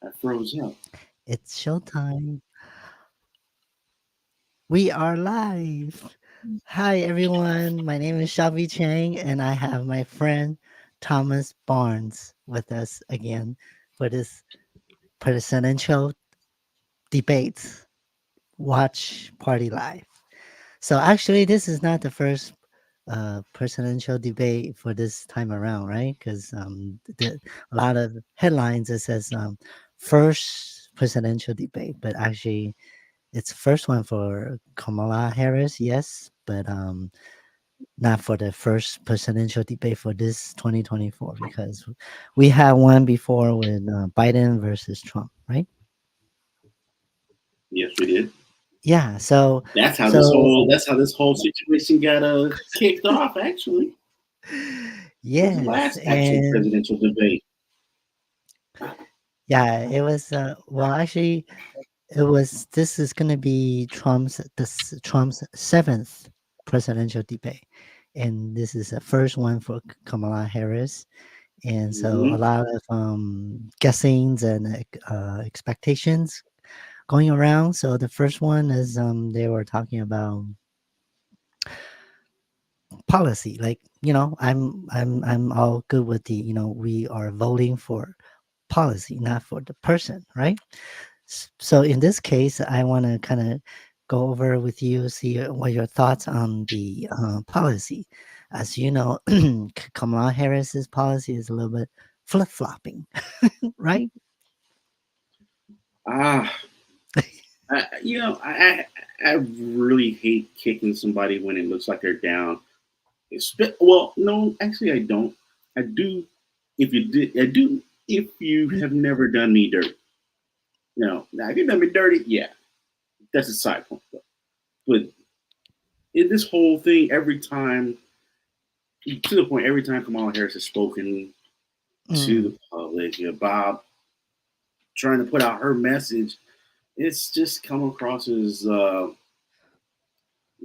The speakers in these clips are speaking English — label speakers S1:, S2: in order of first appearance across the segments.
S1: I froze up.
S2: It's showtime. We are live. Hi, everyone. My name is Shelby Chang, and I have my friend Thomas Barnes with us again for this presidential debates. Watch Party Live. So, actually, this is not the first presidential debate for this time around, right? Because a lot of headlines it says first presidential debate, but actually it's first one for Kamala Harris, yes, but not for the first presidential debate for this 2024 because we had one before with Biden versus Trump, right?
S1: Yes, we did.
S2: Yeah. So,
S1: That's how this
S2: so
S1: whole that's how this whole situation got kicked off. Actually, was the
S2: yes,
S1: last actual
S2: and
S1: presidential debate.
S2: yeah, it was. Well, actually, it was. This is going to be Trump's seventh presidential debate, and this is the first one for Kamala Harris. And so a
S1: Hmm.
S2: lot of guessings and expectations going around. So the first one is they were talking about policy, like I'm all good with the we are voting for policy, not for the person, right? So in this case, I want to kind of go over with you, see what your thoughts on the policy. As you know, Kamala Harris's policy is a little bit flip flopping, right?
S1: Ah, I really hate kicking somebody when it looks like they're down. Well, no, actually, I don't. I do. If you did, I do. If you have never done me dirty, now if you done me dirty, yeah, that's a side point. But in this whole thing, every time to the point, every time Kamala Harris has spoken to
S2: Mm,
S1: the public about trying to put out her message, it's just come across as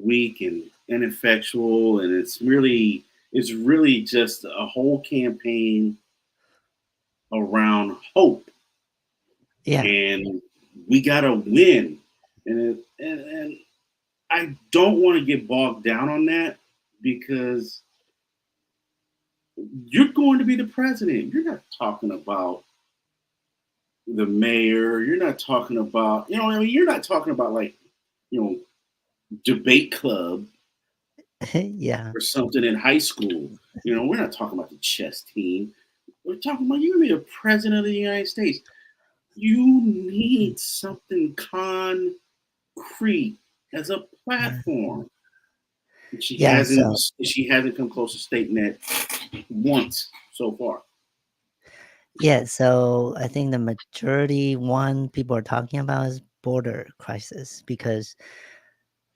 S1: weak and ineffectual, and it's really just a whole campaign around hope,
S2: yeah,
S1: and we gotta win, and I don't want to get bogged down on that because you're going to be the president. You're not talking about the mayor. You're not talking about, I mean, you're not talking about like, you know, debate club
S2: yeah,
S1: or something in high school. We're not talking about the chess team. We're talking about you're gonna be the president of the United States. You
S2: mm,
S1: need something concrete as a
S2: yeah,
S1: platform. And she
S2: yeah.
S1: hasn't
S2: So
S1: she hasn't come close to stating that once so far.
S2: yeah, so I think the majority one people are talking about is border crisis because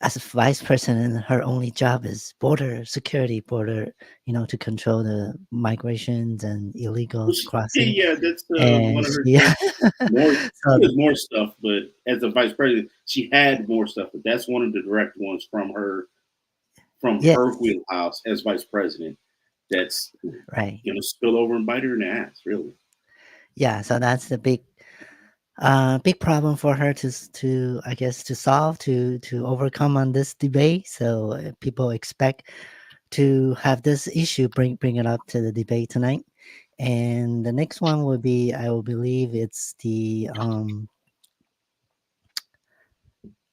S2: as a vice president, her only job is border security, border, to control the migrations and illegals
S1: Which,
S2: crossing.
S1: yeah, that's one
S2: And
S1: of her
S2: she,
S1: jobs. More,
S2: so
S1: she has more stuff, but as a vice president, she had more stuff. But that's one of the direct ones from
S2: yes,
S1: her wheelhouse as vice president. That's
S2: right.
S1: gonna spill over and bite her in the ass, really.
S2: Yeah, so that's the big problem for her to I guess to solve to overcome on this debate. So people expect to have this issue bring it up to the debate tonight. And the next one will be I will believe it's the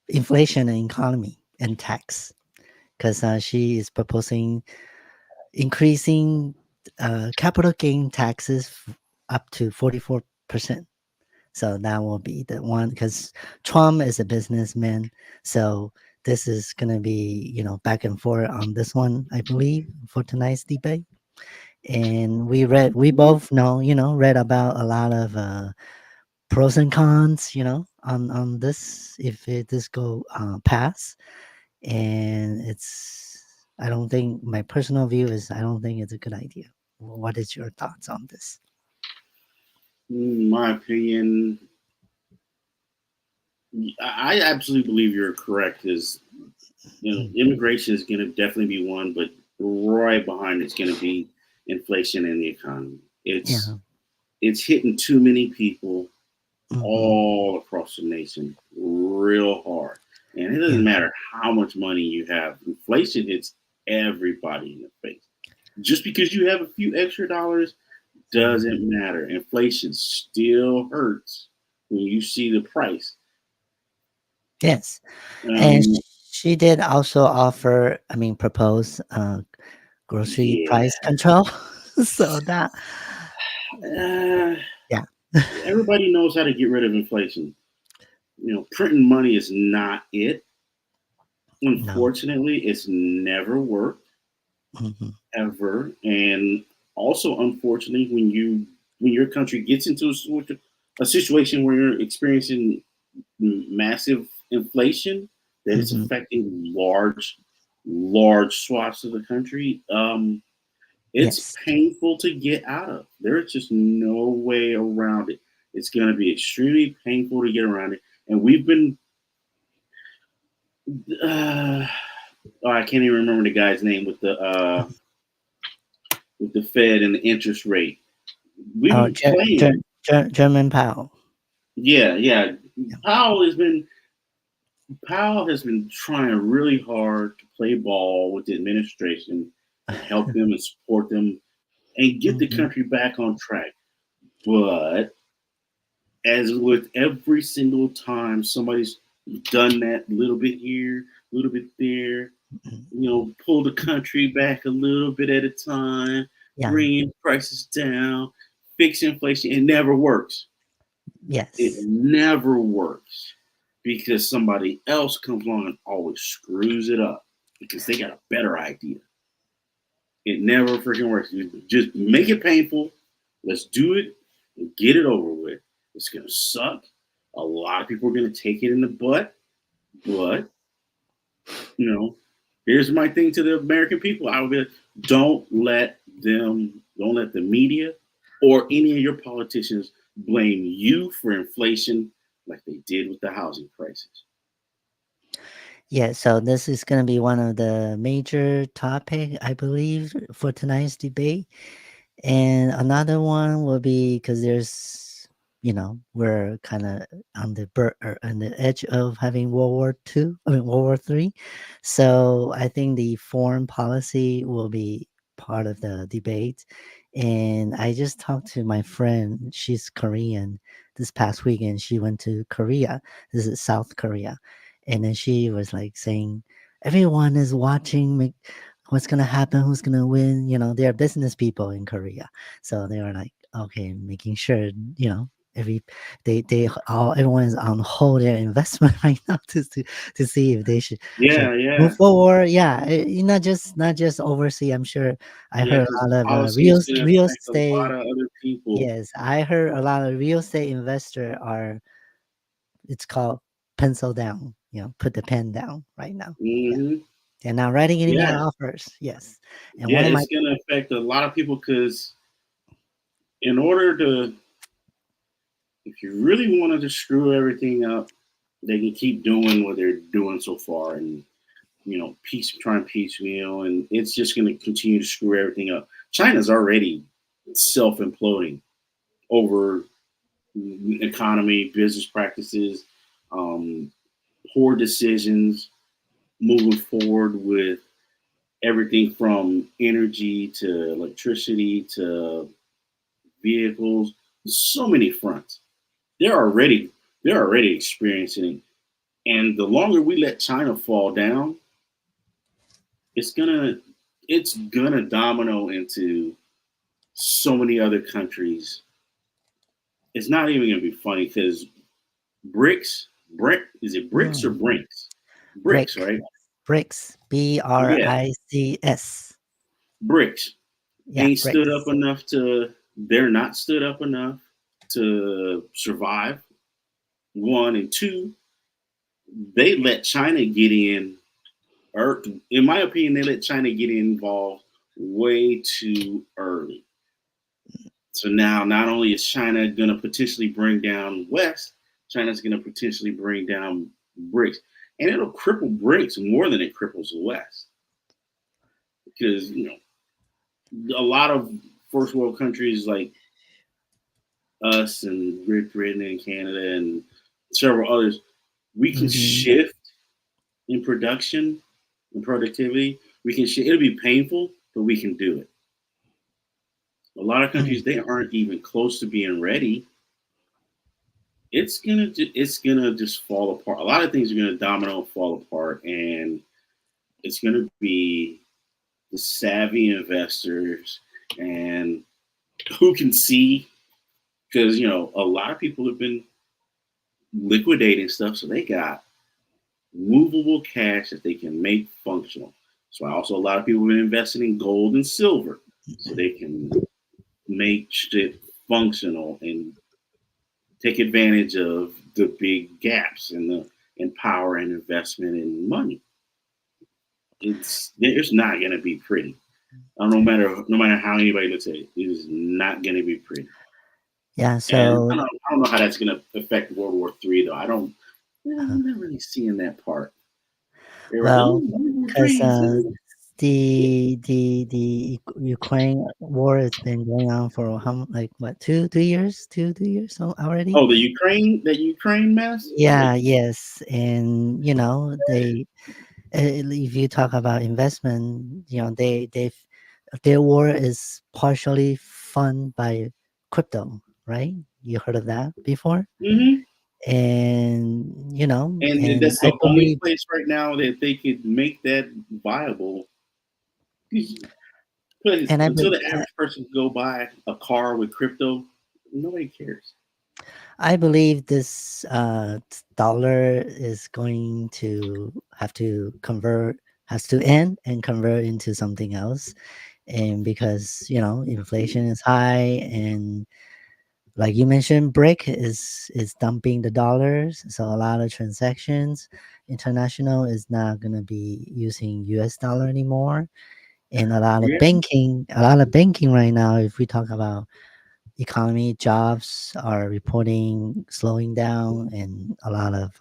S2: inflation and economy and tax because she is proposing increasing capital gain taxes up to 44%. So that will be the one because Trump is a businessman. So this is going to be, back and forth on this one, I believe, for tonight's debate. And we both know, read about a lot of pros and cons, on this if this go pass. And I don't think my personal view is I don't think it's a good idea. What is your thoughts on this?
S1: In my opinion, I absolutely believe you're correct. Is
S2: Mm,
S1: immigration is going to definitely be one, but right behind it's going to be inflation and the economy. It's
S2: yeah.
S1: it's hitting too many people,
S2: Hmm.
S1: all across the nation real hard. And it doesn't
S2: Yeah.
S1: matter how much money you have, inflation hits everybody in the face. Just because you have a few extra dollars doesn't matter. Inflation still hurts when you see the price.
S2: Yes. And
S1: Um,
S2: she did also offer, I mean, propose grocery
S1: yeah,
S2: price control. So that,
S1: uh,
S2: yeah,
S1: everybody knows how to get rid of inflation. Printing money is not it.
S2: no.
S1: Unfortunately, it's never worked
S2: Hmm.
S1: ever. And also, unfortunately, when your country gets into a situation where you're experiencing massive inflation that is
S2: Hmm.
S1: affecting large swaths of the country, it's
S2: Yes.
S1: painful to get out of. There's just no way around it. It's going to be extremely painful to get around it. And we've been, uh, oh, I can't even remember the guy's name with the Fed and the interest rate. We've
S2: Oh,
S1: been playing.
S2: German Powell.
S1: Yeah, yeah.
S2: Yeah.
S1: Powell has been Powell has been trying really hard to play ball with the administration and help them and support them and get the
S2: Hmm.
S1: country back on track. But as with every single time somebody's done that little bit here, a little bit there, pull the country back a little bit at a time,
S2: Yeah.
S1: bringing prices down, fix inflation, it never works. It
S2: Yes.
S1: never works because somebody else comes along and always screws it up because they got a better idea. It never freaking works. You just make it painful. Let's do it and get it over with. It's gonna suck. A lot of people are gonna take it in the butt, but you know, here's my thing to the American people. I would be like, don't let the media or any of your politicians blame you for inflation like they did with the housing prices.
S2: Yeah, so this is going to be one of the major topic, I believe, for tonight's debate. And another one will be because we're kind of on the edge of having World War II, I mean World War III. So I think the foreign policy will be part of the debate. And I just talked to my friend, she's Korean, this past weekend. She went to Korea. This is South Korea. And then she was like saying, everyone is watching what's gonna happen, who's gonna win. They're business people in Korea, so they were like, okay, making sure every they all everyone is on hold their investment right now to see if they should
S1: Yeah,
S2: move
S1: yeah,
S2: forward. Yeah, not just overseas. I'm sure I
S1: yeah.
S2: heard
S1: Because
S2: a lot of
S1: policy
S2: real
S1: is going to
S2: real
S1: affect a lot
S2: estate.
S1: of other people.
S2: Yes, I heard a lot of real estate investor are. It's called pencil down. Put the pen down right now. Yeah,
S1: Hmm.
S2: they're not writing any more
S1: Yeah,
S2: offers. Yes, and
S1: yeah.
S2: one of my
S1: It's going to affect a lot of people because in order to, if you really wanted to screw everything up, they can keep doing what they're doing so far and try and piecemeal, and it's just going to continue to screw everything up. China's already self imploding over economy, business practices, um, poor decisions, moving forward with everything from energy to electricity to vehicles, so many fronts. They're already they're already experiencing it. And the longer we let China fall down, it's gonna it's gonna domino into so many other countries. It's not even gonna be funny because is it bricks or
S2: mm,
S1: brinks? Bricks,
S2: brick
S1: right?
S2: bricks
S1: Yeah,
S2: BRICS.
S1: bricks
S2: Yeah,
S1: ain't stood up
S2: bricks.
S1: enough to. They're not stood up enough to survive. One and two, they let China get in. Or, in my opinion, they let China get involved way too early. So now, not only is China going to potentially bring down West, China's going to potentially bring down BRICS, and it'll cripple BRICS more than it cripples the West because a lot of first world countries like us and Great Britain and Canada and several others, we can
S2: Hmm.
S1: shift in production and productivity. We can shift. It'll be painful, but we can do it. A lot of countries they aren't even close to being ready. It's gonna just fall apart. A lot of things are gonna domino fall apart, and it's gonna be the savvy investors and who can see because a lot of people have been liquidating stuff, so they got movable cash that they can make functional. So also a lot of people have been investing in gold and silver, so they can make shit functional and take advantage of the big gaps in power and investment and money. It's not going to be pretty. No matter how anybody looks at it, it is not going to be pretty.
S2: Yeah.
S1: And I
S2: So,
S1: don't, I don't know how that's going to affect World War III though. I don't.
S2: uh,
S1: I'm not really seeing that part. Everybody's like,
S2: well,
S1: "Ooh,
S2: because
S1: World War III.
S2: Ukraine war has been going on for how like what 2 3 years, 2 2 years so already.
S1: Oh, that Ukraine mess.
S2: Yeah. Yes. And if you talk about investment, their war is partially funded by crypto, right? You heard of that before?
S1: Hmm. And
S2: And
S1: that's
S2: I
S1: the only
S2: believe,
S1: place right now that they could make that viable. Because
S2: and I
S1: until
S2: be-
S1: the average person can go buy a car with crypto, nobody cares.
S2: I believe this dollar is going to have to convert, has to end and convert into something else. And because inflation is high, and like you mentioned, brick is dumping the dollars, so a lot of transactions international is not going to be using US dollar anymore. And
S1: Yeah.
S2: a lot of banking right now, if we talk about economy, jobs are reporting slowing down, and a lot of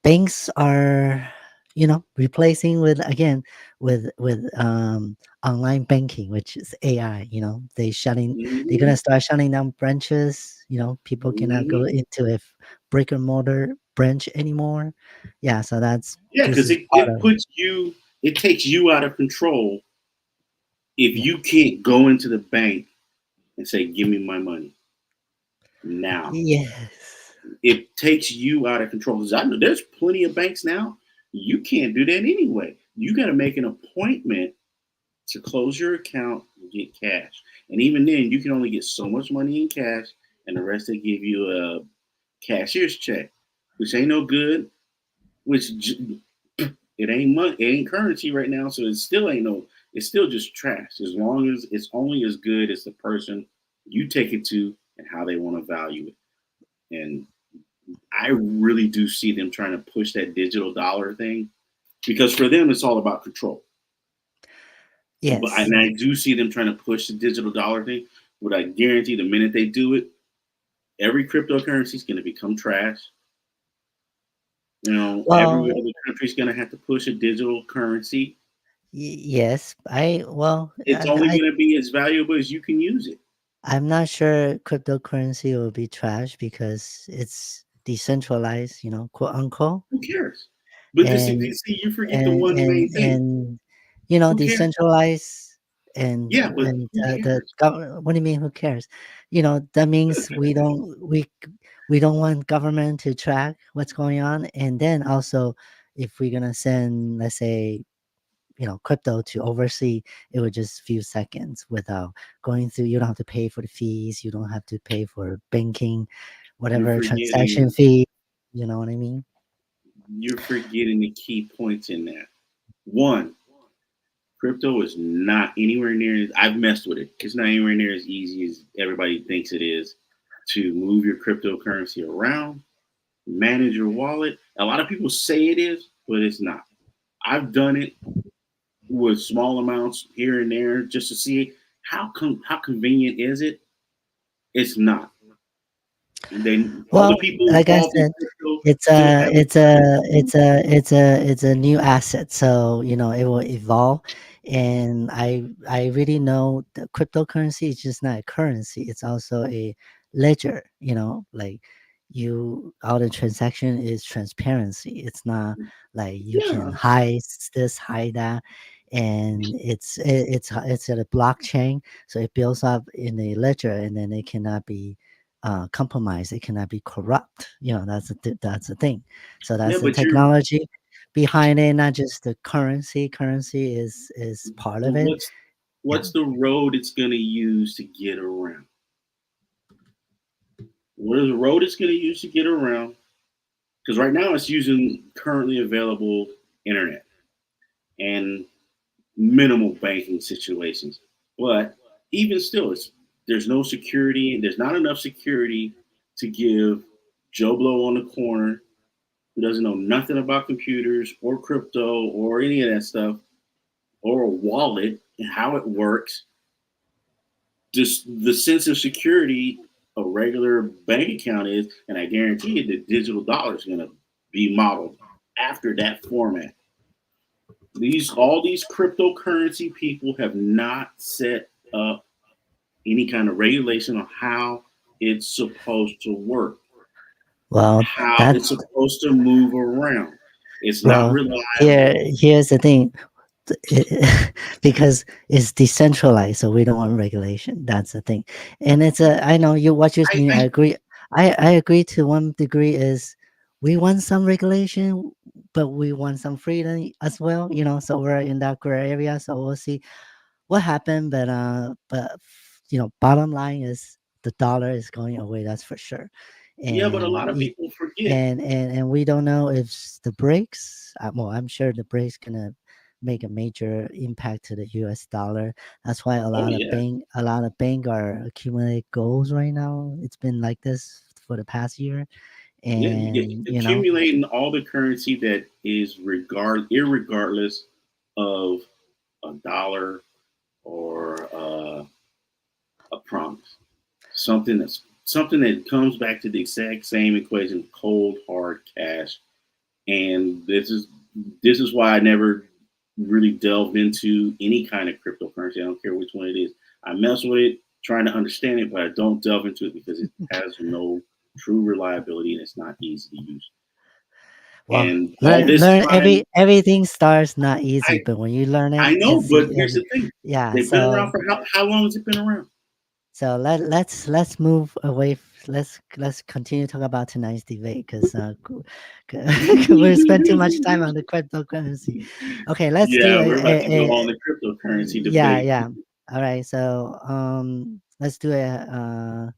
S2: banks are replacing with, again, with online banking, which is AI. They're
S1: Hmm.
S2: gonna start shutting down branches. People cannot go
S1: Hmm.
S2: into a brick and mortar branch anymore. Yeah, so
S1: Yeah,
S2: this
S1: because
S2: is
S1: it,
S2: part
S1: it
S2: of
S1: puts you, it takes you out of control if
S2: yeah.
S1: you can't go into the bank and say, "Give me my money now."
S2: Yes.
S1: It takes you out of control. Because I know there's plenty of banks now. You can't do that anyway. You got to make an appointment to close your account and get cash. And even then, you can only get so much money in cash, and the rest they give you a cashier's check, which ain't no good. Which it ain't money, it ain't currency right now, so it still ain't no. It's still just trash. As long as it's only as good as the person you take it to and how they want to value it. And I really do see them trying to push that digital dollar thing because for them it's all about control. But
S2: Yes.
S1: and I do see them trying to push the digital dollar thing. But I guarantee the minute they do it, every cryptocurrency is going to become trash. Every
S2: Well,
S1: other country is going to have to push a digital currency.
S2: yes.
S1: It's only going to be as valuable as you can use it.
S2: I'm not sure cryptocurrency will be trash because it's decentralized, quote unquote.
S1: Who cares? But this,
S2: And
S1: see, you forget the
S2: and
S1: one
S2: and
S1: main thing.
S2: and
S1: Who cares?
S2: decentralized, and
S1: Yeah, but who
S2: the
S1: cares?
S2: government. What do you mean? Who cares? That means we don't want government to track what's going on. And then also, if we're gonna send, let's say, crypto to oversee, it would just few seconds without going through. You don't have to pay for the fees. You don't have to pay for banking,
S1: You're
S2: whatever transaction
S1: forgetting.
S2: fee. You know what I mean?
S1: You're forgetting the key points in that. One, crypto is not anywhere near. I've messed with it. It's not anywhere near as easy as everybody thinks it is to move your cryptocurrency around, manage your wallet. A lot of people say it is, but it's not. I've done it with small amounts here and there just to see how convenient is it. It's not. Then all the
S2: Well,
S1: people
S2: like I
S1: involved in
S2: said,
S1: crypto
S2: it's
S1: still
S2: a
S1: have
S2: it's a it's a it's a it's a new asset, so it will evolve. And I really know the cryptocurrency is just not a currency; it's also a ledger, like all the transaction is transparency. It's not like you can
S1: Yeah,
S2: hide this, hide that. And it's at a blockchain, so it builds up in a ledger, and then it cannot be compromised, it cannot be corrupt. That's the thing. So
S1: yeah,
S2: that's the
S1: but you're
S2: technology behind it, not just the currency is part of it.
S1: what's
S2: Yeah.
S1: what's the road it's going to use to get around? What is the road it's going to use to get around? Because right now it's using currently available internet and minimal banking situations. But even still, there's no security. There's not enough security to give Joe Blow on the corner who doesn't know nothing about computers or crypto or any of that stuff or a wallet and how it works. Just the sense of security a regular bank account is, and I guarantee you the digital dollar is going to be modeled after that format. All these cryptocurrency people have not set up any kind of regulation on how it's supposed to work,
S2: Well,
S1: how it's
S2: that's
S1: supposed to move around. It's not
S2: well,
S1: reliable.
S2: here's the thing. Because it's decentralized, so we don't want regulation. That's the thing. And it's a I know you what you
S1: I,
S2: mean. I
S1: I
S2: agree. I agree to one degree. Is we want some regulation, but we want some freedom as well. So we're in that gray area. So we'll see what happened. But bottom line is the dollar is going away. That's for sure.
S1: yeah, but a
S2: And
S1: lot of
S2: it,
S1: people forget.
S2: and we don't know if the breaks. Well, I'm sure the breaks gonna make a major impact to the U.S. dollar. That's why
S1: Oh yeah,
S2: a lot of bank are accumulate goals right now. It's been like this for the past year,
S1: yeah, you get
S2: and
S1: accumulating all the currency that is irregardless of a dollar or a promise. Something that comes back to the exact same equation: cold hard cash. And this is why I never really delved into any kind of cryptocurrency. I don't care which one it is. I mess with it, trying to understand it, but I don't delve into it because it has no true reliability and it's not easy to use.
S2: well,
S1: And all
S2: learn
S1: this
S2: learn
S1: time,
S2: everything starts not easy,
S1: I
S2: but when you learn it,
S1: I know,
S2: it's
S1: but here's
S2: easy.
S1: the thing:
S2: Yeah.
S1: they've been around for how long has it been around?
S2: So let's move away. Let's continue to talk about tonight's debate, because we spent too much time on the cryptocurrency. Okay, let's do
S1: Yeah,
S2: a,
S1: we're about
S2: a,
S1: to go on
S2: a
S1: the cryptocurrency
S2: yeah,
S1: debate.
S2: yeah. All right, so let's do a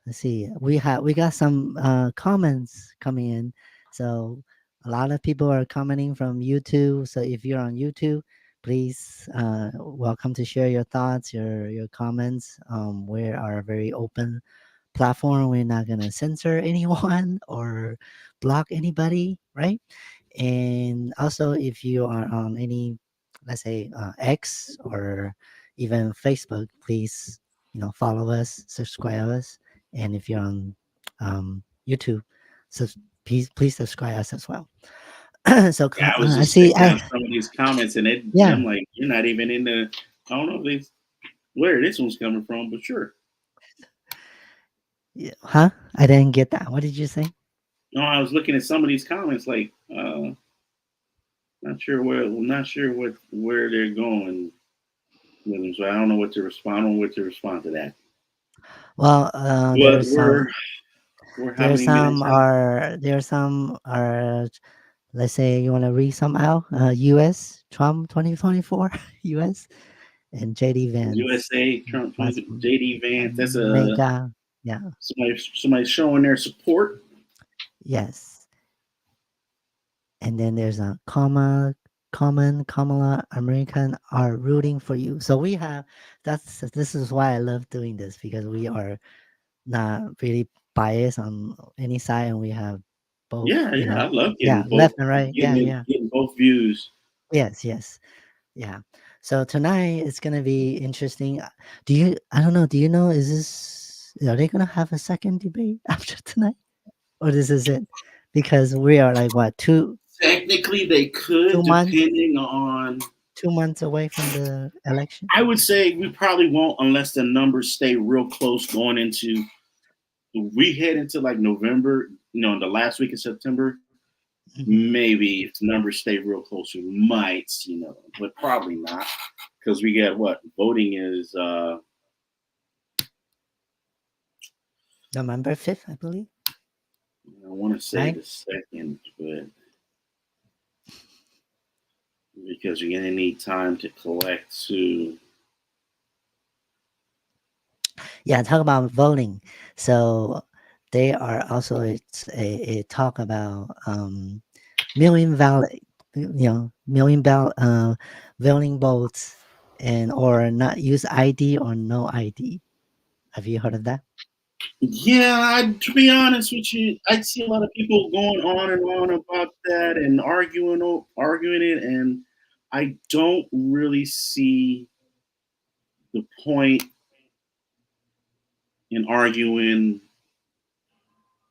S2: let's see. We got some comments coming in. So a lot of people are commenting from YouTube. So if you're on YouTube, please welcome to share your thoughts, your comments. We are a very open platform. We're not gonna censor anyone or block anybody, right? And also, if you are on any, let's say, X or even Facebook, please follow us, subscribe us, and if you're on YouTube, so please subscribe us as well. So
S1: Yeah, I was
S2: I
S1: just
S2: see.
S1: checking out some of these comments, and
S2: Yeah,
S1: I'm like, you're not even in the. I don't know where this one's coming from, but sure.
S2: yeah. Huh? I didn't get that. What did you say?
S1: No, I was looking at some of these comments, like, not sure where they're going with them. So I don't know what to respond. I don't know what to respond to that.
S2: Well,
S1: But we're how many minutes in?
S2: there's some are, let's say you want to read some out. U.S. Trump 2024 U.S. and J.D. Vance.
S1: USA Trump
S2: That's
S1: 20, JD Vance. That's a
S2: mega. Yeah.
S1: somebody showing their support.
S2: Yes. And then there's a Kamala, American are rooting for you. So we have this is why I love doing this, because we are not really biased on any side, and we have both,
S1: Yeah, yeah, I love
S2: yeah,
S1: getting both,
S2: left and right. Yeah,
S1: getting
S2: yeah.
S1: getting both views.
S2: Yes, yes. Yeah. So tonight it's gonna be interesting. I don't know, do you know, are they gonna have a second debate after tonight? Or this is it? Because we are like what,
S1: Technically, they
S2: two
S1: could,
S2: months
S1: depending on.
S2: 2 months away from the election?
S1: I would say we probably won't unless the numbers stay real close going into we head into like November, the last week of September,
S2: Hmm.
S1: maybe if the numbers stay real close, we might, but probably not because we get what voting is.
S2: November 5th, I believe,
S1: I want to say
S2: right?
S1: the second, but because you're gonna need time to collect to.
S2: Yeah, talk about voting. So they are also, it's a talk about million valid, million voting votes, and or not use ID or no ID. Have you heard of that?
S1: Yeah, to be honest with you, I see a lot of people going on and on about that and arguing it, and I don't really see the point in arguing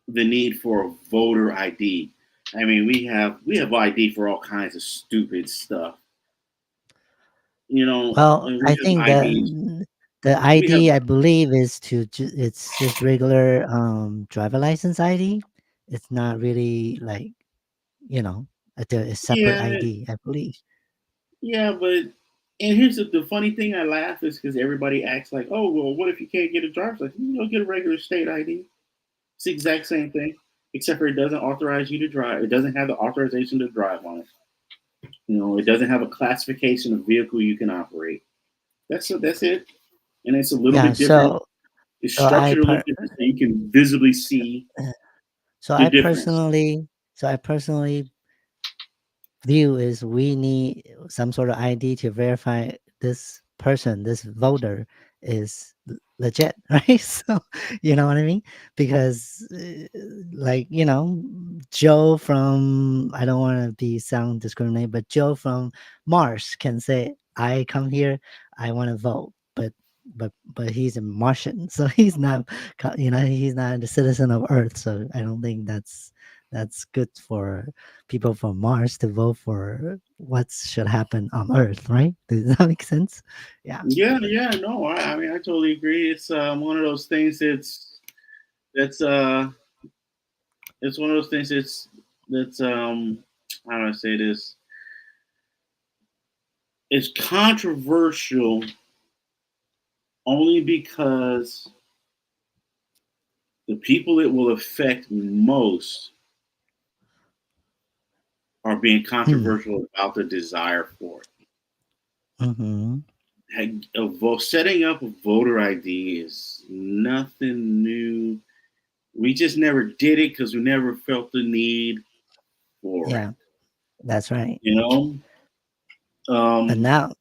S1: the need for a voter ID. I mean, we have ID for all kinds of stupid stuff,
S2: Well,
S1: and we
S2: I
S1: have
S2: think
S1: IDs.
S2: the
S1: We have
S2: ID, I believe, is it's just regular driver license ID. It's not really like, a separate
S1: yeah,
S2: ID, I believe.
S1: yeah, but and here's the funny thing. I laugh is because everybody acts like, oh well, what if you can't get a driver's license? You go get a regular state ID. It's the exact same thing, except for it doesn't authorize you to drive. It doesn't have the authorization to drive on it. It doesn't have a classification of vehicle you can operate. That's it, and it's a little
S2: Yeah,
S1: bit different.
S2: so
S1: It's
S2: so I
S1: structured a little
S2: per
S1: different, so you can visibly see
S2: so
S1: the
S2: I
S1: difference.
S2: personally so I personally view is we need some sort of ID to verify this person, this voter is legit, right? So, you know what I mean? Because, like, Joe from, I don't want to be sound discriminate, but Joe from Mars can say, I come here, I want to vote. But he's a Martian, so he's not, he's not a citizen of Earth. So I don't think that's good for people from Mars to vote for what should happen on Earth, right? Does that make sense? Yeah.
S1: Yeah, yeah, no, I mean, I totally agree. It's one of those things. That's it's one of those things. That's how do I say this? It's controversial only because the people it will affect most are being
S2: Hmm.
S1: controversial about the desire for it.
S2: Mm-hmm.
S1: Setting up a voter ID is nothing new. We just never did it because we never felt the need for it.
S2: Yeah, that's right.
S1: You know,
S2: But
S1: um,
S2: now,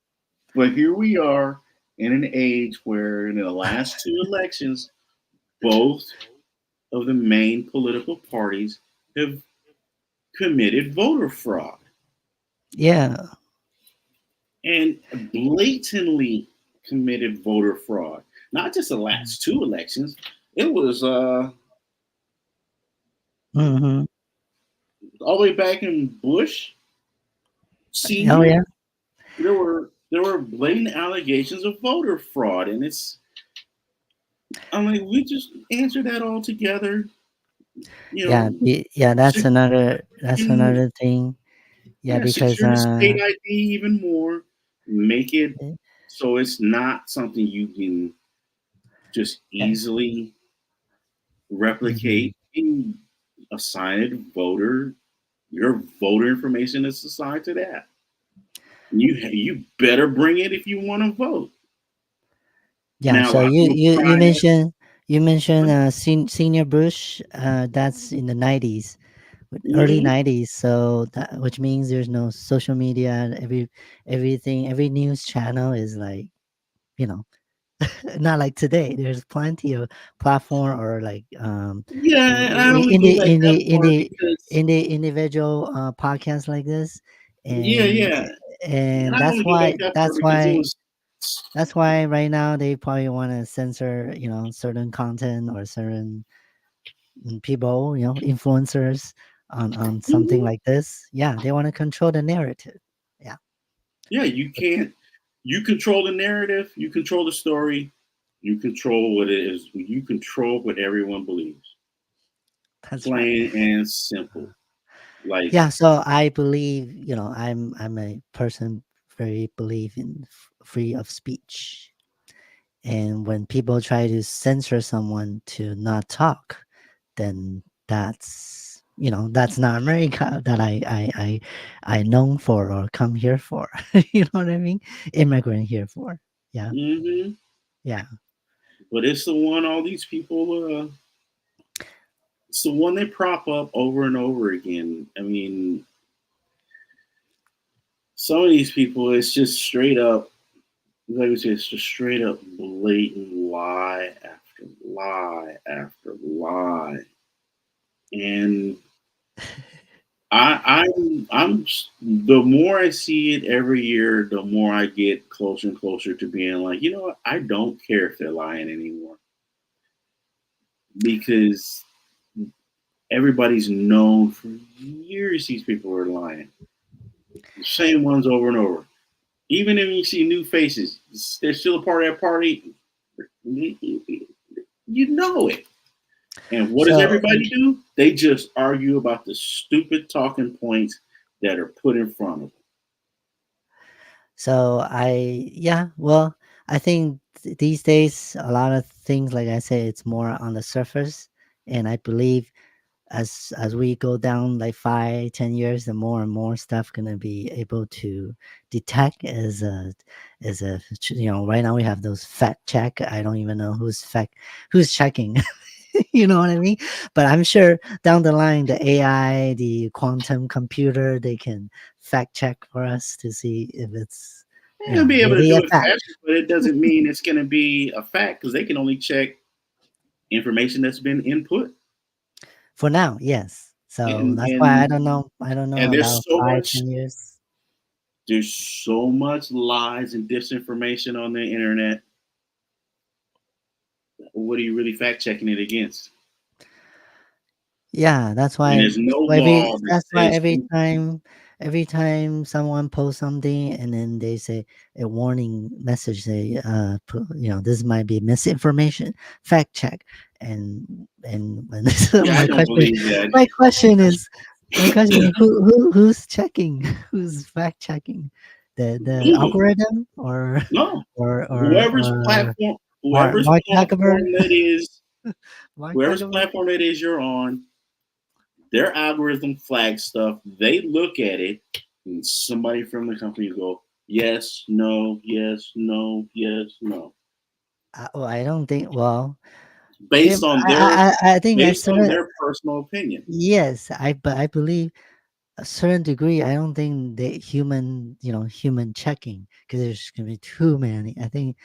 S1: but here we are in an age where in the last two elections, both of the main political parties have committed voter fraud
S2: yeah.
S1: and blatantly committed voter fraud. Not just the last two elections. It was
S2: Mm-hmm.
S1: all the way back in Bush
S2: Oh
S1: Senior.
S2: yeah.
S1: There were blatant allegations of voter fraud, and we just answered that all together. You
S2: Yeah.
S1: know,
S2: Yeah. That's
S1: sec-
S2: another thing. Yeah,
S1: yeah,
S2: because
S1: secure the state ID even more. Make it so it's not something you can just
S2: yeah.
S1: easily
S2: Hmm.
S1: replicate and assign a voter. Your voter information is assigned to that. You better bring it if you want to vote.
S2: Yeah.
S1: Now
S2: So
S1: I will
S2: you
S1: try it.
S2: mentioned senior Bush. That's in the 90s, early
S1: Mm-hmm.
S2: 90s. So that, which means there's no social media, and every news channel is like, you know not like today. There's plenty of platform, or like,
S1: Yeah, and I only
S2: in
S1: go
S2: the
S1: back that far because
S2: individual podcasts like this,
S1: yeah,
S2: and
S1: yeah, and
S2: and
S1: I only go back that far because it was
S2: that's why right now they probably want to censor, certain content or certain people, influencers on something
S1: mhm.
S2: like this. Yeah, they want to control the narrative. Yeah.
S1: Yeah, you can't. You control the narrative. You control the story. You control what it is. You control what everyone believes.
S2: That's right.
S1: Plain and simple. Like,
S2: Yeah, so I believe, I'm a person very believe in free of speech. And when people try to censor someone to not talk, then that's not America that I known for or come here for. You know what I mean? Immigrant here for. Yeah.
S1: hmm
S2: Yeah.
S1: but it's the one all these people. It's the one they prop up over and over again. I mean, some of these people, it's just straight up. Like we say, it's just straight up blatant lie after lie after lie, and I'm the more I see it every year, the more I get closer and closer to being like, you know what? I don't care if they're lying anymore because everybody's known for years these people are lying. The same ones over and over. Even if you see new faces, they're still a part of that party. You know it. And what does
S2: So
S1: everybody do? They just argue about the stupid talking points that are put in front of them.
S2: yeah, well, I think these days a lot of things, like I say, it's more on the surface, and I believe as we go down like 5-10 years, the more and more stuff gonna be able to detect as a right now we have those fact check. I don't even know who's checking. You know what I mean? But I'm sure down the line, the AI, the quantum computer, they can fact check for us to see if it's
S1: They'll be able to
S2: really
S1: do
S2: a
S1: it
S2: fact.
S1: faster, but it doesn't mean it's going to be a fact because they can only check information that's been input.
S2: For now, yes. So
S1: And
S2: that's why I
S1: and
S2: don't know. I don't know
S1: and
S2: about five, 10 years.
S1: there's so much lies and disinformation on the internet. What are you really fact checking it against?
S2: Yeah, that's
S1: And
S2: why
S1: there's no
S2: every
S1: law that
S2: that's why
S1: says
S2: every time someone posts something and then they say a warning message, say this might be misinformation, fact check. And
S1: yeah, I
S2: my
S1: don't
S2: question
S1: believe that.
S2: my question is my question is who's checking? Who's fact checking? The
S1: Google.
S2: algorithm or
S1: No.
S2: or or
S1: Whoever's
S2: or
S1: platform
S2: Mark
S1: whoever's
S2: Mark Zuckerberg?
S1: platform that is
S2: Mark
S1: whoever's
S2: Zuckerberg?
S1: platform that is you're on, their algorithm flags stuff. They look at it, and somebody from the company go, yes, no, yes, no, yes, no,
S2: I don't think. Well,
S1: based on their
S2: I think a
S1: based on
S2: certain
S1: their personal opinion.
S2: yes, but I believe a certain degree. I don't think the human checking because there's gonna be too many. I think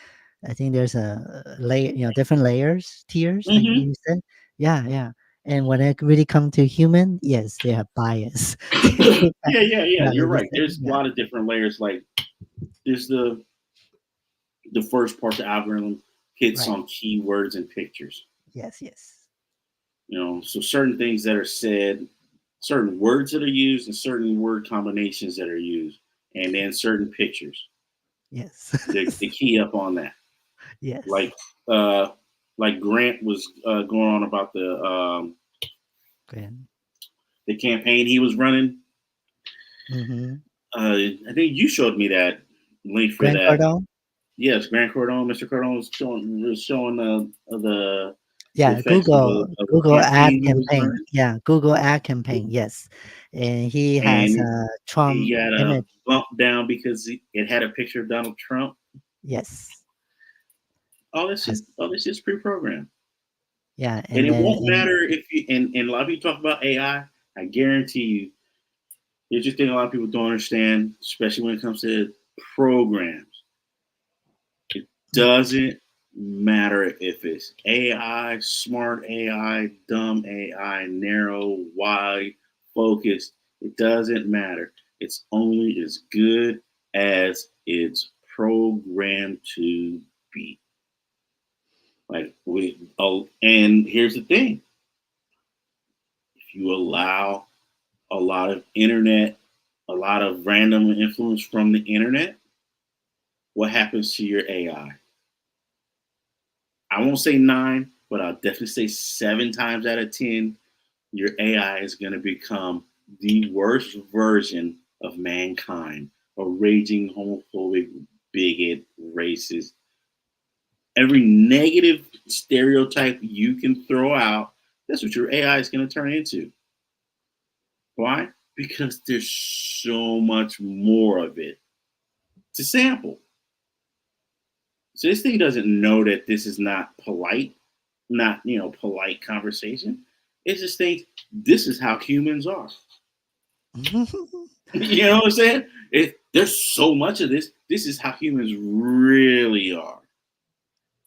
S2: there's a layer, different layers, tiers, like
S1: hmm
S2: you said. Yeah, yeah. And when it really comes to human, yes, they have bias. Yeah,
S1: yeah. You're
S2: like you
S1: right.
S2: said.
S1: There's a
S2: Yeah.
S1: lot of different layers. Like there's the first part, the algorithm hits
S2: Right.
S1: on keywords and pictures.
S2: Yes. Yes.
S1: So certain things that are said, certain words that are used, and certain word combinations that are used, and then certain pictures.
S2: Yes.
S1: The key up on that.
S2: Yes.
S1: Like uh, like Grant was going on about
S2: Grand.
S1: the campaign he was running.
S2: Mm-hmm.
S1: I think you showed me that link for
S2: Grand
S1: that.
S2: Cardone.
S1: Yes, Grant Cardone, Mr. Cardone was showing the
S2: Yeah,
S1: effects of
S2: Google
S1: a
S2: Google ad
S1: campaign he was
S2: campaign.
S1: running,
S2: Yeah, Google ad campaign. Yes, and he has
S1: and
S2: a
S1: he
S2: Trump
S1: got a
S2: image.
S1: bump down because it had a picture of Donald Trump.
S2: Yes,
S1: All
S2: has
S1: this is pre-programmed,
S2: yeah,
S1: and
S2: and
S1: it
S2: then
S1: won't matter if you and a lot of people talk about AI. I guarantee you, it's just thing a lot of people don't understand, especially when it comes to programs. It doesn't matter if it's AI, smart AI, dumb AI, narrow, wide, focused. It doesn't matter. It's only as good as it's programmed to be. And here's the thing: if you allow a lot of internet, a lot of random influence from the internet, what happens to your AI? I won't say nine, but I'll definitely say 7 times out of 10, your AI is going to become the worst version of mankind, a raging homophobic, bigot, racist. Every negative stereotype you can throw out, that's what your AI is going to turn into. Why? Because there's so much more of it to sample. So this thing doesn't know that this is not polite, not polite conversation. It just thinks this is how humans are. You know what I'm saying? There's so much of this. This is how humans really are.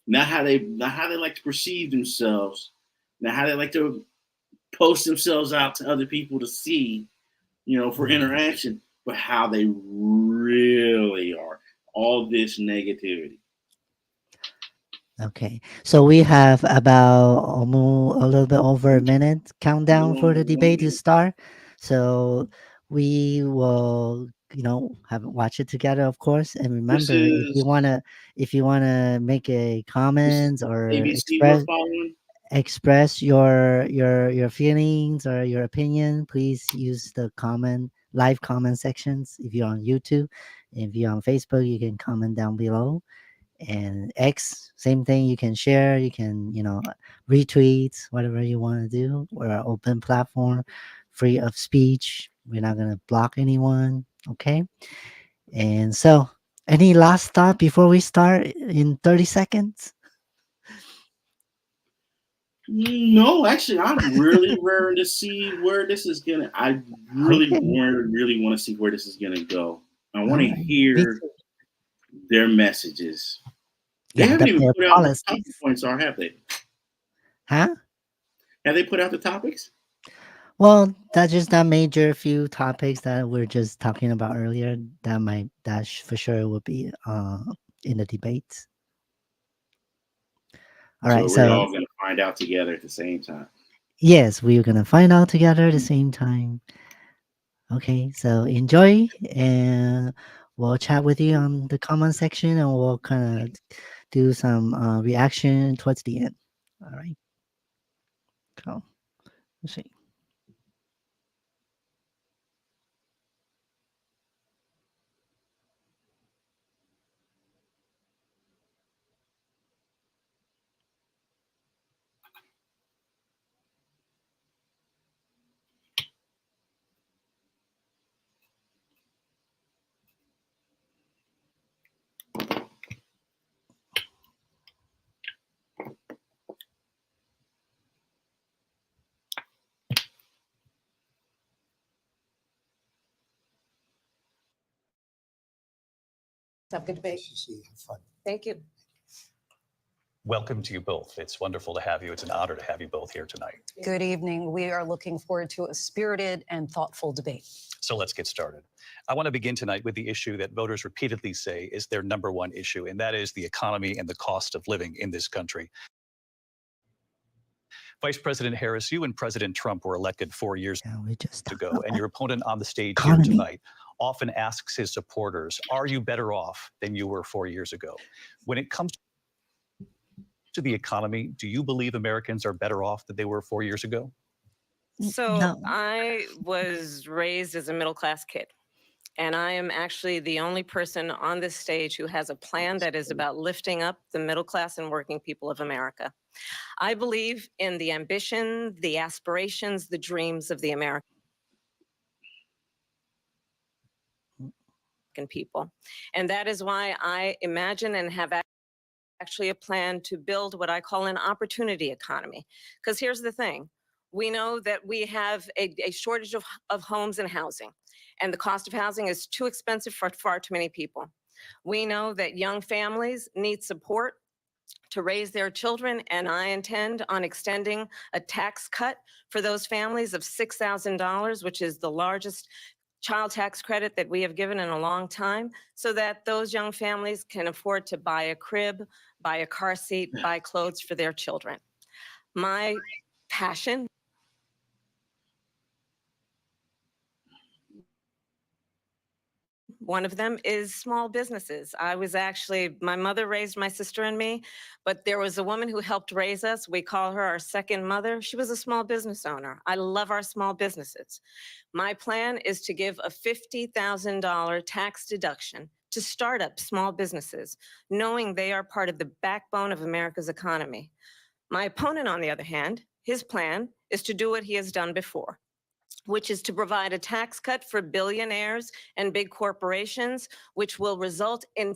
S1: Not how they like to perceive themselves. Not how they like to post themselves out to other people to see, for interaction, but how they really are. All this negativity.
S2: Okay, so we have about almost a little bit over a minute
S1: A
S2: countdown
S1: little
S2: for
S1: under
S2: the
S1: one
S2: debate to
S1: minute.
S2: start. So we will, have watch it together, of course. And
S1: This
S2: remember,
S1: is
S2: if you wanna make a
S1: this is
S2: comments
S1: the
S2: or
S1: ABC we're following.
S2: express your feelings or your opinion, please use the comment live comment sections. If you're on YouTube, if you're on Facebook, you can comment down below. And X, same thing. You can share, you can, retweet, whatever you want to do. We're an open platform, free of speech. We're not going to block anyone. Okay. And so, any last thought before we start in 30 seconds?
S1: No, actually, I'm really raring to see where this is gonna. I really,
S2: Okay.
S1: really want to see where this is gonna go. I want
S2: All
S1: to
S2: right. Me
S1: hear
S2: too.
S1: their messages. They
S2: Yeah,
S1: haven't
S2: that
S1: even
S2: their
S1: put out what the talking
S2: policies.
S1: points are, have they?
S2: Huh?
S1: Have they put out the topics?
S2: Well, that's just that major few topics that we're just talking about earlier. For sure will be in the debates. All
S1: So
S2: right.
S1: we're
S2: So
S1: all gonna find out together at the same time.
S2: yes, we're gonna find out together at the same time. Okay, so enjoy, and we'll chat with you on the comment section, and we'll kind of do some reaction towards the end. All right, cool. Let's see.
S3: Have a good debate. Thank you.
S4: Welcome to you both. It's wonderful to have you. It's an honor to have you both here tonight.
S3: Good evening. We are looking forward to a spirited and thoughtful debate.
S4: So let's get started. I want to begin tonight with the issue that voters repeatedly say is their number one issue, and that is the economy and the cost of living in this country. Vice President Harris, you and President Trump were elected 4 years
S2: Yeah, we just talked
S4: ago,
S2: about
S4: and
S2: that.
S4: your opponent on the stage here
S2: Economy.
S4: tonight often asks his supporters, are you better off than you were 4 years ago? When it comes to the economy, do you believe Americans are better off than they were 4 years ago?
S5: So
S2: No.
S5: I was raised as a middle class kid. And I am actually the only person on this stage who has a plan that is about lifting up the middle class and working people of America. I believe in the ambition, the aspirations, the dreams of the American people. And that is why I imagine and have actually a plan to build what I call an opportunity economy. Because here's the thing, we know that we have a shortage of homes and housing, and the cost of housing is too expensive for far too many people. We know that young families need support to raise their children, and I intend on extending a tax cut for those families of $6,000, which is the largest child tax credit that we have given in a long time, so that those young families can afford to buy a crib, buy a car seat, buy clothes for their children. My passion one of them is small businesses. My mother raised my sister and me, but there was a woman who helped raise us. We call her our second mother. She was a small business owner. I love our small businesses. My plan is to give a $50,000 tax deduction to start up small businesses, knowing they are part of the backbone of America's economy. My opponent, on the other hand, his plan is to do what he has done before, which is to provide a tax cut for billionaires and big corporations, which will result in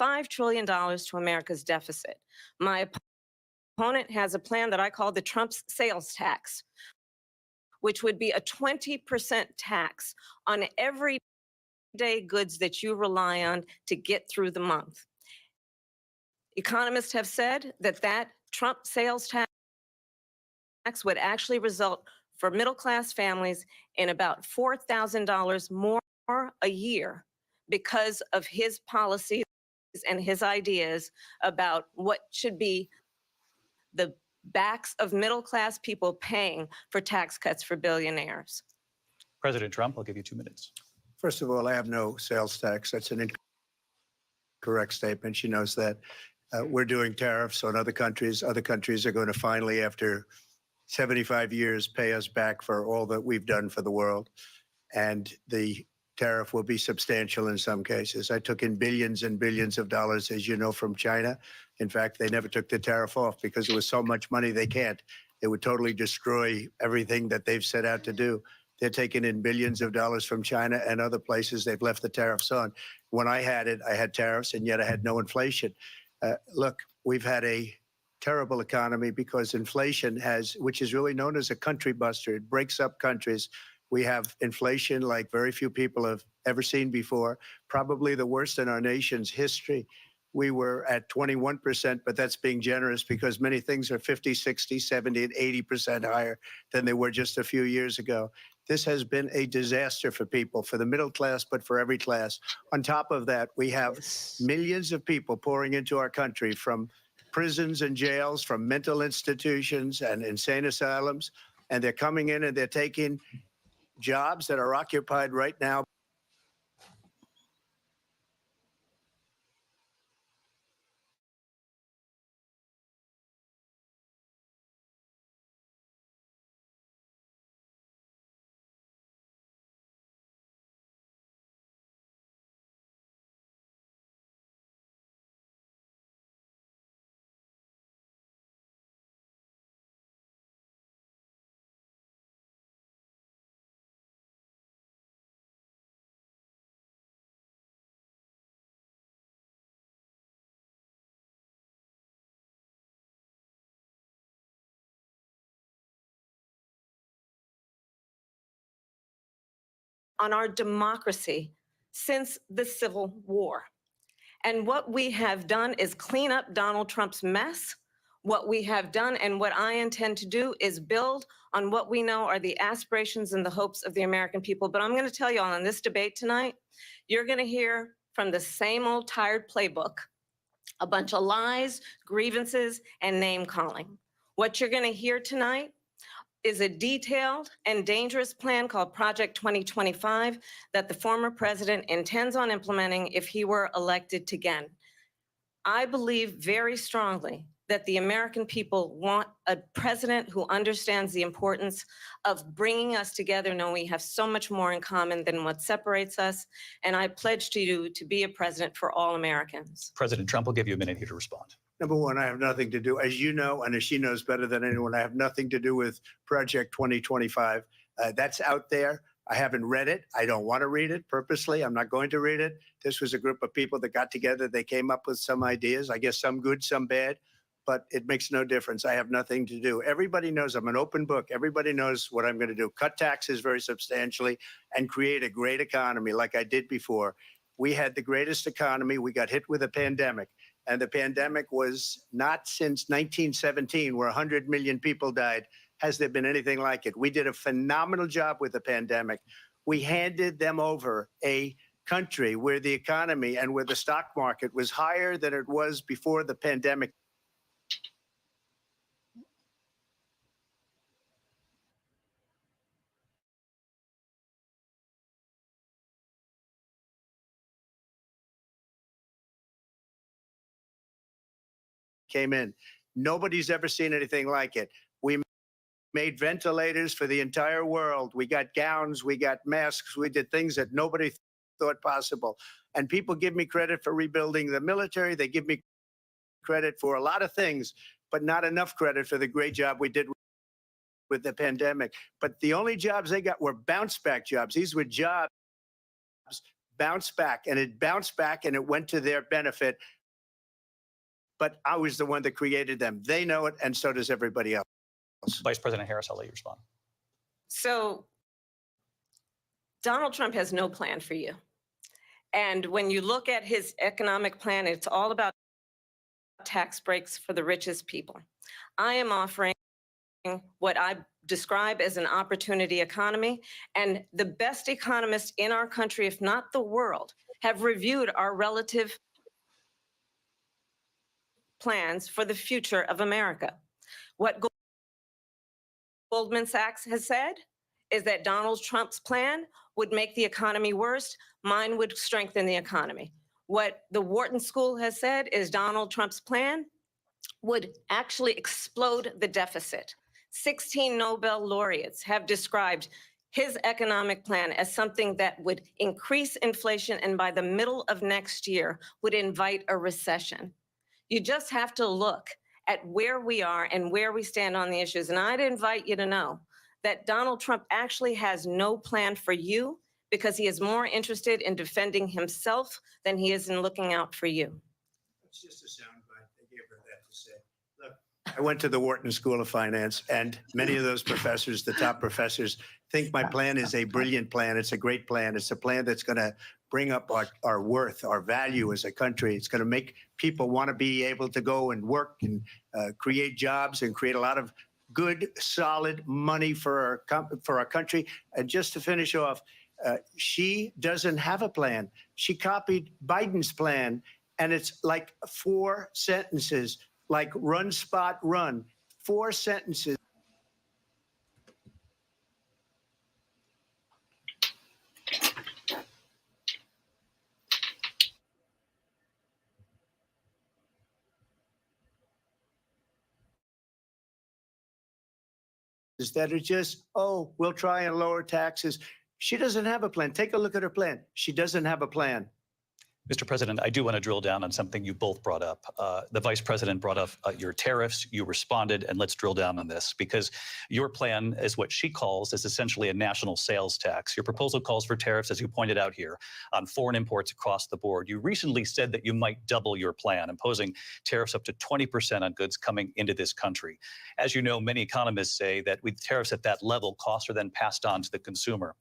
S5: $5 trillion to America's deficit. My opponent has a plan that I call the Trump's sales tax, which would be a 20% tax on everyday goods that you rely on to get through the month. Economists have said that Trump sales tax would actually result for middle-class families in about $4,000 more a year because of his policies and his ideas about what should be the backs of middle-class people paying for tax cuts for billionaires.
S4: President Trump, I'll give you 2 minutes.
S6: First of all, I have no sales tax. That's an incorrect statement. She knows that. We're doing tariffs on other countries. Other countries are going to finally, after 75 years, pay us back for all that we've done for the world. And the tariff will be substantial in some cases. I took in billions and billions of dollars, as you know, from China. In fact, they never took the tariff off because there was so much money they can't. It would totally destroy everything that they've set out to do. They're taking in billions of dollars from China and other places. They've left the tariffs on. When I had it, I had tariffs, and yet I had no inflation. Look, we've had a terrible economy because inflation which is really known as a country buster. It breaks up countries. We have inflation like very few people have ever seen before, probably the worst in our nation's history. We were at 21%, but that's being generous because many things are 50, 60, 70, and 80% higher than they were just a few years ago. This has been a disaster for people, for the middle class, but for every class. On top of that, we have millions of people pouring into our country from prisons and jails, from mental institutions and insane asylums, and they're coming in and they're taking jobs that are occupied right now.
S5: On our democracy since the Civil War. And what we have done is clean up Donald Trump's mess. What we have done and what I intend to do is build on what we know are the aspirations and the hopes of the American people. But I'm going to tell you all in this debate tonight, you're going to hear from the same old tired playbook, a bunch of lies, grievances, and name calling. What you're going to hear tonight is a detailed and dangerous plan called Project 2025 that the former president intends on implementing if he were elected again. I believe very strongly that the American people want a president who understands the importance of bringing us together, knowing we have so much more in common than what separates us. And I pledge to you to be a president for all Americans.
S4: President Trump, will give you a minute here to respond.
S6: Number one, I have nothing to do, as you know, and as she knows better than anyone, I have nothing to do with Project 2025. That's out there. I haven't read it. I don't want to read it purposely. I'm not going to read it. This was a group of people that got together. They came up with some ideas, I guess some good, some bad, but it makes no difference. I have nothing to do. Everybody knows I'm an open book. Everybody knows what I'm going to do. Cut taxes very substantially and create a great economy like I did before. We had the greatest economy. We got hit with a pandemic. And the pandemic was not since 1917, where 100 million people died, has there been anything like it. We did a phenomenal job with the pandemic. We handed them over a country where the economy and where the stock market was higher than it was before the pandemic. came in. Nobody's ever seen anything like it. We made ventilators for the entire world. We got gowns, we got masks, we did things that nobody thought possible. And people give me credit for rebuilding the military. They give me credit for a lot of things, but not enough credit for the great job we did with the pandemic. But the only jobs they got were bounce back jobs. These were jobs bounce back, and it bounced back and it went to their benefit. But I was the one that created them. They know it, and so does everybody else.
S4: Vice President Harris, I'll let you respond.
S5: So Donald Trump has no plan for you. And when you look at his economic plan, it's all about tax breaks for the richest people. I am offering what I describe as an opportunity economy. And the best economists in our country, if not the world, have reviewed our relative plans for the future of America. What Goldman Sachs has said is that Donald Trump's plan would make the economy worse. Mine would strengthen the economy. What the Wharton School has said is Donald Trump's plan would actually explode the deficit. 16 Nobel laureates have described his economic plan as something that would increase inflation and by the middle of next year would invite a recession. You just have to look at where we are and where we stand on the issues. And I'd invite you to know that Donald Trump actually has no plan for you because he is more interested in defending himself than he is in looking out for you.
S6: It's just a soundbite. They gave her that to say. Look, I went to the Wharton School of Finance, and many of those professors, the top professors, think my plan is a brilliant plan. It's a great plan. It's a plan that's going to bring up our worth, our value as a country. It's going to make people want to be able to go and work and create jobs and create a lot of good, solid money for our country. And just to finish off, she doesn't have a plan. She copied Biden's plan, and it's like 4 sentences, like run, spot, run. 4 sentences. That are just, oh, we'll try and lower taxes. She doesn't have a plan. Take a look at her plan. She doesn't have a plan.
S4: Mr. President, I do want to drill down on something you both brought up. The Vice President brought up your tariffs. You responded, and let's drill down on this because your plan is what she calls is essentially a national sales tax. Your proposal calls for tariffs, as you pointed out here, on foreign imports across the board. You recently said that you might double your plan, imposing tariffs up to 20% on goods coming into this country. As you know, many economists say that with tariffs at that level, costs are then passed on to the consumer.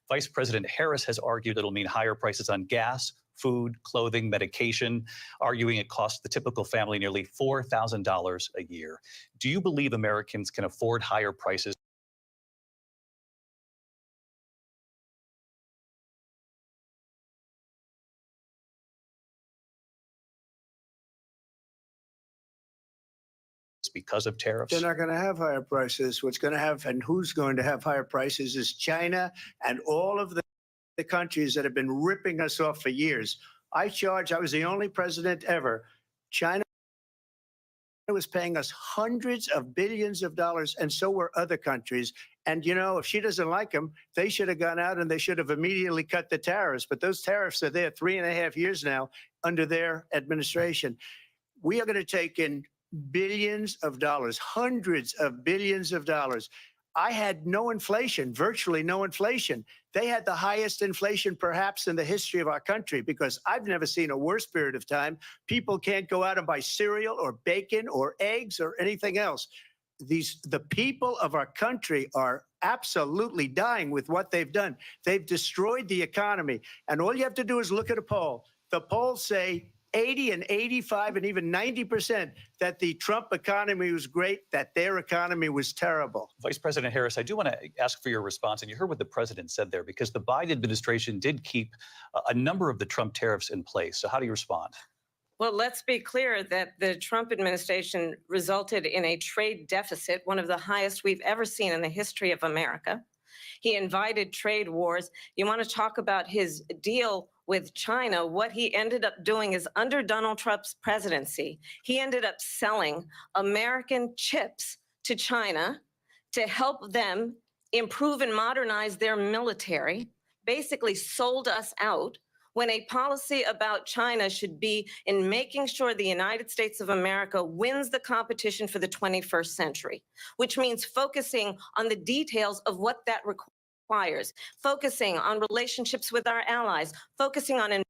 S4: Vice President Harris has argued it'll mean higher prices on gas, food, clothing, medication, arguing it costs the typical family nearly $4,000 a year. Do you believe Americans can afford higher prices? Because of tariffs?
S6: They're not going to have higher prices. What's going to have and who's going to have higher prices is China and all of the countries that have been ripping us off for years. I was the only president ever. China was paying us hundreds of billions of dollars, and so were other countries. And, you know, if she doesn't like them, they should have gone out and they should have immediately cut the tariffs. But those tariffs are there 3.5 years now under their administration. We are going to take in billions of dollars, hundreds of billions of dollars. I had no inflation, virtually no inflation. They had the highest inflation perhaps in the history of our country because I've never seen a worse period of time. People can't go out and buy cereal or bacon or eggs or anything else. The people of our country are absolutely dying with what they've done. They've destroyed the economy. And all you have to do is look at a poll. The polls say 80 and 85 and even 90% that the Trump economy was great, that their economy was terrible.
S4: Vice President Harris, I do want to ask for your response. And you heard what the president said there, because the Biden administration did keep a number of the Trump tariffs in place. So how do you respond?
S5: Well, let's be clear that the Trump administration resulted in a trade deficit, one of the highest we've ever seen in the history of America. He invited trade wars. You want to talk about his deal with China, what he ended up doing is under Donald Trump's presidency, he ended up selling American chips to China to help them improve and modernize their military, basically sold us out, when a policy about China should be in making sure the United States of America wins the competition for the 21st century, which means focusing on the details of what that requires, focusing on relationships with our allies, focusing on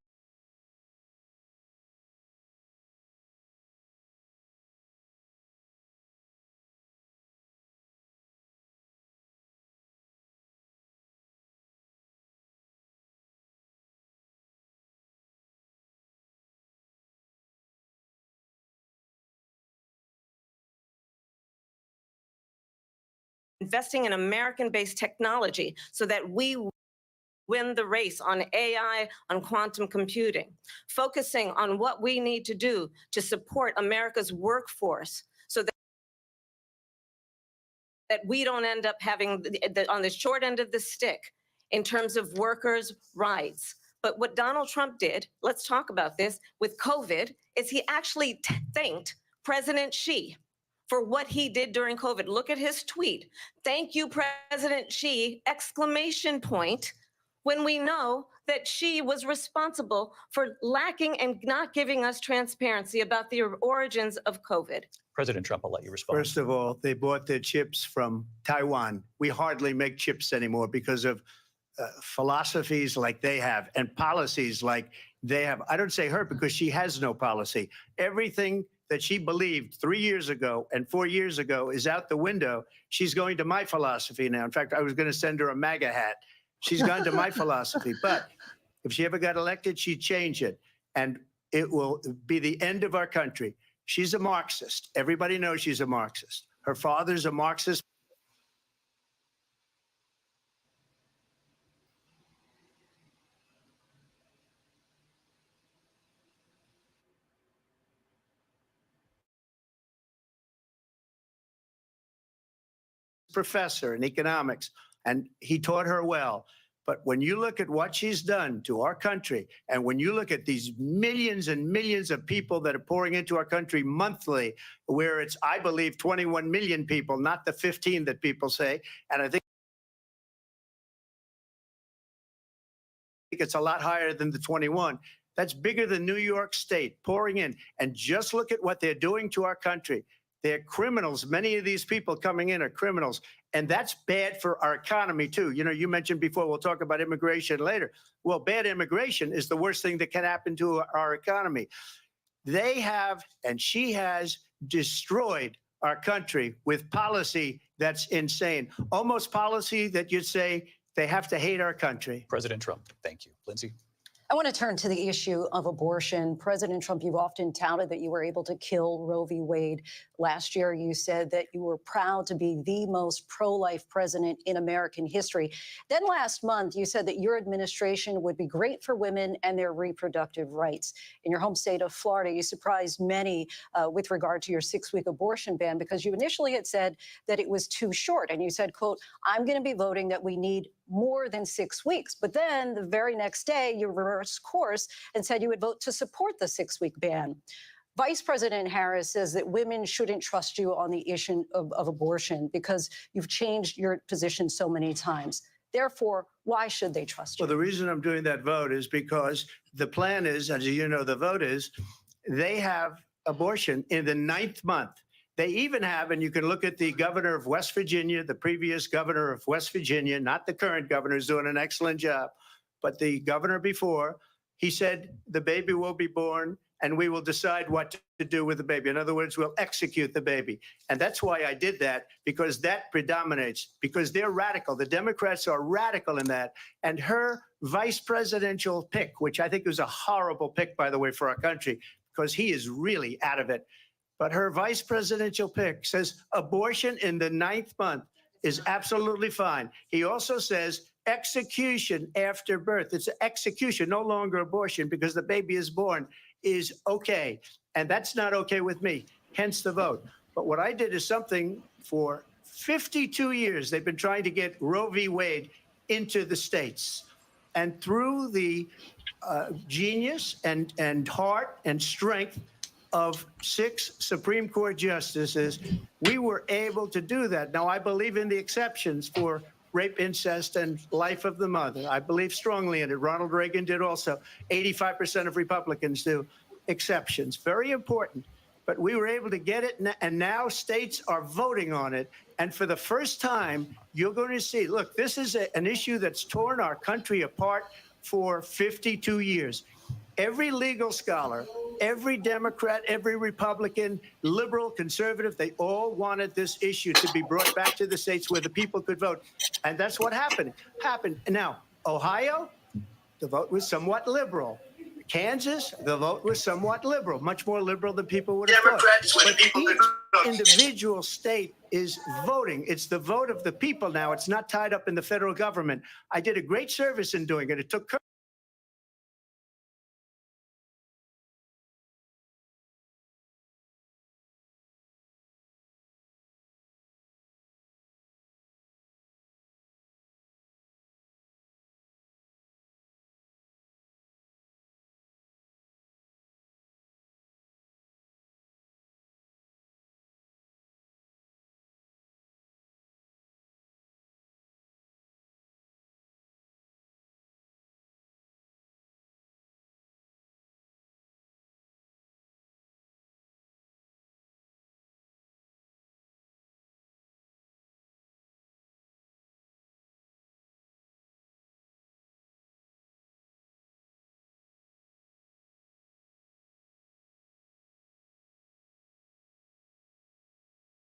S5: investing in American-based technology so that we win the race on AI, on quantum computing, focusing on what we need to do to support America's workforce so that we don't end up having on the short end of the stick in terms of workers' rights. But what Donald Trump did, let's talk about this, with COVID, is he actually thanked President Xi for what he did during COVID. Look at his tweet. Thank you, President Xi, exclamation point, when we know that Xi was responsible for lacking and not giving us transparency about the origins of COVID.
S4: President Trump, I'll let you respond.
S6: First of all, they bought their chips from Taiwan. We hardly make chips anymore because of philosophies like they have and policies like they have. I don't say her because she has no policy. Everything that she believed 3 years ago and 4 years ago is out the window. She's going to my philosophy now. In fact, I was going to send her a MAGA hat. She's gone to my philosophy. But if she ever got elected, she'd change it. And it will be the end of our country. She's a Marxist. Everybody knows she's a Marxist. Her father's a Marxist. Professor in economics, and he taught her well. But when you look at what she's done to our country, and when you look at these millions and millions of people that are pouring into our country monthly, where it's, I believe, 21 million people, not the 15 that people say, and I think it's a lot higher than the 21. That's bigger than New York State pouring in. And just look at what they're doing to our country. They're criminals. Many of these people coming in are criminals. And that's bad for our economy, too. You know, you mentioned before, we'll talk about immigration later. Well, bad immigration is the worst thing that can happen to our economy. They have, and she has, destroyed our country with policy that's insane. Almost policy that you'd say they have to hate our country.
S4: President Trump, thank you. Lindsay?
S3: I want to turn to the issue of abortion. President Trump, you've often touted that you were able to kill Roe v. Wade. Last year, you said that you were proud to be the most pro-life president in American history. Then last month, you said that your administration would be great for women and their reproductive rights. In your home state of Florida, you surprised many with regard to your 6-week abortion ban because you initially had said that it was too short. And you said, quote, I'm going to be voting that we need more than 6 weeks. But then the very next day, you reversed course and said you would vote to support the 6-week ban. Vice President Harris says that women shouldn't trust you on the issue of abortion because you've changed your position so many times. Therefore, why should they trust you?
S6: Well, the reason I'm doing that vote is because the plan is, as you know, the vote is, they have abortion in the 9th month. They even have, and you can look at the governor of West Virginia, the previous governor of West Virginia, not the current governor, who's doing an excellent job, but the governor before, he said the baby will be born and we will decide what to do with the baby. In other words, we'll execute the baby. And that's why I did that, because that predominates, because they're radical. The Democrats are radical in that. And her vice presidential pick, which I think was a horrible pick, by the way, for our country, because he is really out of it. But her vice presidential pick says abortion in the 9th month is absolutely fine. He also says execution after birth. It's execution, no longer abortion, because the baby is born, is okay. And that's not okay with me, hence the vote. But what I did is something for 52 years. They've been trying to get Roe v. Wade into the states. And through the genius and heart and strength of 6 Supreme Court justices, we were able to do that. Now, I believe in the exceptions for rape, incest, and life of the mother. I believe strongly in it. Ronald Reagan did also. 85% of Republicans do. Exceptions, very important. But we were able to get it, and now states are voting on it. And for the first time, you're going to see, look, this is an issue that's torn our country apart for 52 years. Every legal scholar, every Democrat, every Republican, liberal, conservative, they all wanted this issue to be brought back to the states where the people could vote. And that's what happened. Now, Ohio, the vote was somewhat liberal. Kansas, the vote was somewhat liberal, much more liberal than people would have thought. But each individual state is voting. It's the vote of the people now. It's not tied up in the federal government. I did a great service in doing it. It took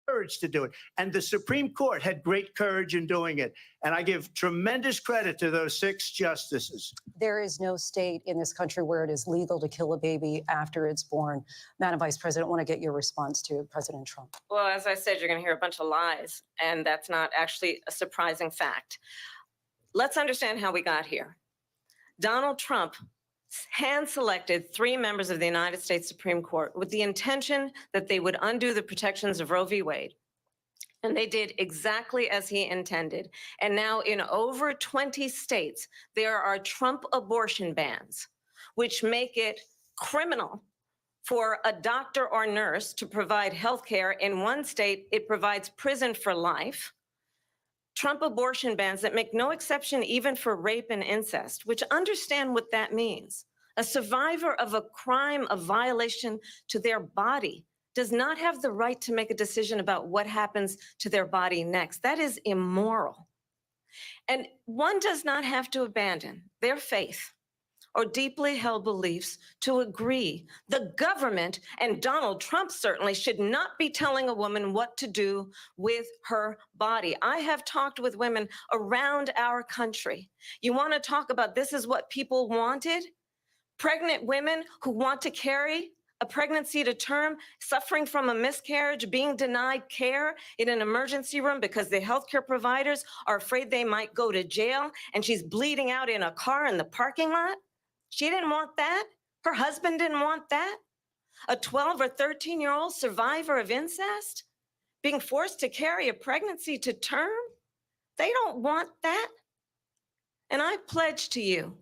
S6: courage to do it. And the Supreme Court had great courage in doing it. And I give tremendous credit to those 6 justices.
S3: There is no state in this country where it is legal to kill a baby after it's born. Madam Vice President, I want to get your response to President Trump.
S5: Well, as I said, you're going to hear a bunch of lies, and that's not actually a surprising fact. Let's understand how we got here. Donald Trump hand-selected 3 members of the United States Supreme Court with the intention that they would undo the protections of Roe v. Wade. And they did exactly as he intended. And now in over 20 states, there are Trump abortion bans, which make it criminal for a doctor or nurse to provide health care. In one state, it provides prison for life. Trump abortion bans that make no exception even for rape and incest, which understand what that means. A survivor of a crime of violation to their body does not have the right to make a decision about what happens to their body next. That is immoral. And one does not have to abandon their faith or deeply held beliefs to agree. The government, and Donald Trump certainly, should not be telling a woman what to do with her body. I have talked with women around our country. You want to talk about this is what people wanted? Pregnant women who want to carry a pregnancy to term, suffering from a miscarriage, being denied care in an emergency room because the healthcare providers are afraid they might go to jail, and she's bleeding out in a car in the parking lot. She didn't want that. Her husband didn't want that. A 12 or 13-year-old survivor of incest being forced to carry a pregnancy to term. They don't want that. And I pledge to you,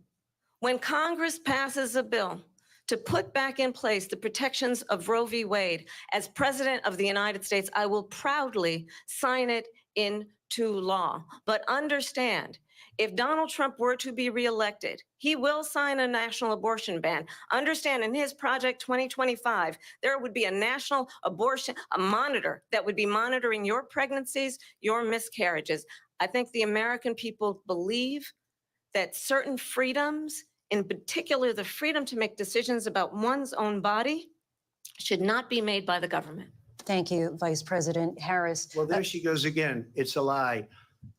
S5: when Congress passes a bill to put back in place the protections of Roe v. Wade, as President of the United States, I will proudly sign it into law. But understand, if Donald Trump were to be reelected, he will sign a national abortion ban. Understand, in his Project 2025, there would be a national abortion, a monitor that would be monitoring your pregnancies, your miscarriages. I think the American people believe that certain freedoms, in particular the freedom to make decisions about one's own body, should not be made by the government.
S3: Thank you, Vice President Harris.
S6: Well, there she goes again. It's a lie.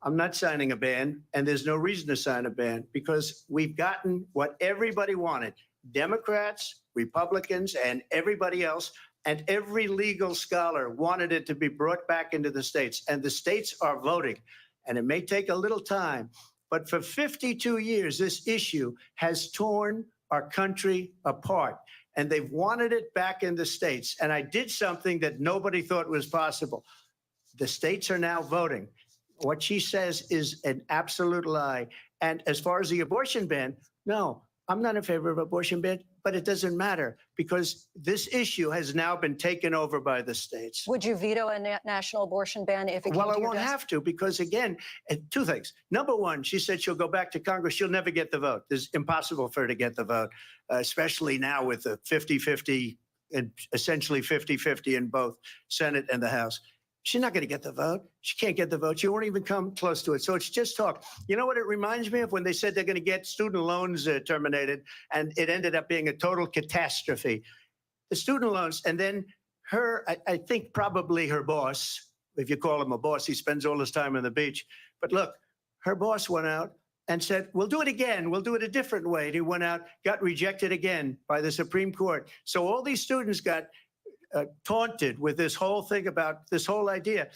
S6: I'm not signing a ban, and there's no reason to sign a ban because we've gotten what everybody wanted. Democrats, Republicans, and everybody else, and every legal scholar wanted it to be brought back into the states, and the states are voting. And it may take a little time, but for 52 years, this issue has torn our country apart, and they've wanted it back in the states. And I did something that nobody thought was possible. The states are now voting. What she says is an absolute lie. And as far as the abortion ban, no, I'm not in favor of abortion ban, but it doesn't matter because this issue has now been taken over by the states.
S3: Would you veto a national abortion ban if it came
S6: Well,
S3: to
S6: I
S3: your
S6: won't
S3: desk?
S6: have to because, again, two things. Number one, she said she'll go back to Congress. She'll never get the vote. It's impossible for her to get the vote, especially now with the 50-50 and essentially 50-50 in both Senate and the House. She's not going to get the vote. She can't get the vote. She won't even come close to it. So it's just talk. You know what it reminds me of? When they said they're going to get student loans terminated, and it ended up being a total catastrophe. The student loans, and then her, I think probably her boss, if you call him a boss, he spends all his time on the beach. But look, her boss went out and said, we'll do it again. We'll do it a different way. And he went out, got rejected again by the Supreme Court. So all these students got taunted with this whole thing about this whole idea,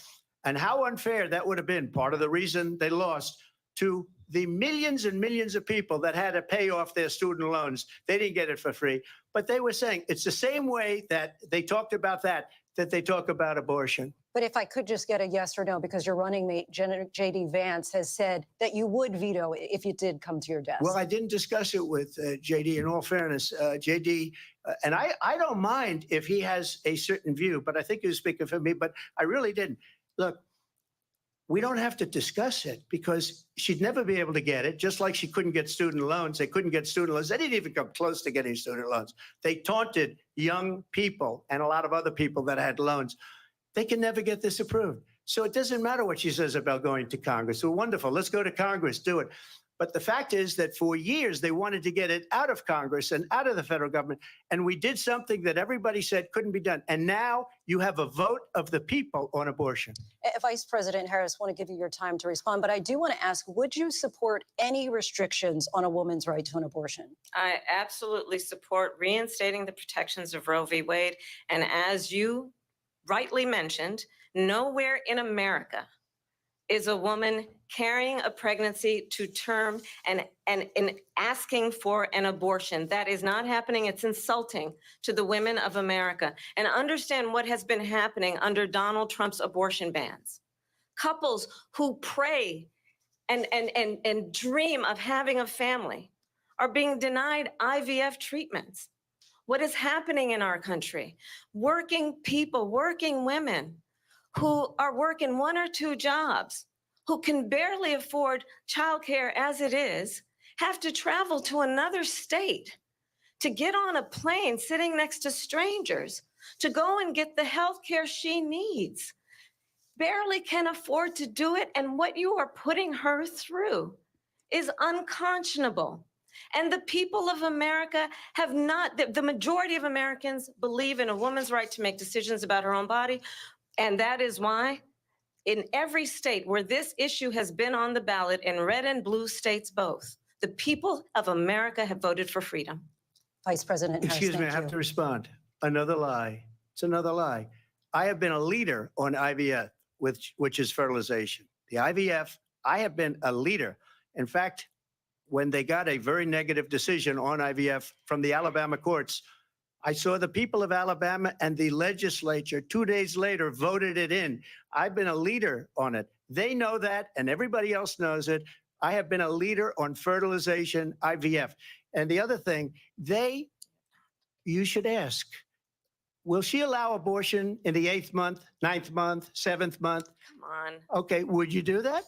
S6: and how unfair that would have been. Part of the reason they lost to the millions and millions of people that had to pay off their student loans. They didn't get it for free, but they were saying it's the same way that they talked about that they talk about abortion.
S3: But if I could just get a yes or no, because your running mate, J.D. Vance, has said that you would veto it if it did come to your desk.
S6: Well, I didn't discuss it with J.D. In all fairness, J.D. And I don't mind if he has a certain view, but I think he was speaking for me, but I really didn't. Look, we don't have to discuss it because she'd never be able to get it, just like she couldn't get student loans. They couldn't get student loans. They didn't even come close to getting student loans. They taunted young people and a lot of other people that had loans. They can never get this approved. So it doesn't matter what she says about going to Congress. So wonderful. Let's go to Congress, do it. But the fact is that for years, they wanted to get it out of Congress and out of the federal government. And we did something that everybody said couldn't be done. And now you have a vote of the people on abortion.
S3: Vice President Harris, I want to give you your time to respond, but I do want to ask, would you support any restrictions on a woman's right to an abortion?
S5: I absolutely support reinstating the protections of Roe v. Wade. And as you rightly mentioned, nowhere in America is a woman carrying a pregnancy to term and asking for an abortion. That is not happening. It's insulting to the women of America. And understand what has been happening under Donald Trump's abortion bans. Couples who pray and dream of having a family are being denied IVF treatments. What is happening in our country? Working people, working women who are working 1 or 2 jobs, who can barely afford childcare as it is, have to travel to another state to get on a plane sitting next to strangers to go and get the health care she needs. Barely can afford to do it, and what you are putting her through is unconscionable. And the people of America have not, the majority of Americans believe in a woman's right to make decisions about her own body. And that is why in every state where this issue has been on the ballot, in red and blue states both, the people of America have voted for freedom.
S3: Vice President Harris,
S6: Excuse me, I have to respond. Another lie. It's another lie. I have been a leader on IVF, which is fertilization. The IVF, I have been a leader. In fact, when they got a very negative decision on IVF from the Alabama courts, I saw the people of Alabama and the legislature 2 days later voted it in. I've been a leader on it. They know that, and everybody else knows it. I have been a leader on fertilization, IVF. And the other thing, you should ask, will she allow abortion in the 8th month, 9th month, 7th month?
S5: Come on.
S6: Okay, would you do that?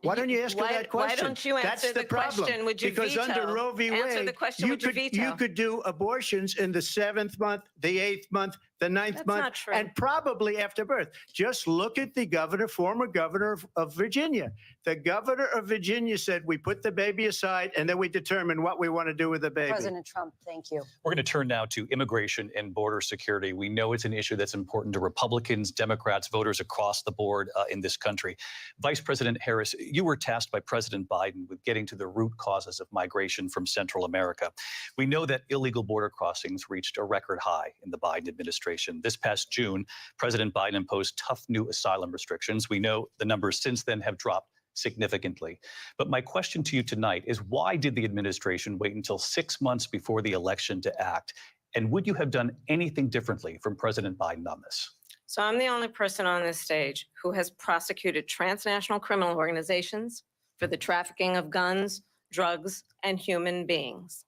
S6: Why don't you ask her that question?
S5: Why don't you answer
S6: That's
S5: the
S6: problem.
S5: question? Would you
S6: because
S5: veto?
S6: under Roe v. Wade,
S5: Answer the question. Would you veto?
S6: you could do abortions in the 7th month, the 8th month, the 9th
S5: That's
S6: month,
S5: not true.
S6: and probably after birth. Just look at the former governor of Virginia. The governor of Virginia said, we put the baby aside and then we determine what we want to do with the baby.
S3: President Trump, thank you.
S4: We're going to turn now to immigration and border security. We know it's an issue that's important to Republicans, Democrats, voters across the board in this country. Vice President Harris, you were tasked by President Biden with getting to the root causes of migration from Central America. We know that illegal border crossings reached a record high in the Biden administration. This past June, President Biden imposed tough new asylum restrictions. We know the numbers since then have dropped significantly. But my question to you tonight is, why did the administration wait until 6 months before the election to act? And would you have done anything differently from President Biden on this?
S5: So I'm the only person on this stage who has prosecuted transnational criminal organizations for the trafficking of guns, drugs, and human beings.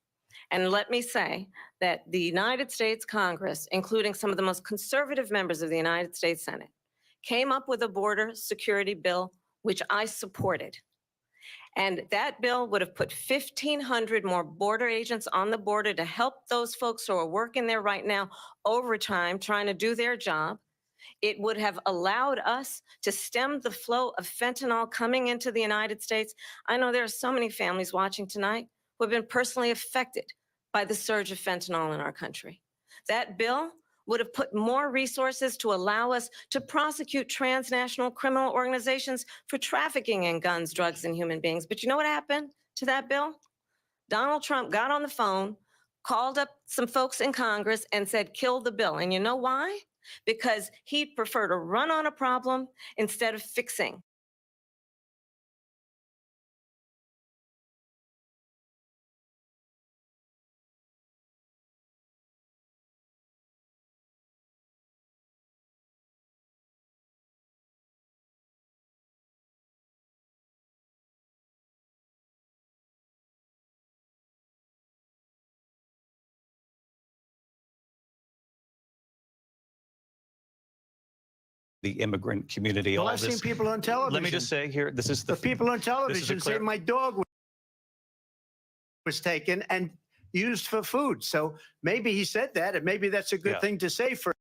S5: And let me say that the United States Congress, including some of the most conservative members of the United States Senate, came up with a border security bill, which I supported. And that bill would have put 1,500 more border agents on the border to help those folks who are working there right now overtime, trying to do their job. It would have allowed us to stem the flow of fentanyl coming into the United States. I know there are so many families watching tonight who have been personally affected by the surge of fentanyl in our country. That bill would have put more resources to allow us to prosecute transnational criminal organizations for trafficking in guns, drugs, and human beings. But you know what happened to that bill? Donald Trump got on the phone, called up some folks in Congress, and said, kill the bill. And you know why? Because he'd prefer to run on a problem instead of fixing.
S4: The immigrant community.
S6: Well,
S4: All
S6: I've seen
S4: this.
S6: people on television.
S4: Let me just say here, this is
S6: the people on television say my dog was taken and used for food. So maybe he said that, and maybe that's a good thing to say for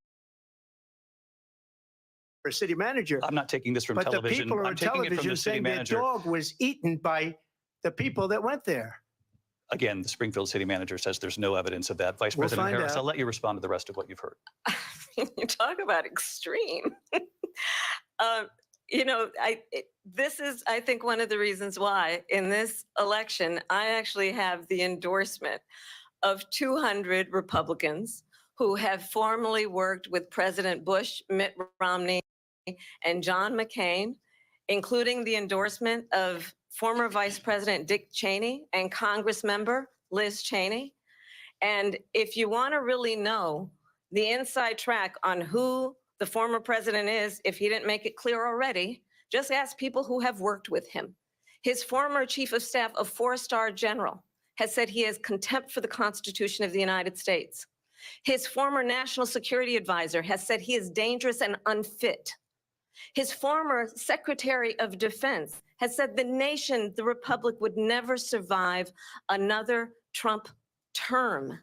S6: a city manager.
S4: I'm not taking this from
S6: but
S4: television.
S6: The people are
S4: I'm
S6: on
S4: taking it from
S6: television
S4: the city
S6: saying
S4: manager.
S6: their dog was eaten by the people that went there.
S4: Again, the Springfield city manager says there's no evidence of that. Vice
S6: We'll
S4: President
S6: find
S4: Harris,
S6: out.
S4: I'll let you respond to the rest of what you've heard.
S5: You talk about extreme. You know, this is, I think, one of the reasons why in this election, I actually have the endorsement of 200 Republicans who have formerly worked with President Bush, Mitt Romney, and John McCain, including the endorsement of former Vice President Dick Cheney and Congress member Liz Cheney. And if you want to really know the inside track on who the former president is, if he didn't make it clear already, just ask people who have worked with him. His former chief of staff, a four-star general, has said he has contempt for the Constitution of the United States. His former national security advisor has said he is dangerous and unfit. His former Secretary of Defense has said the nation, the republic, would never survive another Trump term.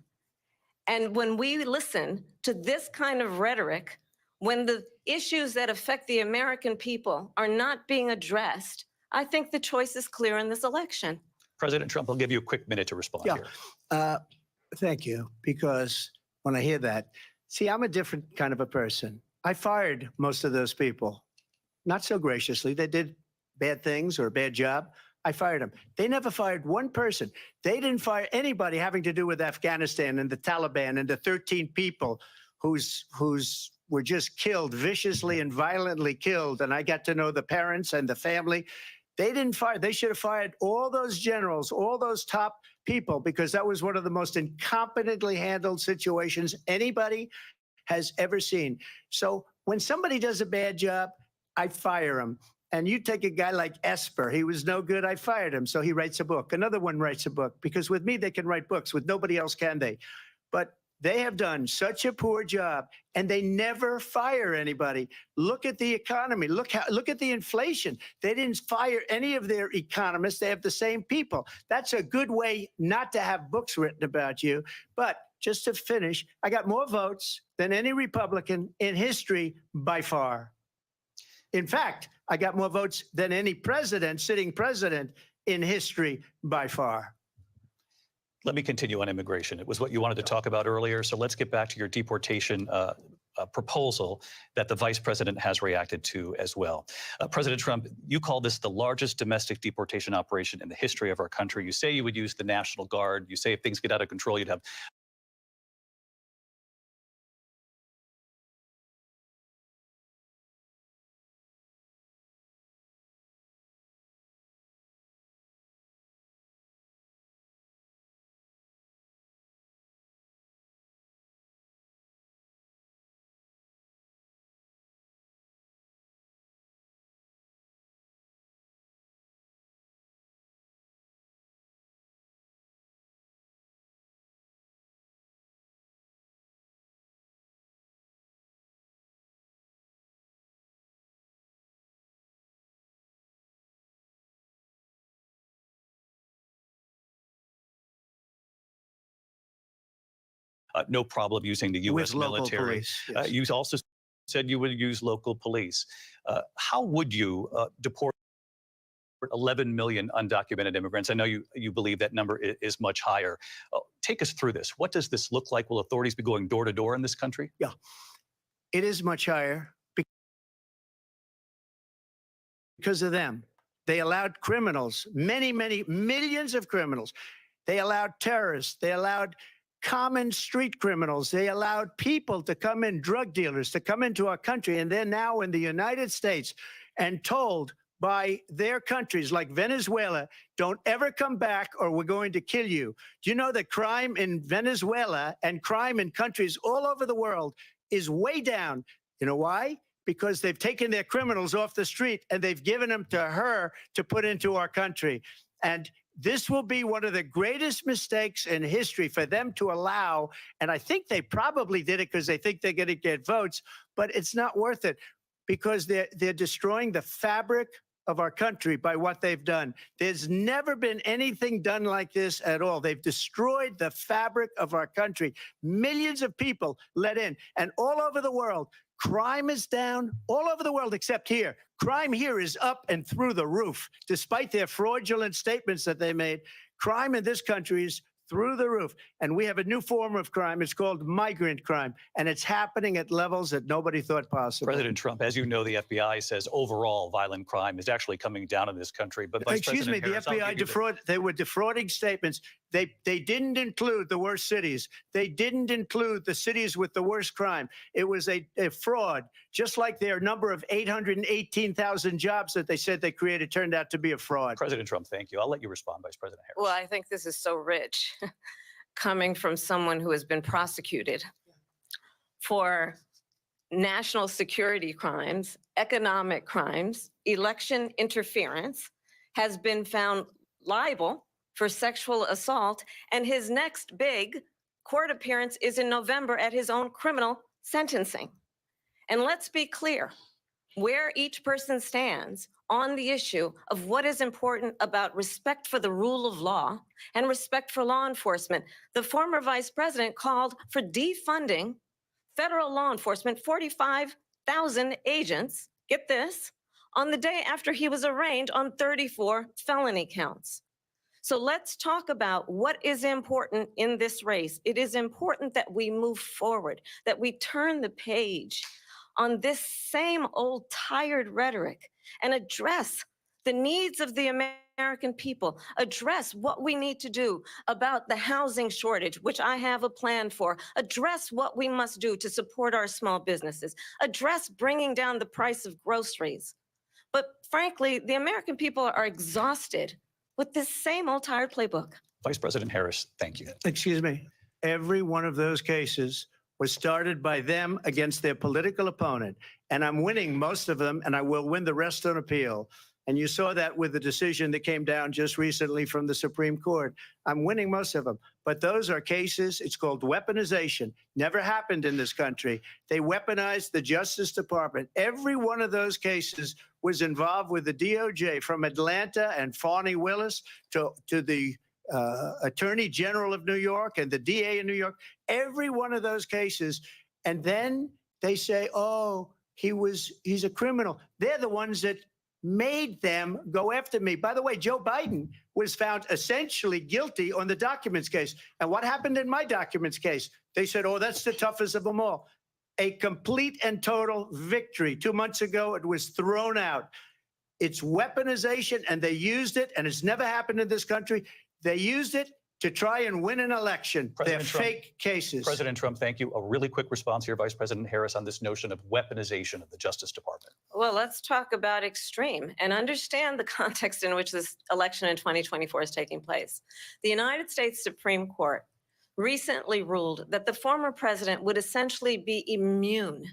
S5: And when we listen to this kind of rhetoric, when the issues that affect the American people are not being addressed, I think the choice is clear in this election.
S4: President Trump, I'll give you a quick minute to respond here.
S6: Thank you, because when I hear that, see, I'm a different kind of a person. I fired most of those people, not so graciously. They did bad things or a bad job. I fired them. They never fired one person. They didn't fire anybody having to do with Afghanistan and the Taliban and the 13 people who's were just killed, viciously and violently killed. And I got to know the parents and the family. They didn't fire. They should have fired all those generals, all those top people, because that was one of the most incompetently handled situations anybody has ever seen. So when somebody does a bad job, I fire him. And you take a guy like Esper, he was no good, I fired him. So he writes a book. Another one writes a book, because with me, they can write books. With nobody else can they? But they have done such a poor job, and they never fire anybody. Look at the economy. Look at the inflation. They didn't fire any of their economists. They have the same people. That's a good way not to have books written about you. But just to finish, I got more votes than any Republican in history by far. In fact, I got more votes than any president, sitting president in history by far.
S4: Let me continue on immigration. It was what you wanted to talk about earlier. So let's get back to your deportation proposal that the vice president has reacted to as well. President Trump, you call this the largest domestic deportation operation in the history of our country. You say you would use the National Guard. You say if things get out of control, you'd have no problem using the U.S.
S6: With local
S4: military.
S6: police, yes.
S4: You also said you would use local police. How would you deport 11 million undocumented immigrants? I know you believe that number is much higher. Take us through this. What does this look like? Will authorities be going door to door in this country?
S6: Yeah, it is much higher because of them. They allowed criminals, many millions of criminals. They allowed terrorists. They allowed common street criminals. They allowed people to come in, drug dealers, to come into our country. And they're now in the United States and told by their countries like Venezuela, don't ever come back or we're going to kill you. Do you know that crime in Venezuela and crime in countries all over the world is way down? You know why? Because they've taken their criminals off the street and they've given them to her to put into our country. And this will be one of the greatest mistakes in history for them to allow. And I think they probably did it because they think they're going to get votes, but it's not worth it because they're destroying the fabric of our country by what they've done. There's never been anything done like this at all. They've destroyed the fabric of our country. Millions of people let in, and all over the world, crime is down all over the world except here. Crime here is up and through the roof, despite their fraudulent statements that they made. Crime in this country is through the roof. And we have a new form of crime. It's called migrant crime. And it's happening at levels that nobody thought possible.
S4: President Trump, as you know, the FBI says overall violent crime is actually coming down in this country. But Vice
S6: Excuse me,
S4: President
S6: the
S4: Harris,
S6: FBI they were defrauding statements. They didn't include the worst cities. They didn't include the cities with the worst crime. It was a fraud, just like their number of 818,000 jobs that they said they created turned out to be a fraud.
S4: President Trump, thank you. I'll let you respond, Vice President Harris.
S5: Well, I think this is so rich coming from someone who has been prosecuted for national security crimes, economic crimes, election interference, has been found liable for sexual assault, and his next big court appearance is in November at his own criminal sentencing. And let's be clear, where each person stands on the issue of what is important about respect for the rule of law and respect for law enforcement. The former vice president called for defunding federal law enforcement, 45,000 agents, get this, on the day after he was arraigned on 34 felony counts. So let's talk about what is important in this race. It is important that we move forward, that we turn the page on this same old tired rhetoric and address the needs of the American people, address what we need to do about the housing shortage, which I have a plan for, address what we must do to support our small businesses, address bringing down the price of groceries. But frankly, the American people are exhausted with this same old tired playbook.
S4: Vice President Harris, thank you.
S6: Excuse me. Every one of those cases was started by them against their political opponent. And I'm winning most of them, and I will win the rest on appeal. And you saw that with the decision that came down just recently from the Supreme Court. I'm winning most of them. But those are cases, it's called weaponization. Never happened in this country. They weaponized the Justice Department. Every one of those cases was involved with the DOJ, from Atlanta and Fani Willis to the Attorney General of New York and the DA in New York. Every one of those cases. And then they say, oh, he's a criminal. They're the ones that made them go after me. By the way, Joe Biden was found essentially guilty on the documents case. And what happened in my documents case? They said, oh, that's the toughest of them all. A complete and total victory. 2 months ago, it was thrown out. It's weaponization, and they used it, and it's never happened in this country. They used it to try and win an election. They're fake cases.
S4: President Trump, thank you. A really quick response here, Vice President Harris, on this notion of weaponization of the Justice Department.
S5: Well, let's talk about extreme and understand the context in which this election in 2024 is taking place. The United States Supreme Court recently ruled that the former president would essentially be immune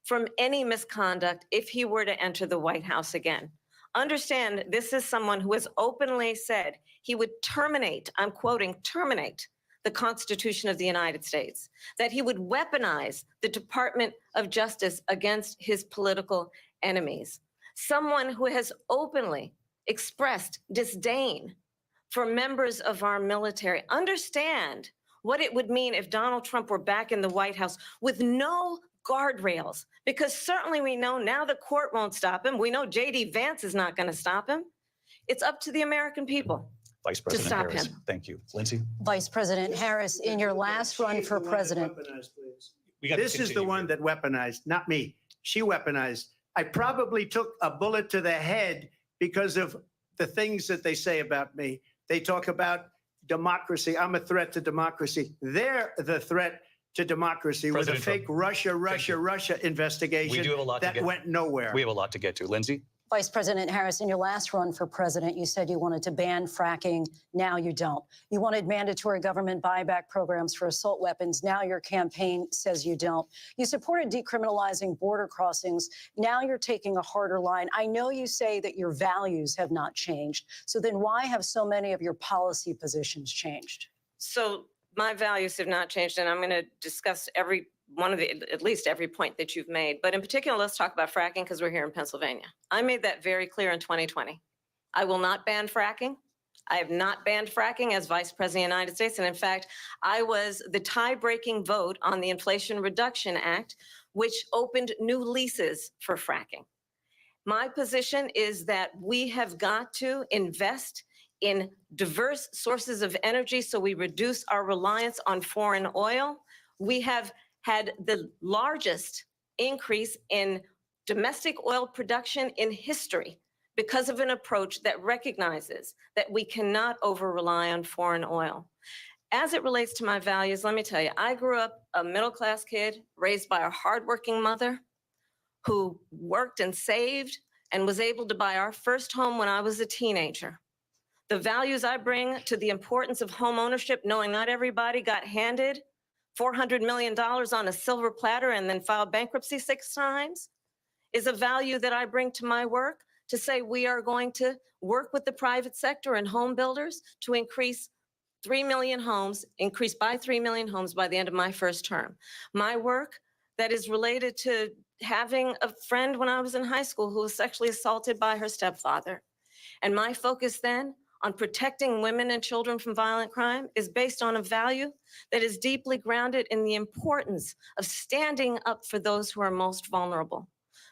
S5: from any misconduct if he were to enter the White House again. Understand, this is someone who has openly said he would terminate, I'm quoting, terminate the Constitution of the United States, that he would weaponize the Department of Justice against his political enemies. Someone who has openly expressed disdain for members of our military. Understand what it would mean if Donald Trump were back in the White House with no guardrails, because certainly we know now the court won't stop him. We know J.D. Vance is not going to stop him. It's up to the American people.
S4: Vice President
S5: stop
S4: Harris,
S5: him.
S4: thank you. Lindsay?
S3: Vice President Harris, in your last run for president.
S6: This is the one that weaponized, not me. She weaponized. I probably took a bullet to the head because of the things that they say about me. They talk about democracy. I'm a threat to democracy. They're the threat to democracy
S4: President
S6: with a fake
S4: Trump.
S6: Russia investigation
S4: We do have a lot to
S6: that
S4: get
S6: went nowhere.
S4: We have a lot to get to. Lindsay?
S3: Vice President Harris, in your last run for president, you said you wanted to ban fracking. Now you don't. You wanted mandatory government buyback programs for assault weapons. Now your campaign says you don't. You supported decriminalizing border crossings. Now you're taking a harder line. I know you say that your values have not changed. So then why have so many of your policy positions changed?
S5: So my values have not changed, and I'm going to discuss at least every point that you've made. But in particular, let's talk about fracking because we're here in Pennsylvania. I made that very clear in 2020. I will not ban fracking. I have not banned fracking as Vice President of the United States. And in fact, I was the tie-breaking vote on the Inflation Reduction Act, which opened new leases for fracking. My position is that we have got to invest in diverse sources of energy so we reduce our reliance on foreign oil. We have had the largest increase in domestic oil production in history because of an approach that recognizes that we cannot over-rely on foreign oil. As it relates to my values, let me tell you, I grew up a middle-class kid raised by a hardworking mother who worked and saved and was able to buy our first home when I was a teenager. The values I bring to the importance of home ownership, knowing not everybody got handed $400 million on a silver platter and then filed bankruptcy 6 times, is a value that I bring to my work to say we are going to work with the private sector and home builders to increase by 3 million homes by the end of my first term. My work that is related to having a friend when I was in high school who was sexually assaulted by her stepfather. And my focus then on protecting women and children from violent crime is based on a value that is deeply grounded in the importance of standing up for those who are most vulnerable.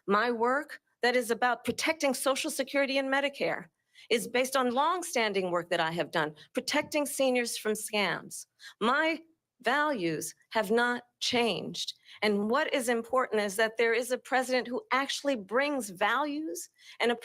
S5: My work that is about protecting Social Security and Medicare is based on longstanding work that I have done, protecting seniors from scams. My values have not changed. And what is important is that there is a president who actually brings values and a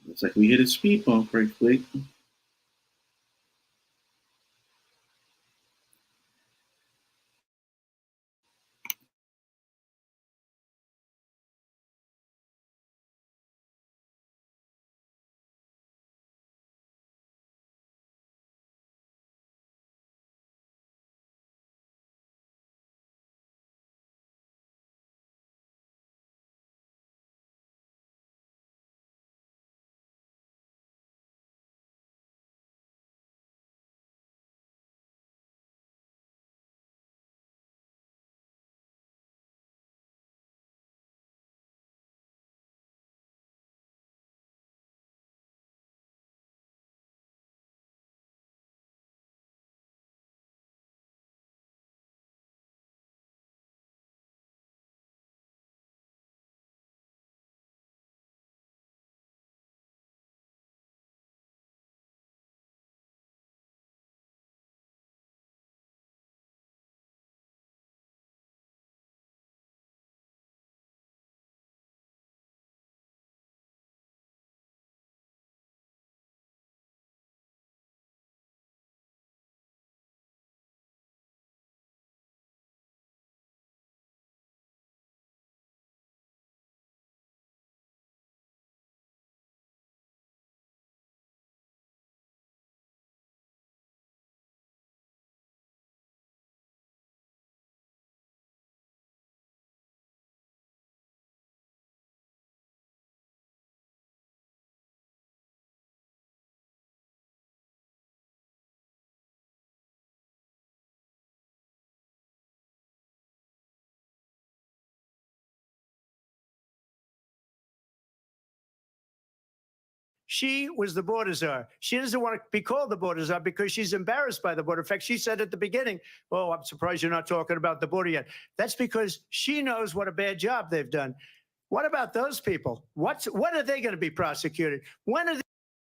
S1: Looks like we hit a speed bump right quick.
S6: She was the border czar. She doesn't want to be called the border czar because she's embarrassed by the border. In fact, she said at the beginning, "Oh, I'm surprised you're not talking about the border yet." That's because she knows what a bad job they've done. What about those people? When are they going to be prosecuted? When are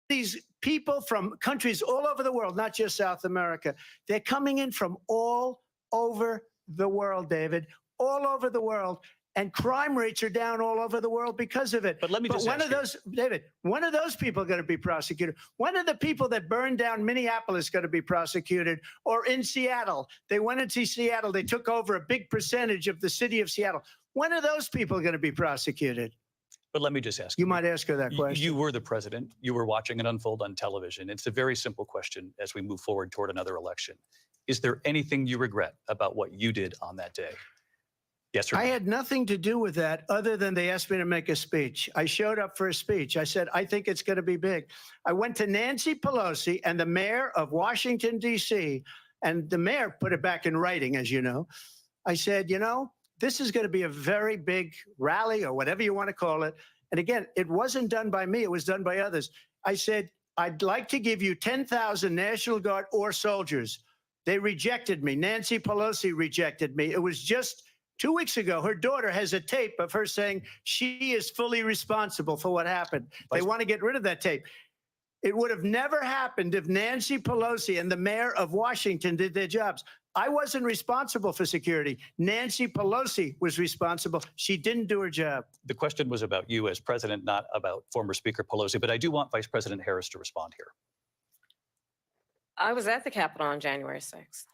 S6: these people from countries all over the world, not just South America? They're coming in from all over the world, David, all over the world. And crime rates are down all over the world because of it.
S4: But let me just
S6: when
S4: ask
S6: are those, David, when are those people going to be prosecuted? When are the people that burned down Minneapolis going to be prosecuted? Or in Seattle, they went into Seattle, they took over a big percentage of the city of Seattle. When are those people going to be prosecuted?
S4: But let me just ask
S6: You might ask her that question.
S4: You were the president. You were watching it unfold on television. It's a very simple question as we move forward toward another election. Is there anything you regret about what you did on that day? Yes or no?
S6: I had nothing to do with that other than they asked me to make a speech. I showed up for a speech. I said, I think it's going to be big. I went to Nancy Pelosi and the mayor of Washington, D.C., and the mayor put it back in writing, as you know. I said, you know, this is going to be a very big rally or whatever you want to call it. And again, it wasn't done by me. It was done by others. I said, I'd like to give you 10,000 National Guard or soldiers. They rejected me. Nancy Pelosi rejected me. It was just 2 weeks ago. Her daughter has a tape of her saying she is fully responsible for what happened. They want to get rid of that tape. It would have never happened if Nancy Pelosi and the mayor of Washington did their jobs. I wasn't responsible for security. Nancy Pelosi was responsible. She didn't do her job.
S4: The question was about you as president, not about former Speaker Pelosi, but I do want Vice President Harris to respond here.
S5: I was at the Capitol on January 6th.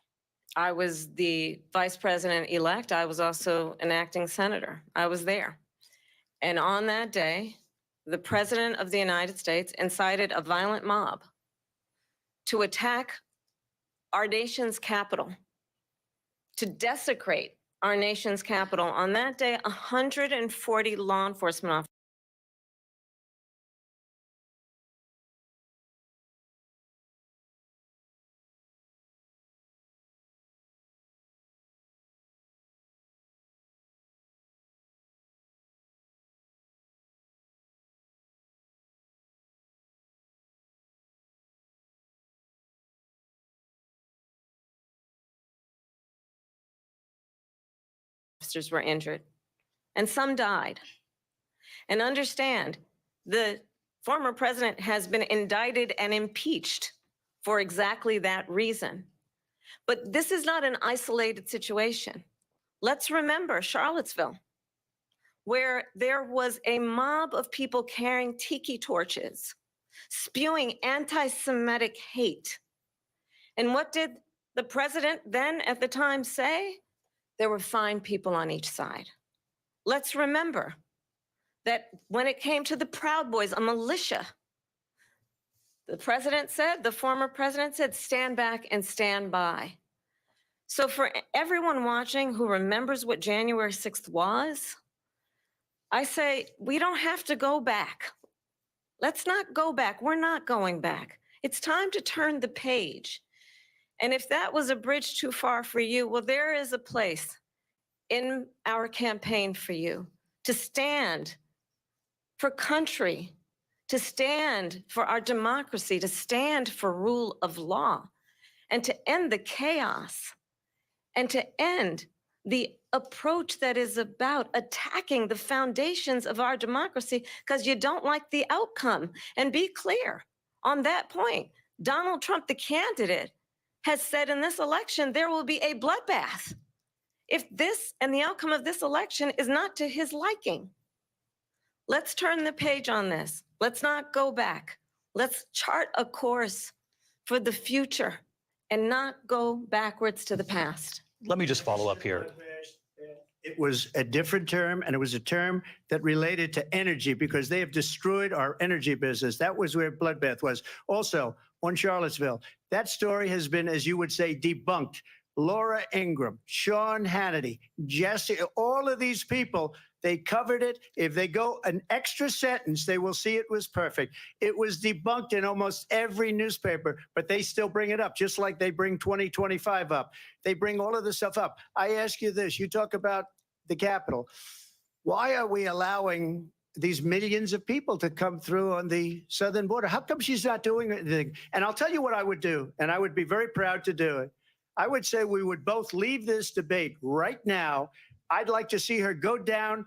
S5: I was the vice president-elect. I was also an acting senator. I was there. And on that day, the president of the United States incited a violent mob to attack our nation's capital, to desecrate our nation's capital. On that day, 140 law enforcement officers were injured, and some died. And understand, the former president has been indicted and impeached for exactly that reason. But this is not an isolated situation. Let's remember Charlottesville, where there was a mob of people carrying tiki torches, spewing anti-Semitic hate. And what did the president then at the time say? There were fine people on each side. Let's remember that when it came to the Proud Boys, a militia, the president said, the former president said, stand back and stand by. So for everyone watching who remembers what January 6th was, I say, we don't have to go back. Let's not go back. We're not going back. It's time to turn the page. And if that was a bridge too far for you, well, there is a place in our campaign for you to stand for country, to stand for our democracy, to stand for rule of law, and to end the chaos, and to end the approach that is about attacking the foundations of our democracy because you don't like the outcome. And be clear on that point. Donald Trump, the candidate, has said in this election there will be a bloodbath if this and the outcome of this election is not to his liking. Let's turn the page on this. Let's not go back. Let's chart a course for the future and not go backwards to the past.
S4: Let me just follow up here.
S6: It was a different term, and it was a term that related to energy because they have destroyed our energy business. That was where bloodbath was. Also, on Charlottesville, that story has been, as you would say, debunked. Laura Ingraham, Sean Hannity, Jesse, all of these people, they covered it. If they go an extra sentence, they will see it was perfect. It was debunked in almost every newspaper, but they still bring it up, just like they bring 2025 up. They bring all of this stuff up. I ask you this, you talk about the Capitol. Why are we allowing these millions of people to come through on the southern border. How come she's not doing anything? And I'll tell you what I would do, and I would be very proud to do it. I would say we would both leave this debate right now. I'd like to see her go down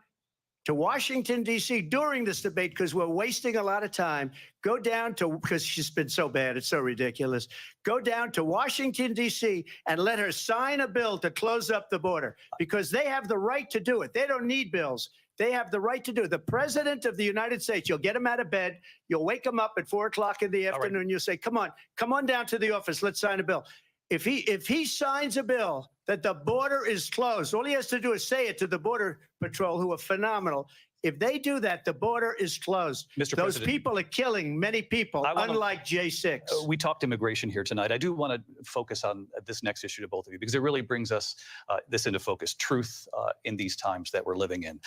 S6: to Washington, D.C. during this debate, because we're wasting a lot of time. Go down to, because she's been so bad, it's so ridiculous. Go down to Washington, D.C. and let her sign a bill to close up the border, because they have the right to do it. They don't need bills. They have the right to do it. The president of the United States, you'll get him out of bed. You'll wake him up at 4 o'clock in the afternoon. Right. You'll say, come on down to the office. Let's sign a bill. If he signs a bill that the border is closed, all he has to do is say it to the Border Patrol, who are phenomenal. If they do that, the border is closed.
S4: Mr.
S6: Those
S4: President,
S6: people are killing many people, unlike J6.
S4: We talked immigration here tonight. I do want to focus on this next issue to both of you, because it really brings us this into focus, truth in these times that we're living in.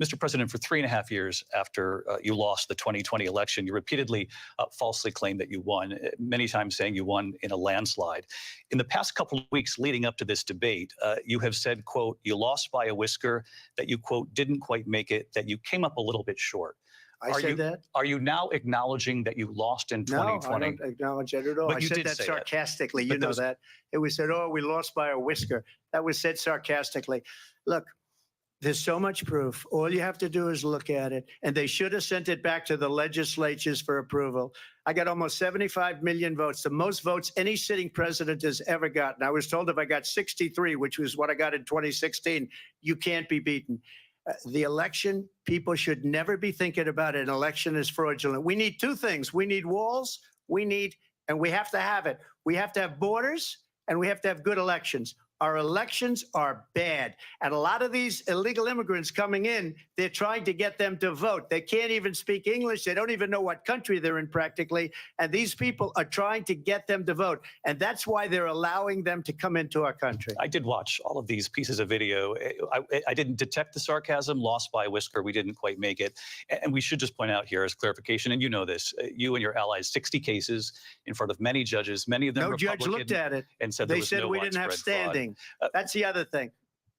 S4: Mr. President, for 3.5 years after you lost the 2020 election, you repeatedly falsely claimed that you won, many times saying you won in a landslide. In the past couple of weeks leading up to this debate, you have said, quote, you lost by a whisker, that you, quote, didn't quite make it, that you came up a little bit short.
S6: I said that?
S4: Are you now acknowledging that you lost in 2020?
S6: No, I don't acknowledge it at all.
S4: But
S6: I
S4: you
S6: said
S4: did
S6: that
S4: say
S6: sarcastically.
S4: But
S6: You know that. It was said, oh, we lost by a whisker. That was said sarcastically. Look, there's so much proof. All you have to do is look at it. And they should have sent it back to the legislatures for approval. I got almost 75 million votes, the most votes any sitting president has ever gotten. I was told if I got 63, which was what I got in 2016, you can't be beaten. The election, people should never be thinking about it. An election is fraudulent. We need two things. We need walls. And we have to have it. We have to have borders, and we have to have good elections. Our elections are bad. And a lot of these illegal immigrants coming in, they're trying to get them to vote. They can't even speak English. They don't even know what country they're in practically. And these people are trying to get them to vote. And that's why they're allowing them to come into our country.
S4: I did watch all of these pieces of video. I didn't detect the sarcasm, lost by a whisker. We didn't quite make it. And we should just point out here as clarification, and you know this, you and your allies, 60 cases in front of many judges, many of them Republican.
S6: No judge looked at it.
S4: And said
S6: they said we didn't have standing. That's the other thing.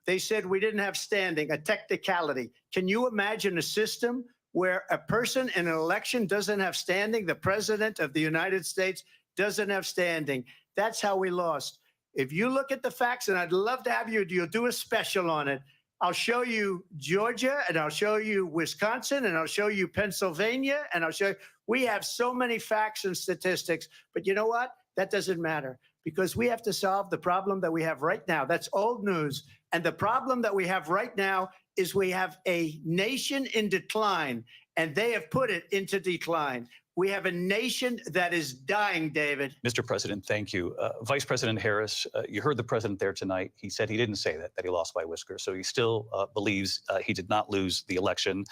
S6: They said we didn't have standing, a technicality. Can you imagine a system where a person in an election doesn't have standing? The president of the United States doesn't have standing. That's how we lost. If you look at the facts, and I'd love to have you'll do a special on it. I'll show you Georgia, and I'll show you Wisconsin, and I'll show you Pennsylvania, and I'll show you. We have so many facts and statistics, but you know what? That doesn't matter, because we have to solve the problem that we have right now. That's old news. And the problem that we have right now is we have a nation in decline, and they have put it into decline. We have a nation that is dying, David.
S4: Mr. President, thank you. Vice President Harris, you heard the president there tonight. He said he didn't say that he lost by a whisker. So he still believes he did not lose the election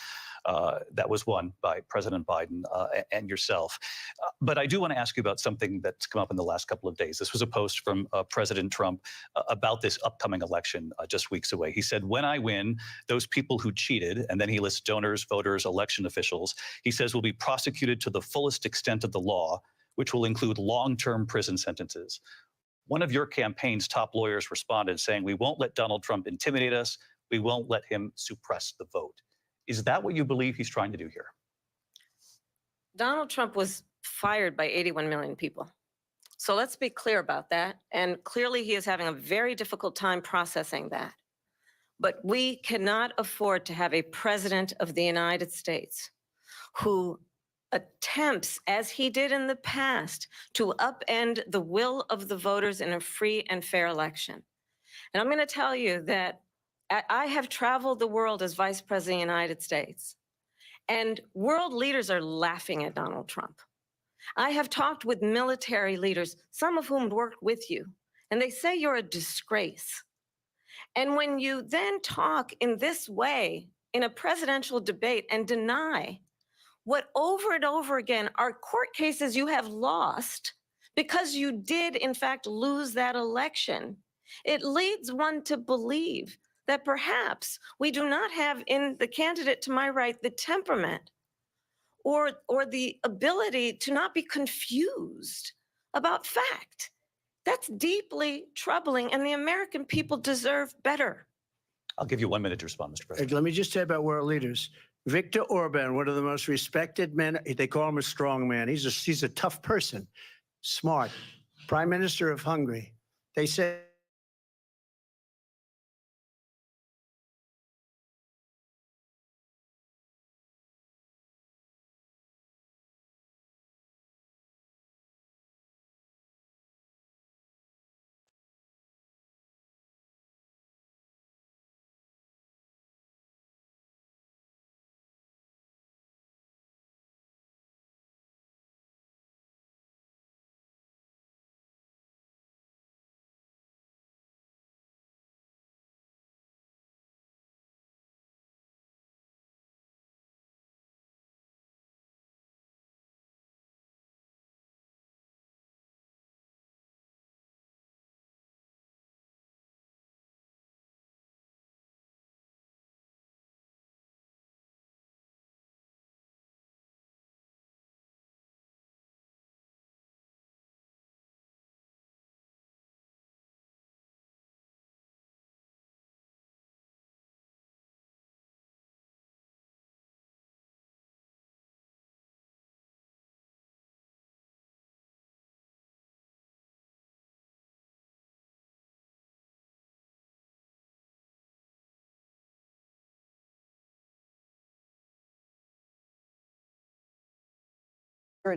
S4: that was won by President Biden and yourself. But I do want to ask you about something that's come up in the last couple of days. This was a post from President Trump about this upcoming election just weeks away. He said, when I win, those people who cheated, and then he lists donors, voters, election officials, he says will be prosecuted to the fullest extent of the law, which will include long-term prison sentences. One of your campaign's top lawyers responded saying, we won't let Donald Trump intimidate us. We won't let him suppress the vote. Is that what you believe he's trying to do here?
S5: Donald Trump was fired by 81 million people. So let's be clear about that. And clearly he is having a very difficult time processing that. But we cannot afford to have a president of the United States who attempts, as he did in the past, to upend the will of the voters in a free and fair election. And I'm going to tell you that I have traveled the world as Vice President of the United States, and world leaders are laughing at Donald Trump. I have talked with military leaders, some of whom worked with you, and they say you're a disgrace. And when you then talk in this way in a presidential debate and deny what over and over again are court cases you have lost because you did, in fact, lose that election, it leads one to believe that perhaps we do not have in the candidate to my right the temperament or the ability to not be confused about fact. That's deeply troubling, and the American people deserve better.
S4: I'll give you 1 minute to respond, Mr. President.
S6: Let me just say about world leaders. Viktor Orban, one of the most respected men, they call him a strong man. He's a tough person, smart, Prime Minister of Hungary. They say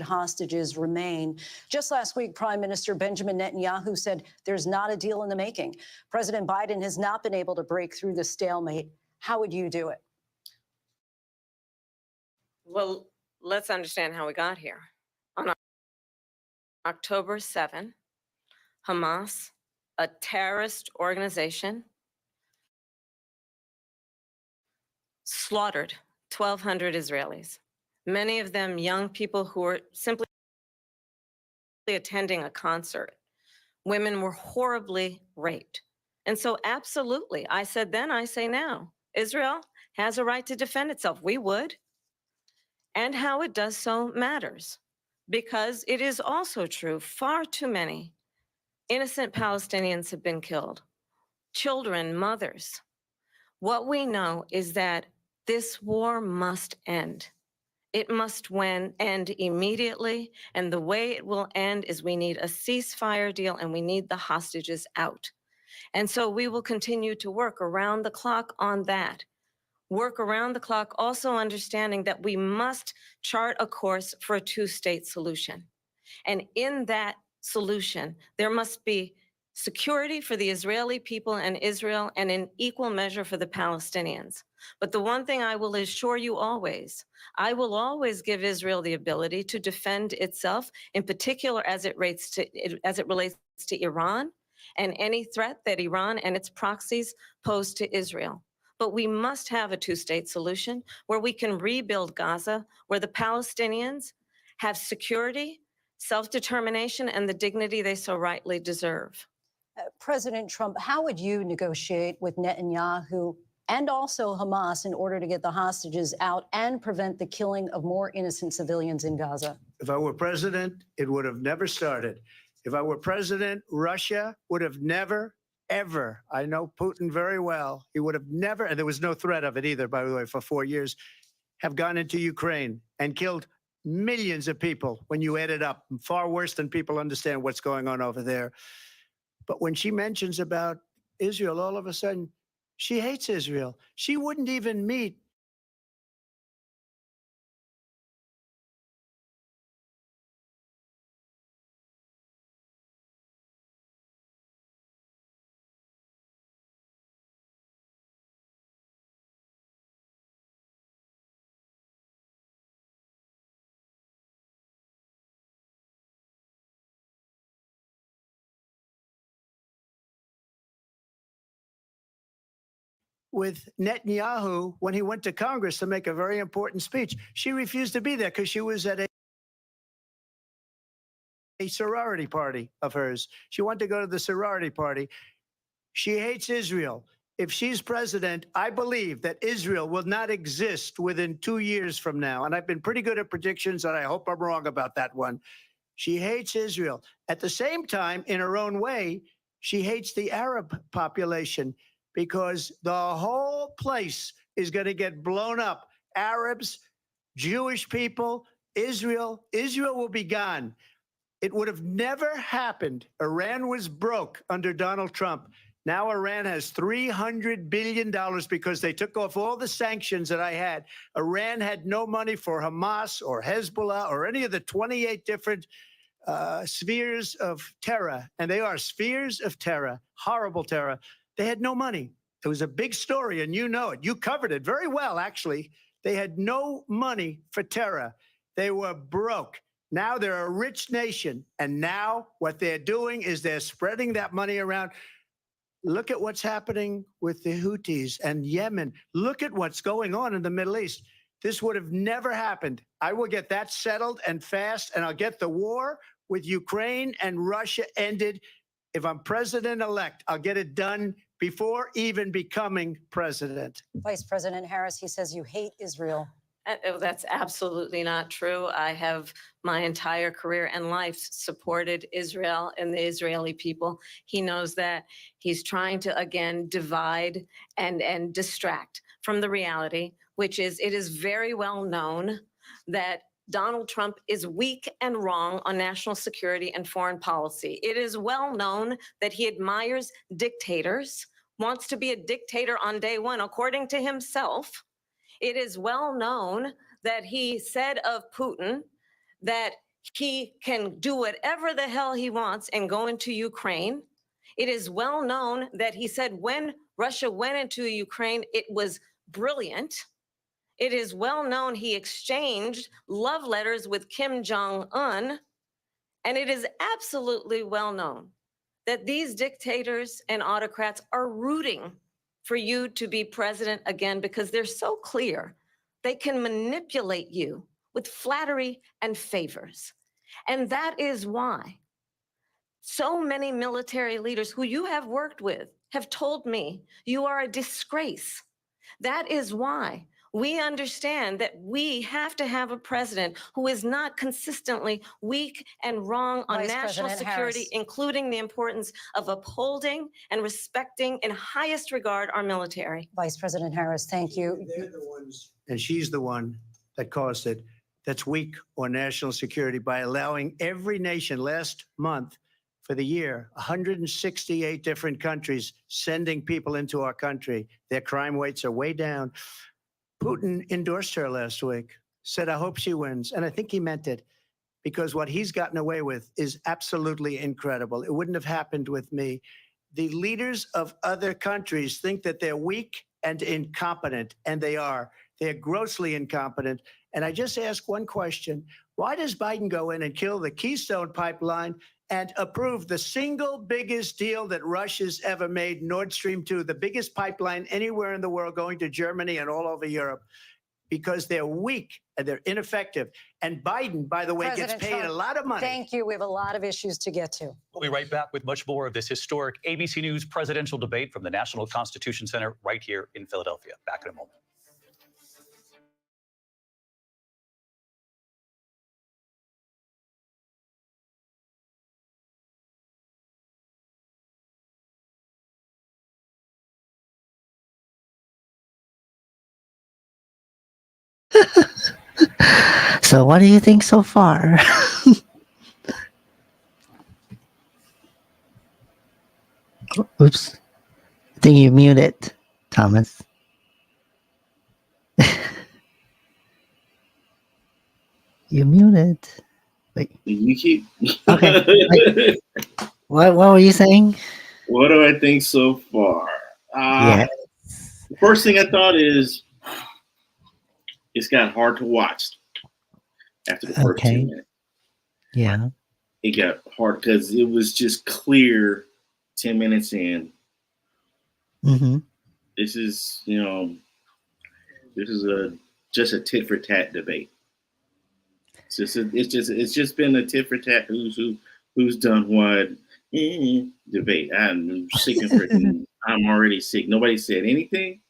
S3: hostages remain. Just last week, Prime Minister Benjamin Netanyahu said there's not a deal in the making. President Biden has not been able to break through the stalemate. How would you do it?
S5: Well, let's understand how we got here. On October 7, Hamas, a terrorist organization, slaughtered 1,200 Israelis, many of them young people who were simply attending a concert. Women were horribly raped. And so, absolutely, I said then, I say now, Israel has a right to defend itself. We would. And how it does so matters, because it is also true far too many innocent Palestinians have been killed, children, mothers. What we know is that this war must end. It must end immediately, and the way it will end is we need a ceasefire deal and we need the hostages out. And so we will continue to work around the clock on that. Work around the clock, also understanding that we must chart a course for a two-state solution. And in that solution, there must be security for the Israeli people and Israel, and in equal measure for the Palestinians. But the one thing I will assure you always, I will always give Israel the ability to defend itself, in particular as it relates to Iran and any threat that Iran and its proxies pose to Israel. But we must have a two-state solution where we can rebuild Gaza, where the Palestinians have security, self-determination, and the dignity they so rightly deserve.
S3: President Trump, how would you negotiate with Netanyahu and also Hamas in order to get the hostages out and prevent the killing of more innocent civilians in Gaza?
S6: if I were president, it would have never started. If I were president, Russia would have never, ever, I know Putin very well, he would have never, and there was no threat of it either, by the way, for 4 years, have gone into Ukraine and killed millions of people when you add it up, far worse than people understand what's going on over there. But when she mentions about Israel, all of a sudden, she hates Israel. She wouldn't even meet with Netanyahu when he went to Congress to make a very important speech. She refused to be there because she was at a sorority party of hers. She wanted to go to the sorority party. She hates Israel. If she's president, I believe that Israel will not exist within 2 years from now. And I've been pretty good at predictions, and I hope I'm wrong about that one. She hates Israel. At the same time, in her own way, she hates the Arab population because the whole place is going to get blown up Arabs, Jewish people, Israel. Israel will be gone. It would have never happened. Iran was broke under Donald Trump. Now Iran has $300 billion because they took off all the sanctions that I had. Iran had no money for Hamas or Hezbollah or any of the 28 different spheres of terror. And they are spheres of terror, horrible terror. They had no money. It was a big story, and you know it. You covered it very well, actually. They had no money for terror. They were broke. Now they're a rich nation. And now what they're doing is they're spreading that money around. Look at what's happening with the Houthis and Yemen. Look at what's going on in the Middle East. This would have never happened. I will get that settled and fast, and I'll get the war with Ukraine and Russia ended. If I'm president-elect, I'll get it done before even becoming president.
S3: Vice President Harris, he says you hate Israel.
S5: That's absolutely not true. I have my entire career and life supported Israel and the Israeli people. He knows that. He's trying to, again, divide and distract from the reality, which is it is very well known that Donald Trump is weak and wrong on national security and foreign policy. It is well known that he admires dictators, wants to be a dictator on day one, according to himself. It is well known that he said of Putin that he can do whatever the hell he wants and go into Ukraine. It is well known that he said when Russia went into Ukraine, it was brilliant. It is well known he exchanged love letters with Kim Jong-un. And it is absolutely well known that these dictators and autocrats are rooting for you to be president again because they're so clear they can manipulate you with flattery and favors. And that is why so many military leaders who you have worked with have told me you are a disgrace. That is why we understand that we have to have a president who is not consistently weak and wrong on
S3: Vice
S5: national
S3: President
S5: security,
S3: Harris.
S5: including the importance of upholding and respecting in highest regard our military.
S3: Vice President Harris, thank you.
S6: They're the ones, and she's the one that caused it, that's weak on national security by allowing every nation last month for the year, 168 different countries sending people into our country. Their crime rates are way down. Putin endorsed her last week, said, I hope she wins. And I think he meant it because what he's gotten away with is absolutely incredible. It wouldn't have happened with me. The leaders of other countries think that they're weak and incompetent, and they are. They're grossly incompetent. And I just ask one question. Why does Biden go in and kill the Keystone Pipeline and approve the single biggest deal that Russia's ever made, Nord Stream 2, the biggest pipeline anywhere in the world going to Germany and all over Europe? Because they're weak and they're ineffective. And Biden, by the way,
S3: President
S6: gets paid
S3: Trump,
S6: a lot of money.
S3: Thank you. We have a lot of issues to get to.
S4: We'll be right back with much more of this historic ABC News presidential debate from the National Constitution Center right here in Philadelphia. Back in a moment.
S2: So what do you think so far? Oops. I think you muted, Thomas. You muted. Wait.
S1: You keep.
S2: Okay. Wait. What were you saying?
S1: What do I think so far?
S2: Yeah.
S1: The first thing I thought is it's got hard to watch after the first 10 minutes.
S2: Yeah.
S1: It got hard because it was just clear 10 minutes in.
S2: Mm-hmm.
S1: This is, just a tit for tat debate. It's just been a tit for tat. Who's done what? Debate. I'm sick and freaking. I'm already sick. Nobody said anything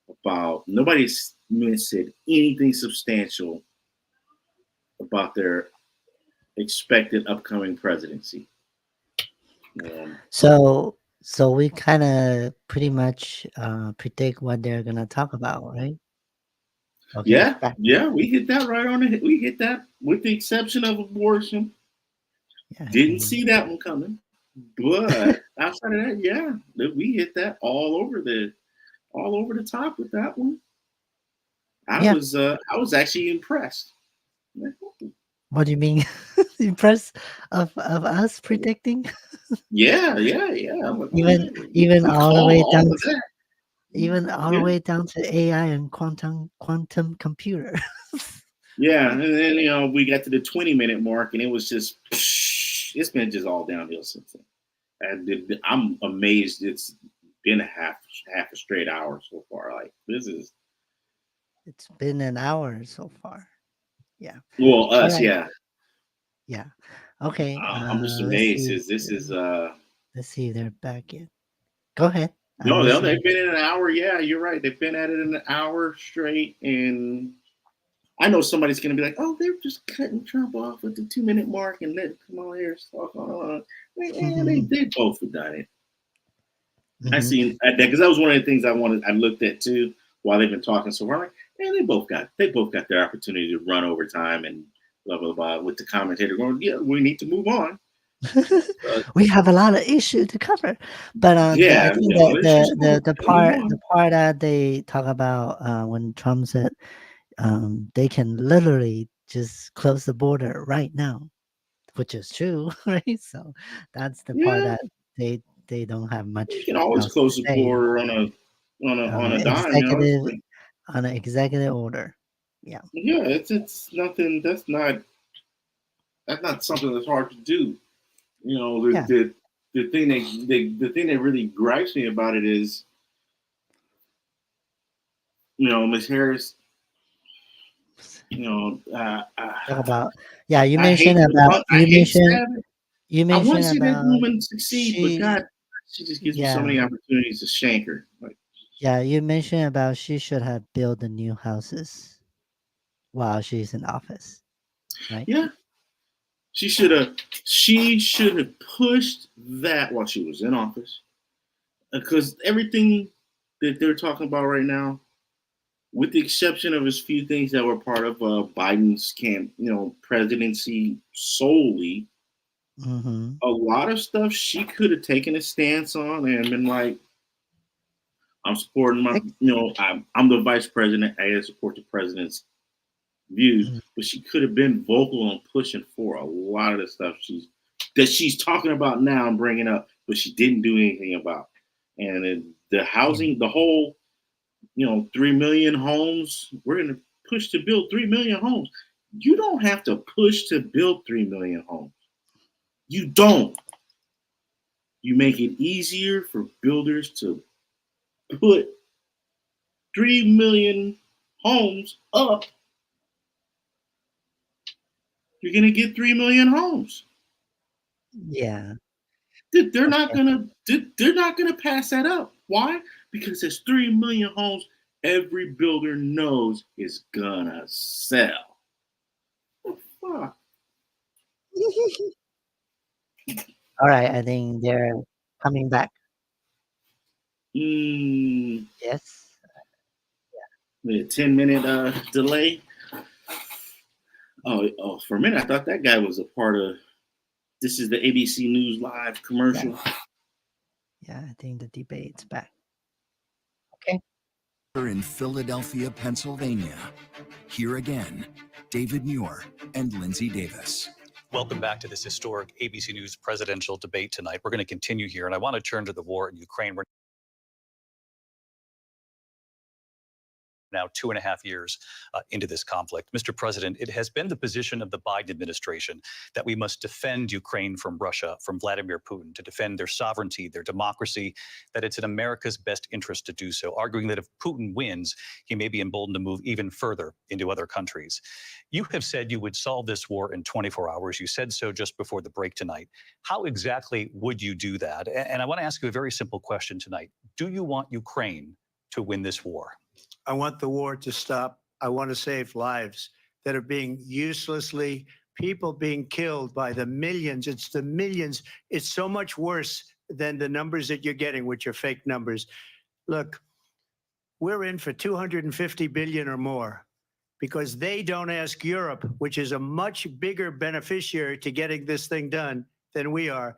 S1: about. Nobody said anything substantial about their expected upcoming presidency.
S2: So we kind of pretty much predict what they're gonna talk about, right? Okay,
S1: Yeah,
S2: back.
S1: yeah, we hit that right on the hit. We hit that with the exception of abortion.
S2: Yeah, I
S1: Didn't
S2: think.
S1: see that one coming. But outside of that, yeah, we hit that all over the top with that one.
S2: Yeah.
S1: I was actually impressed.
S2: What do you mean? Impressed of us predicting?
S1: Yeah, yeah, yeah. I'm like,
S2: Even
S1: man,
S2: even
S1: we
S2: all the
S1: called
S2: way
S1: all
S2: down
S1: of
S2: to
S1: that.
S2: the
S1: Yeah,
S2: way down to AI and quantum computer.
S1: yeah. And then we got to the 20-minute mark, and it was just it's been just all downhill since then. I'm amazed. It's been half a straight hour so far. Like this is
S2: It's been an hour so far. Yeah.
S1: well
S2: All
S1: us,
S2: right.
S1: yeah.
S2: Yeah. Okay.
S1: I'm just
S2: Let's
S1: amazed.
S2: see.
S1: This is
S2: Let's see if they're back in. Go ahead. I'm
S1: no, they've
S2: listening.
S1: been in an hour. Yeah, you're right. They've been at it in an hour straight, and I know somebody's going to be like, "Oh, they're just cutting Trump off at the 2-minute mark and let Kamala Harris talk on." Man, they both have done it. I
S2: Mhm.
S1: seen that because that was one of the things I looked at too while they've been talking. So we're like, man, they both got their opportunity to run over time and blah blah blah. With the commentator going, yeah, we need to move on.
S2: We have a lot of issue to cover, but I
S1: Yeah,
S2: think that
S1: let's just move, move
S2: the
S1: on.
S2: part that they talk about when Trump said they can literally just close the border right now, which is true, right? So that's the part
S1: Yeah,
S2: that they don't have
S1: you
S2: much
S1: can always
S2: else to
S1: close the
S2: say
S1: border
S2: on
S1: on
S2: an
S1: a dime. It's
S2: executive
S1: like,
S2: order. Yeah,
S1: yeah, it's nothing. That's not something that's hard to do. You know,
S2: yeah,
S1: the thing the thing that really gripes me about it is, Miss Harris,
S2: talk about. Yeah, you
S1: I hate
S2: mentioned
S1: to
S2: about
S1: want, I hate to have it. I want to see that
S2: about
S1: woman succeed, but
S2: she.
S1: God, she just gives me so
S2: Yeah,
S1: many opportunities to shank her. Like,
S2: yeah, you mentioned about she should have built the new houses while she's in office, right?
S1: yeah, she should have pushed that while she was in office, because everything that they're talking about right now, with the exception of a few things that were part of Biden's presidency solely,
S2: Mm-hmm.
S1: a lot of stuff she could have taken a stance on and been like, I'm supporting my, I'm the vice president. I support the president's views, but she could have been vocal and pushing for a lot of the stuff she's talking about now and bringing up, but she didn't do anything about. And the
S2: Yeah,
S1: housing, the whole, 3 million homes, we're going to push to build 3 million homes. You don't have to push to build 3 million homes. You don't. You make it easier for builders to put 3 million homes up. You're going to get 3 million homes.
S2: yeah.
S1: They're not
S2: Okay.
S1: gonna they're not gonna pass that up. Why? Because there's 3 million homes every builder knows is gonna sell. What the fuck?
S2: All right, I think they're coming back.
S1: Mm,
S2: Yes.
S1: with a 10-minute delay. For a minute I thought that guy was a part of this is the ABC News Live
S2: Yeah.
S1: commercial.
S2: Yeah, I think the debate's back. Okay.
S7: In Philadelphia, Pennsylvania. Here again, David Muir and Lindsay Davis.
S4: Welcome back to this historic ABC News presidential debate tonight. We're going to continue here, and I want to turn to the war in Ukraine. We're now 2.5 years into this conflict. Mr. President, it has been the position of the Biden administration that we must defend Ukraine from Russia, from Vladimir Putin, to defend their sovereignty, their democracy, that it's in America's best interest to do so, arguing that if Putin wins, he may be emboldened to move even further into other countries. You have said you would solve this war in 24 hours. You said so just before the break tonight. How exactly would you do that? And I want to ask you a very simple question tonight. Do you want Ukraine to win this war?
S6: I want the war to stop. I want to save lives that are being uselessly, people being killed by the millions. It's the millions. It's so much worse than the numbers that you're getting, which are fake numbers. Look, we're in for 250 billion or more. because they don't ask Europe, which is a much bigger beneficiary to getting this thing done than we are.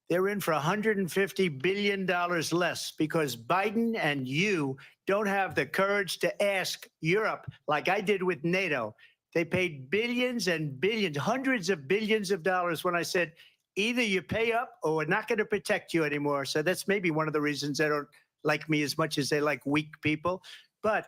S6: They're in for $150 billion less because Biden and you don't have the courage to ask Europe like I did with NATO. They paid billions and billions, hundreds of billions of dollars when I said, either you pay up or we're not going to protect you anymore. So that's maybe one of the reasons they don't like me as much as they like weak people. But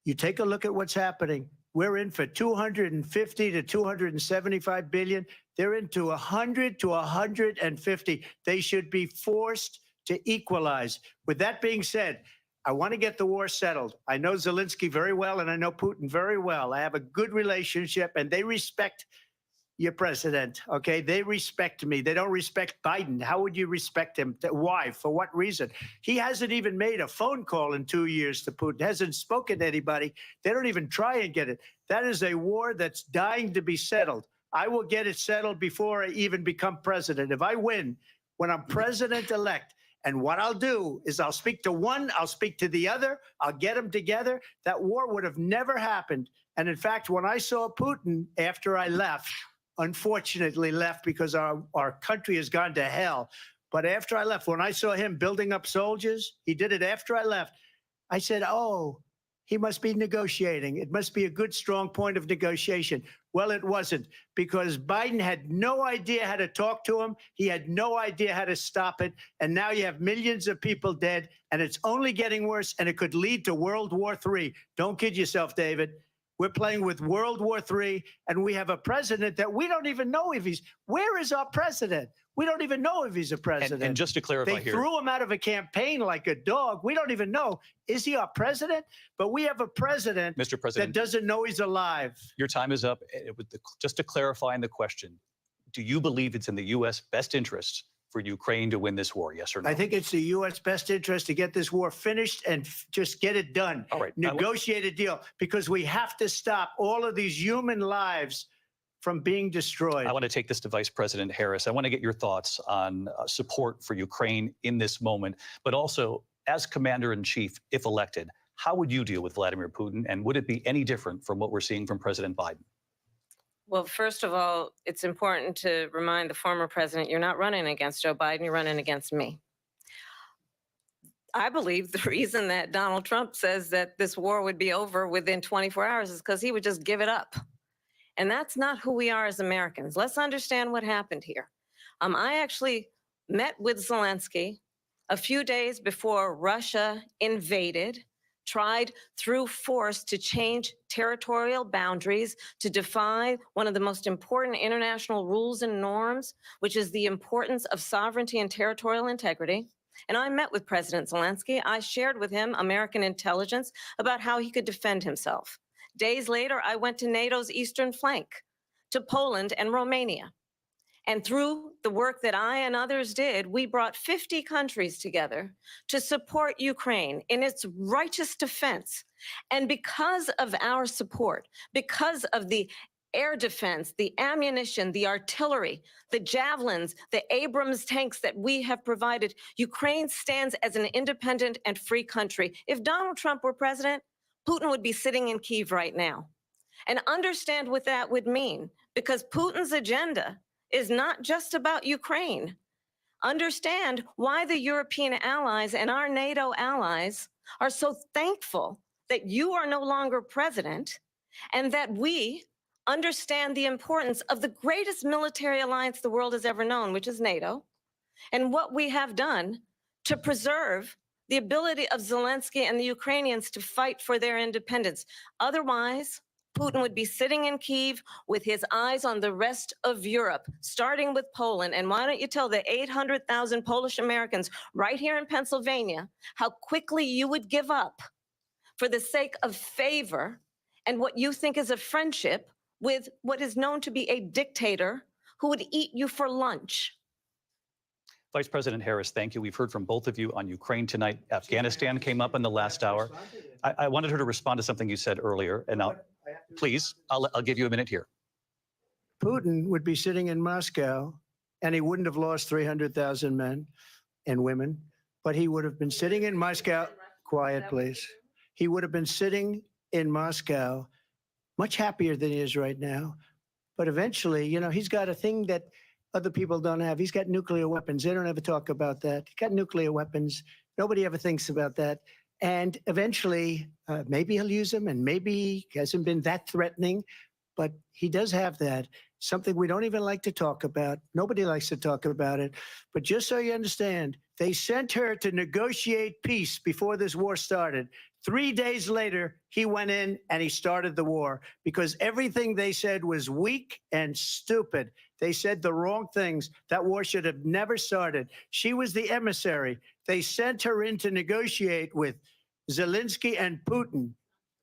S6: you take a look at what's happening. We're in for 250 to 275 billion. They're into 100 to 150. They should be forced to equalize. With that being said, I want to get the war settled. I know Zelensky very well, and I know Putin very well. I have a good relationship, and they respect your president, okay? They respect me. They don't respect Biden. How would you respect him? Why? For what reason? He hasn't even made a phone call in 2 years to Putin, hasn't spoken to anybody. They don't even try and get it. That is a war that's dying to be settled. I will get it settled before I even become president. If I win, when I'm president-elect, and what I'll do is I'll speak to one, I'll speak to the other, I'll get them together. That war would have never happened. And in fact, when I saw Putin after I left, unfortunately left because our country has gone to hell. But after I left, when I saw him building up soldiers, he did it after I left. I said, oh, he must be negotiating. It must be a good, strong point of negotiation. Well, it wasn't, because Biden had no idea how to talk to him. He had no idea how to stop it. And now you have millions of people dead, and it's only getting worse, and it could lead to World War III. Don't kid yourself, David. We're playing with World War III, and we have a president that we don't even know if he's. Where is our president? We don't even know if he's a president.
S4: And just to clarify
S6: they
S4: here,
S6: threw him out of a campaign like a dog. We don't even know. Is he our president? But we have a president,
S4: Mr. President,
S6: that doesn't know he's alive.
S4: your time is up. Just to clarify in the question, do you believe it's in the U.S. best interest for Ukraine to win this war, yes or no?
S6: I think it's the U.S. best interest to get this war finished and just get it done.
S4: All right.
S6: Negotiate a deal, because we have to stop all of these human lives from being destroyed.
S4: I want to take this to Vice President Harris. I want to get your thoughts on support for Ukraine in this moment, but also as Commander-in-Chief, if elected, how would you deal with Vladimir Putin, and would it be any different from what we're seeing from President Biden?
S5: Well, first of all, it's important to remind the former president you're not running against Joe Biden, you're running against me. I believe the reason that Donald Trump says that this war would be over within 24 hours is because he would just give it up. And that's not who we are as Americans. Let's understand what happened here. I actually met with Zelensky a few days before Russia invaded, tried through force to change territorial boundaries, to defy one of the most important international rules and norms, which is the importance of sovereignty and territorial integrity. And I met with President Zelensky. I shared with him American intelligence about how he could defend himself. Days later, I went to NATO's eastern flank, to Poland and Romania. And through the work that I and others did, we brought 50 countries together to support Ukraine in its righteous defense. And because of our support, because of the air defense, the ammunition, the artillery, the javelins, the Abrams tanks that we have provided, Ukraine stands as an independent and free country. If Donald Trump were president, Putin would be sitting in Kyiv right now. And understand what that would mean, because Putin's agenda is not just about Ukraine. Understand why the European allies and our NATO allies are so thankful that you are no longer president, and that we understand the importance of the greatest military alliance the world has ever known, which is NATO, and what we have done to preserve the ability of Zelensky and the Ukrainians to fight for their independence. Otherwise, Putin would be sitting in Kyiv with his eyes on the rest of Europe, starting with Poland. And why don't you tell the 800,000 Polish Americans right here in Pennsylvania how quickly you would give up for the sake of favor and what you think is a friendship with what is known to be a dictator who would eat you for lunch.
S4: Vice President Harris, thank you. We've heard from both of you on Ukraine tonight. Afghanistan came up in the last hour. I wanted her to respond to something you said earlier, and now, please, I'll give you a minute here.
S6: Putin would be sitting in Moscow, and he wouldn't have lost 300,000 men and women, but he would have been sitting in Moscow. Quiet, please. He would have been sitting in Moscow much happier than he is right now. But eventually, you know, he's got a thing that other people don't have. He's got nuclear weapons. They don't ever talk about that. He's got nuclear weapons. Nobody ever thinks about that. And eventually, maybe he'll use them, and maybe he hasn't been that threatening, but he does have that. Something we don't even like to talk about. Nobody likes to talk about it. But just so you understand, they sent her to negotiate peace before this war started. 3 days later, he went in and he started the war because everything they said was weak and stupid. They said the wrong things. That war should have never started. She was the emissary. They sent her in to negotiate with Zelensky and Putin,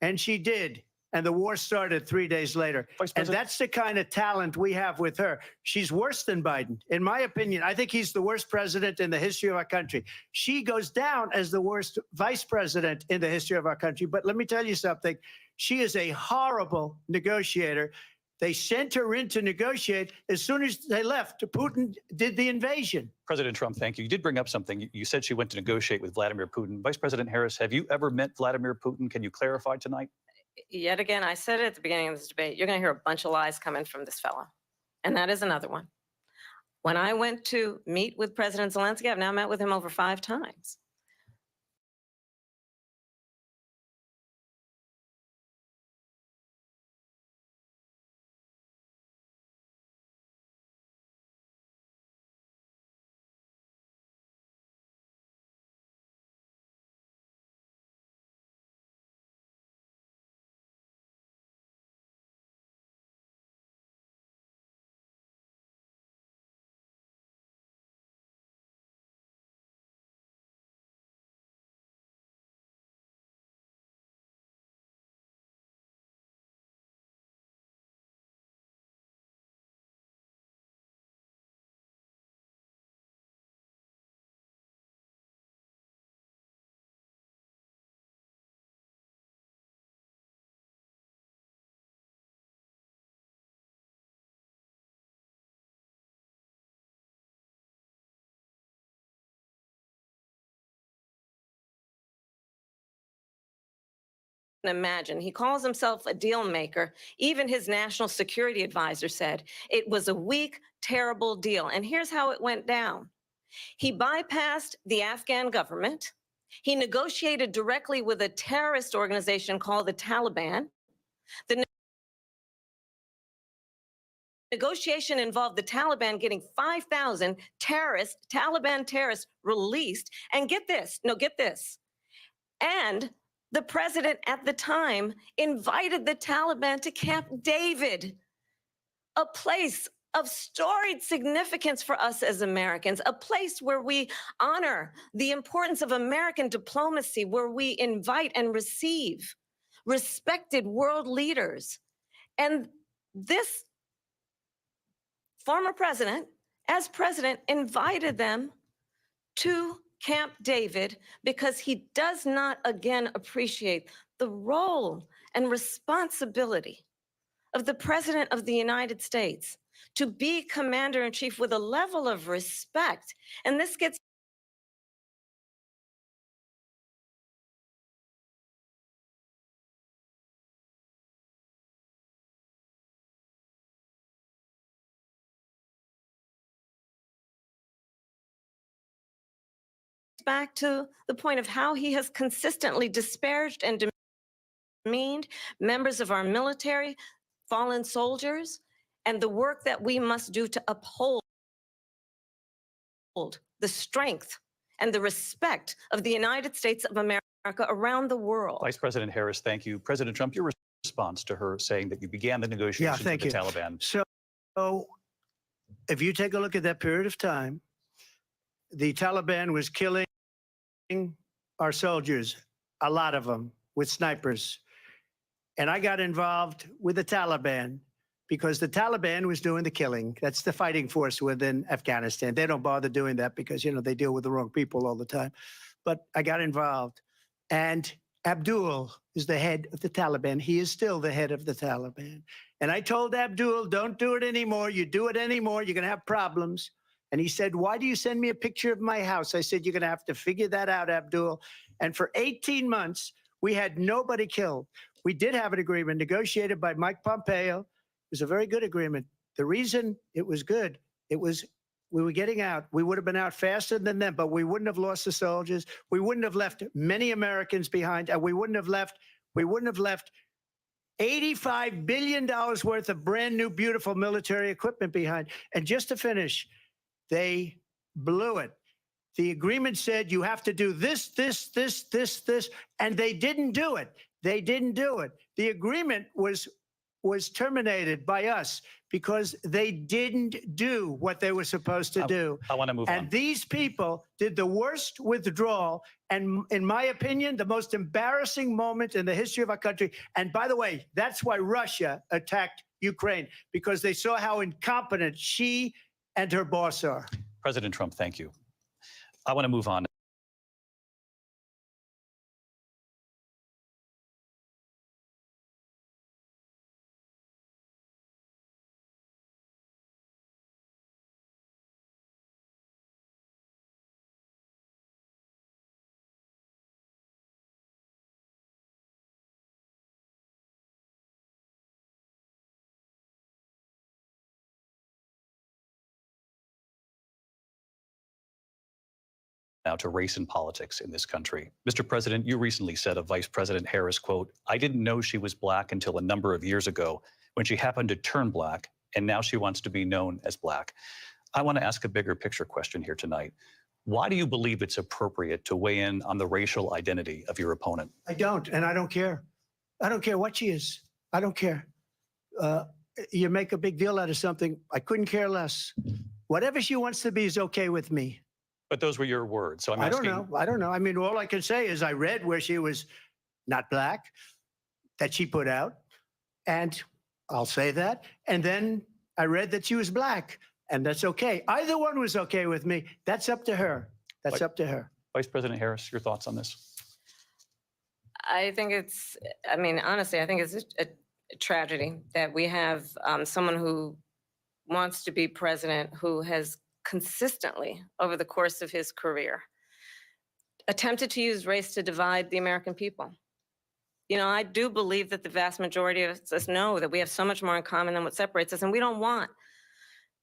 S6: and she did. And the war started 3 days later. And that's the kind of talent we have with her. She's worse than Biden. In my opinion, I think he's the worst president in the history of our country. She goes down as the worst vice president in the history of our country. But let me tell you something. She is a horrible negotiator. They sent her in to negotiate. As soon as they left, Putin did the invasion.
S4: President Trump, thank you. You did bring up something. You said she went to negotiate with Vladimir Putin. Vice President Harris, have you ever met Vladimir Putin? Can you clarify tonight?
S5: Yet again, I said it at the beginning of this debate, you're going to hear a bunch of lies coming from this fellow. And that is another one. When I went to meet with President Zelensky, I've now met with him over 5 times. Imagine. He calls himself a deal maker. Even his national security advisor said it was a weak, terrible deal. And here's how it went down. He bypassed the Afghan government. He negotiated directly with a terrorist organization called the Taliban. The negotiation involved the Taliban getting 5,000 Taliban terrorists released. And get this, get this. And the president at the time invited the Taliban to Camp David, a place of storied significance for us as Americans, a place where we honor the importance of American diplomacy, where we invite and receive respected world leaders. And this former president, as president, invited them to Camp David because he does not again appreciate the role and responsibility of the President of the United States to be commander-in-chief with a level of respect. And this gets back to the point of how he has consistently disparaged and demeaned members of our military, fallen soldiers, and the work that we must do to uphold the strength and the respect of the United States of America around the world.
S4: Vice President Harris, thank you. President Trump, your response to her saying that you began the negotiations with the Taliban.
S6: So if you take a look at that period of time, the Taliban was killing our soldiers, a lot of them, with snipers. And I got involved with the Taliban because the Taliban was doing the killing. That's the fighting force within Afghanistan. They don't bother doing that because, you know, they deal with the wrong people all the time. But I got involved. And Abdul is the head of the Taliban. He is still the head of the Taliban. And I told Abdul, don't do it anymore. You do it anymore, you're going to have problems. And he said, why do you send me a picture of my house? I said, you're going to have to figure that out, Abdul. And for 18 months, We had nobody killed. We did have an agreement negotiated by Mike Pompeo. It was a very good agreement. The reason it was good, it was we were getting out. We would have been out faster than them, but we wouldn't have lost the soldiers. We wouldn't have left many Americans behind, and we wouldn't have left $85 billion worth of brand new, beautiful military equipment behind. And just to finish, they blew it. The agreement said you have to do this, and they didn't do it. They didn't do it. The agreement was terminated by us because they didn't do what they were supposed to do.
S4: I want to move on.
S6: And these people did the worst withdrawal, and in my opinion, the most embarrassing moment in the history of our country. And by the way, that's why Russia attacked Ukraine, because they saw how incompetent she and her boss are.
S4: President Trump, thank you. I want to move on. Now to race and politics in this country. Mr. President, you recently said of Vice President Harris, quote, "I didn't know she was black until a number of years ago when she happened to turn black, and now she wants to be known as black." I want to ask a bigger picture question here tonight. Why do you believe it's appropriate to weigh in on the racial identity of your opponent?
S6: I don't, and I don't care. I don't care what she is. I don't care. You make a big deal out of something. I couldn't care less. Whatever she wants to be is okay with me.
S4: But those were your words. So I'm
S6: I
S4: asking.
S6: don't know. I don't know. I mean, all I can say is I read where she was not black, that she put out, and I'll say that. And then I read that she was black, and that's okay. Either one was okay with me. That's up to her. That's up to her.
S4: Vice President Harris, your thoughts on this?
S5: I think it's, I mean, honestly, I think it's a tragedy that we have someone who wants to be president who has consistently, over the course of his career, attempted to use race to divide the American people. You know, I do believe that the vast majority of us know that we have so much more in common than what separates us, and we don't want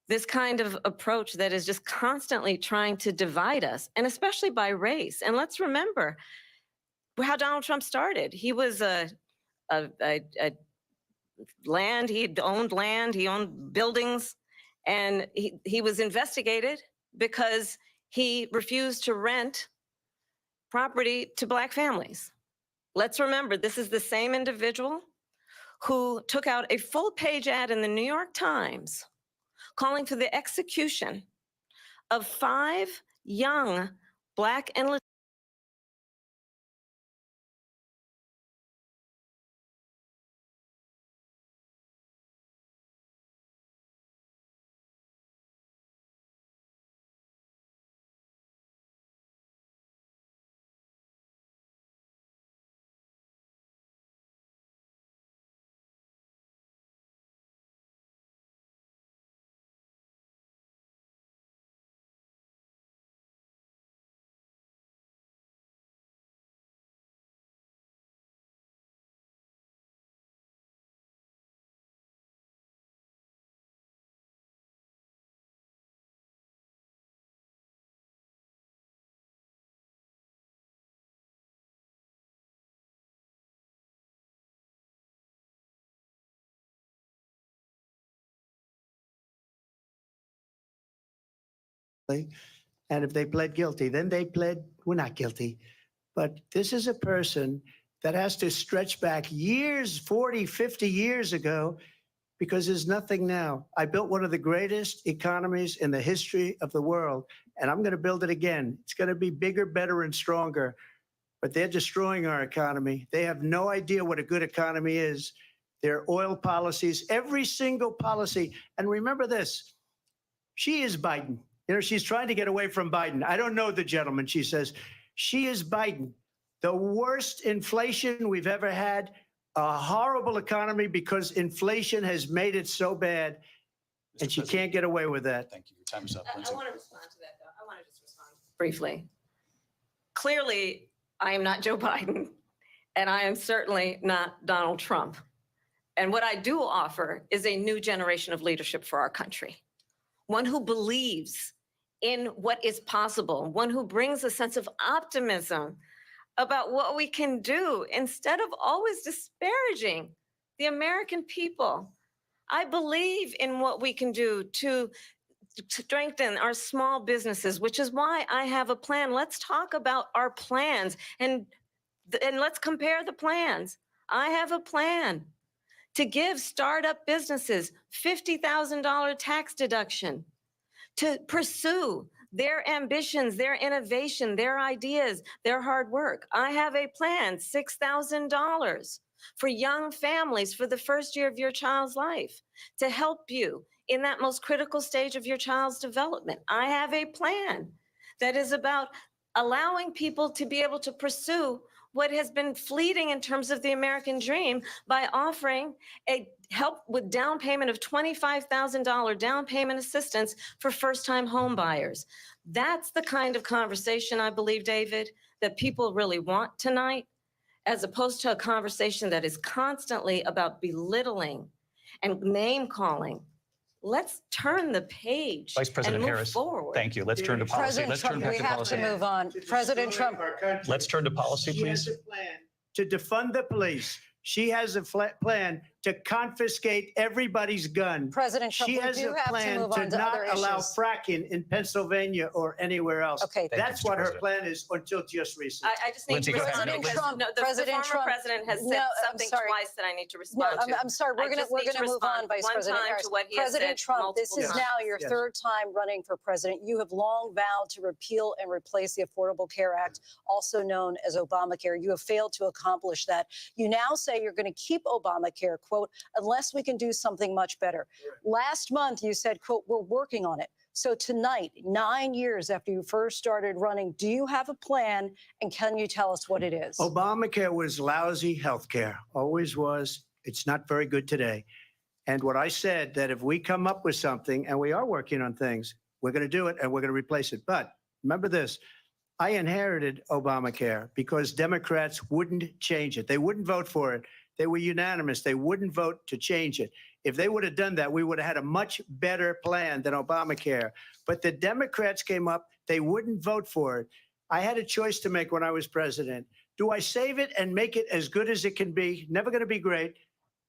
S5: this kind of approach that is just constantly trying to divide us, and especially by race. And let's remember how Donald Trump started. He was land, he owned buildings, and he was investigated because he refused to rent property to black families. Let's remember, this is the same individual who took out a full-page ad in the New York Times calling for the execution of 5 young black and
S6: And if they pled guilty, then they pled, we're not guilty. But this is a person that has to stretch back years, 40, 50 years ago, because there's nothing now. I built one of the greatest economies in the history of the world, and I'm going to build it again. It's going to be bigger, better, and stronger. But they're destroying our economy. They have no idea what a good economy is. Their oil policies, every single policy. And remember this, she is Biden. You know, she's trying to get away from Biden. I don't know the gentleman, she says. She is Biden. The worst inflation we've ever had, a horrible economy because inflation has made it so bad, and she can't get away with that.
S4: Thank you. Your time is up.
S5: I want to respond to that, though. I want to just respond briefly. Clearly, I am not Joe Biden, and I am certainly not Donald Trump. And what I do offer is a new generation of leadership for our country, one who believes in what is possible, one who brings a sense of optimism about what we can do instead of always disparaging the American people. I believe in what we can do to strengthen our small businesses, which is why I have a plan. Let's talk about our plans and let's compare the plans. I have a plan to give startup businesses $50,000 tax deduction to pursue their ambitions, their innovation, their ideas, their hard work. I have a plan, $6,000 for young families for the first year of your child's life to help you in that most critical stage of your child's development. I have a plan that is about allowing people to be able to pursue what has been fleeting in terms of the American dream by offering a help with down payment of $25,000 down payment assistance for first-time home buyers. That's the kind of conversation, I believe, David, that people really want tonight, as opposed to a conversation that is constantly about belittling and name calling. Let's turn the page
S4: Vice President
S5: and move
S4: Harris,
S5: forward.
S4: thank you. Let's turn to policy.
S3: President
S4: Let's
S3: Trump,
S4: turn back
S3: we
S4: to
S3: have
S4: policy.
S3: to move on. President Trump.
S4: Let's turn to policy,
S6: She has
S4: please.
S6: a plan to defund the police. She has a plan to confiscate everybody's gun.
S3: President Trump,
S6: She
S3: we
S6: has
S3: do
S6: a
S3: have to
S6: plan
S3: move
S6: to
S3: on to
S6: not
S3: other
S6: allow
S3: issues.
S6: fracking in Pennsylvania or anywhere else.
S3: Okay.
S4: Thank you,
S6: That's
S4: Mr.
S6: what her
S4: President.
S6: plan is until just recently.
S5: I just need
S4: Lindsay,
S5: to
S4: go ahead.
S5: respond
S3: President
S5: because
S3: Trump,
S5: the
S3: President
S5: former
S3: Trump,
S5: president has
S3: no,
S5: said
S3: I'm
S5: something
S3: sorry.
S5: twice that I need to
S3: No,
S5: respond to.
S3: I'm sorry. We're
S5: I
S3: gonna
S5: just need to
S3: move on,
S5: respond
S3: Vice
S5: one
S3: President
S5: time
S3: Harris.
S5: to what he has
S3: President
S5: said
S3: Trump, this
S5: multiple
S3: is
S5: times.
S3: now your
S6: Yes.
S3: third time running for president. You have long vowed to repeal and replace the Affordable Care Act, also known as Obamacare. You have failed to accomplish that. You now say you're going to keep Obamacare, quote, unless we can do something much better. Last month, you said, quote, we're working on it. So tonight, 9 years after you first started running, do you have a plan, and can you tell us what it is?
S6: Obamacare was lousy health care, always was. It's not very good today. And what I said, that if we come up with something, and we are working on things, we're going to do it and we're going to replace it. But remember this, I inherited Obamacare because Democrats wouldn't change it. They wouldn't vote for it. They were unanimous. They wouldn't vote to change it. If they would have done that, we would have had a much better plan than Obamacare. But the Democrats came up. They wouldn't vote for it. I had a choice to make when I was president. Do I save it and make it as good as it can be? Never going to be great.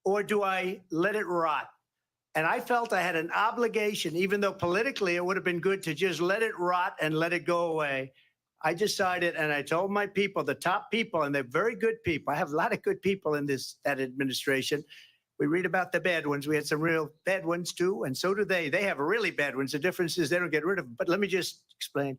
S6: Or do I let it rot? And I felt I had an obligation, even though politically it would have been good to just let it rot and let it go away. I decided, and I told my people, the top people, and they're very good people. I have a lot of good people in that administration. We read about the bad ones. We had some real bad ones too, and so do they. They have really bad ones. The difference is they don't get rid of them. But let me just explain.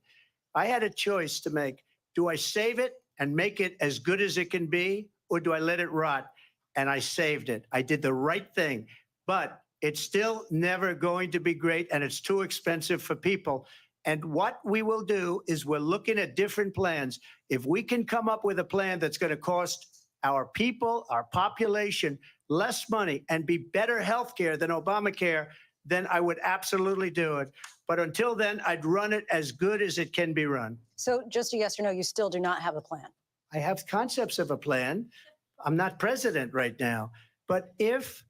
S6: I had a choice to make. Do I save it and make it as good as it can be, or do I let it rot? And I saved it. I did the right thing. But it's still never going to be great, and it's too expensive for people. And what we will do is we're looking at different plans. If we can come up with a plan that's going to cost our people, our population, less money and be better health care than Obamacare, then I would absolutely do it. But until then, I'd run it as good as it can be run.
S3: So just a yes or no, you still do not have a plan.
S6: I have concepts of a plan. I'm not president right now. But if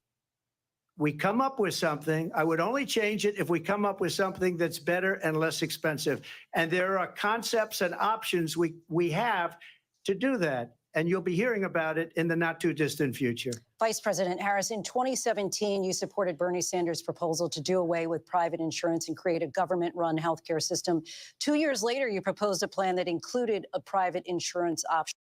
S6: we come up with something, I would only change it if we come up with something that's better and less expensive. And there are concepts and options we have to do that. And you'll be hearing about it in the not too distant future.
S3: Vice President Harris, in 2017, you supported Bernie Sanders' proposal to do away with private insurance and create a government-run healthcare system. 2 years later, you proposed a plan that included a private insurance option.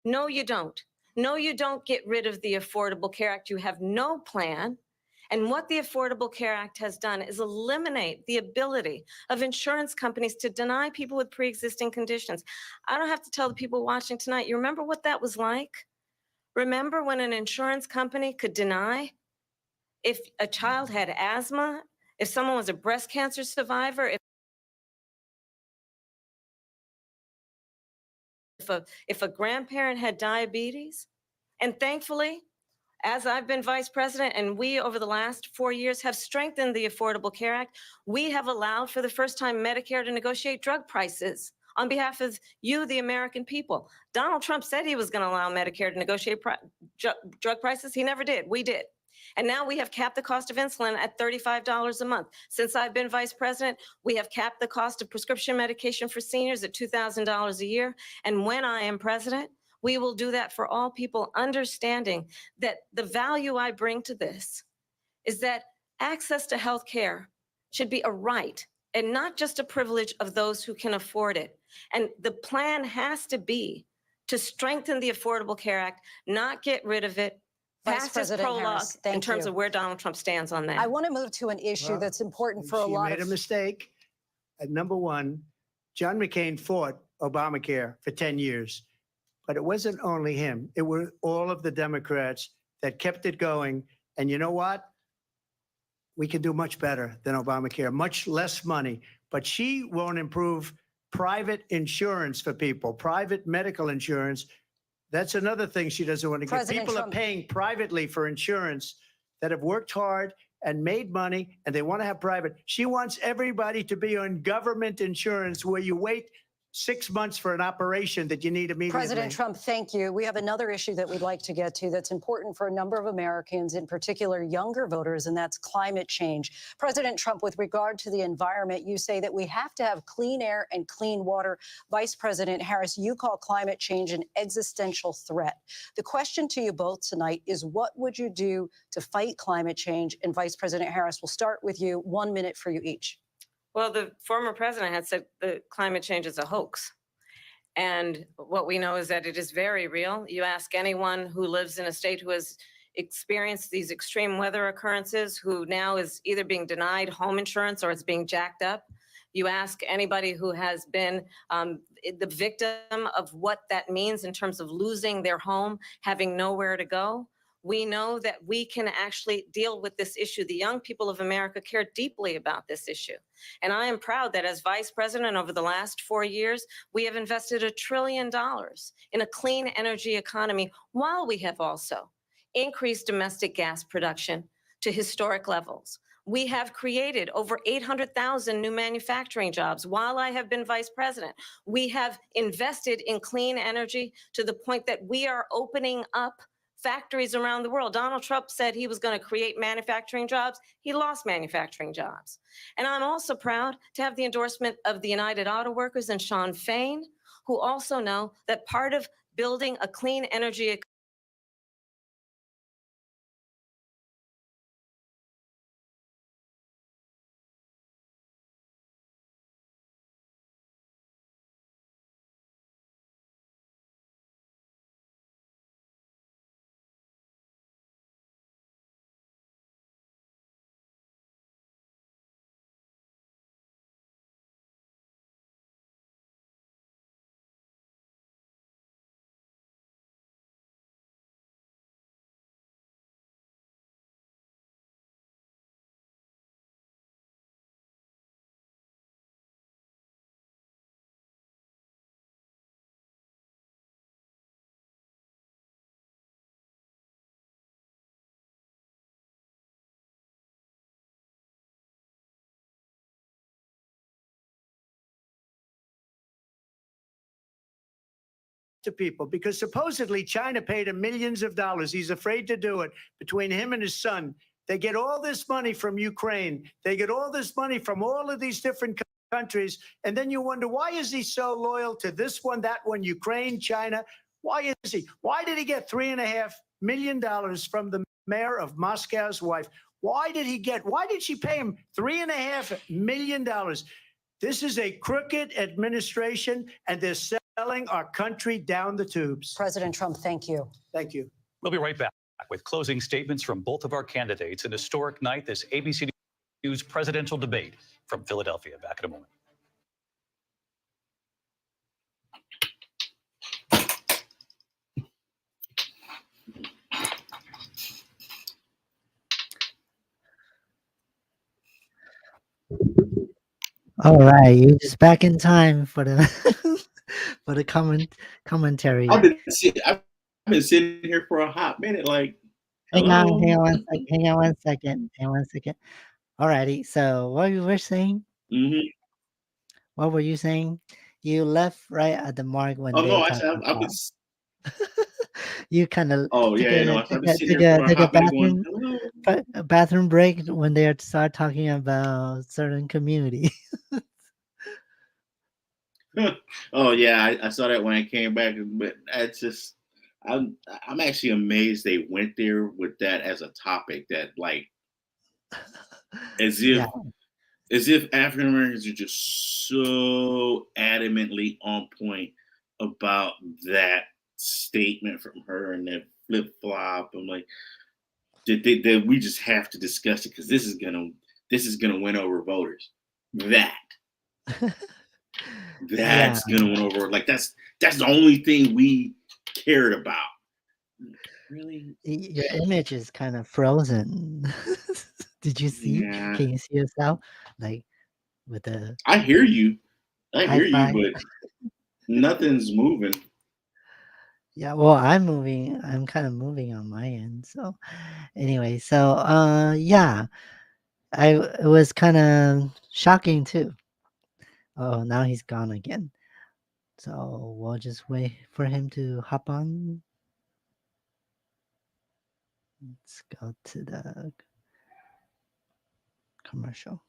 S5: No, you don't. No, you don't get rid of the Affordable Care Act. You have no plan. And what the Affordable Care Act has done is eliminate the ability of insurance companies to deny people with pre-existing conditions. I don't have to tell the people watching tonight, you remember what that was like? Remember when an insurance company could deny if a child had asthma, if someone was a breast cancer survivor, if a grandparent had diabetes? And thankfully, as I've been vice president and we over the last 4 years have strengthened the Affordable Care Act, we have allowed for the first time Medicare to negotiate drug prices on behalf of you, the American people. Donald Trump said he was going to allow Medicare to negotiate drug prices. He never did. We did. And now we have capped the cost of insulin at $35 a month. Since I've been vice president, we have capped the cost of prescription medication for seniors at $2,000 a year. And when I am president, we will do that for all people, understanding that the value I bring to this is that access to health care should be a right and not just a privilege of those who can afford it. And the plan has to be to strengthen the Affordable Care Act, not get rid of it.
S3: Vice
S5: Past is
S3: President
S5: prologue
S3: Harris,
S5: in
S3: thank
S5: terms
S3: you.
S5: of where Donald Trump stands on that.
S3: I want to move to an issue that's important for a
S6: She
S3: lot
S6: made
S3: of
S6: a mistake. Number one, John McCain fought Obamacare for 10 years. But it wasn't only him. It were all of the Democrats that kept it going. And you know what? We can do much better than Obamacare, much less money. But she won't improve private insurance for people, private medical insurance. That's another thing she doesn't want to get.
S3: President
S6: People
S3: Trump.
S6: are paying privately for insurance that have worked hard and made money, and they want to have private. She wants everybody to be on government insurance where you wait 6 months for an operation that you need immediately.
S3: President Trump, thank you. We have another issue that we'd like to get to that's important for a number of Americans, in particular younger voters, and that's climate change. President Trump, with regard to the environment, you say that we have to have clean air and clean water. Vice President Harris, you call climate change an existential threat. The question to you both tonight is, what would you do to fight climate change? And Vice President Harris, we'll start with you. 1 minute for you each.
S5: Well, the former president had said that climate change is a hoax. And what we know is that it is very real. You ask anyone who lives in a state who has experienced these extreme weather occurrences, who now is either being denied home insurance or it's being jacked up. You ask anybody who has been the victim of what that means in terms of losing their home, having nowhere to go. We know that we can actually deal with this issue. The young people of America care deeply about this issue. And I am proud that as vice president over the last 4 years, we have invested $1 trillion in a clean energy economy, while we have also increased domestic gas production to historic levels. We have created over 800,000 new manufacturing jobs while I have been vice president. We have invested in clean energy to the point that we are opening up factories around the world. Donald Trump said he was going to create manufacturing jobs. He lost manufacturing jobs. And I'm also proud to have the endorsement of the United Auto Workers and Sean Fain, who also know that part of building a clean energy
S6: to people, because supposedly China paid him millions of dollars. He's afraid to do it. Between him and his son, they get all this money from Ukraine. They get all this money from all of these different countries. And then you wonder, why is he so loyal to this one, that one, Ukraine, China? Why is he? Why did he get $3.5 million from the mayor of Moscow's wife? Why did she pay him $3.5 million? This is a crooked administration, and they're selling our country down the tubes.
S3: President Trump, thank you.
S6: Thank you.
S4: We'll be right back with closing statements from both of our candidates. An historic night, this ABC News presidential debate from Philadelphia. Back in a moment.
S2: All right, you're just back in time for the for the commentary.
S1: I've been sitting here for a hot minute. Like,
S2: Hang on,
S1: hello.
S2: hang on one second. Hang on one second. Hang on one second. Alrighty. So what you were saying?
S1: Mm-hmm.
S2: What were you saying? You left right at the mark when
S1: Oh
S2: they
S1: no, I
S2: talked
S1: said I've been.
S2: about. You kind of
S1: Oh
S2: took
S1: yeah,
S2: a
S1: no, I've
S2: took
S1: been
S2: a
S1: sitting
S2: took
S1: here
S2: a
S1: for a
S2: took a
S1: hot minute, going,
S2: bathroom break when they start talking about certain community.
S1: hello. Oh yeah, I saw that when I came back, but that's just. I'm actually amazed they went there with that as a topic. That like as
S2: Yeah.
S1: if African Americans are just so adamantly on point about that statement from her and that flip flop. I'm like, that we just have to discuss it because this is gonna win over voters.
S2: Yeah.
S1: That's gonna win over. Like that's the only thing we cared about. Really?
S2: Your image is kind of frozen. Did you see?
S1: Yeah.
S2: Can you see yourself like with the
S1: I hear you. I
S2: high
S1: hear you,
S2: five?
S1: but nothing's moving.
S2: Yeah, well, I'm moving. I'm kind of moving on my end. So anyway, so yeah, it was kind of shocking too. Oh, now he's gone again. So we'll just wait for him to hop on. Let's go to the commercial.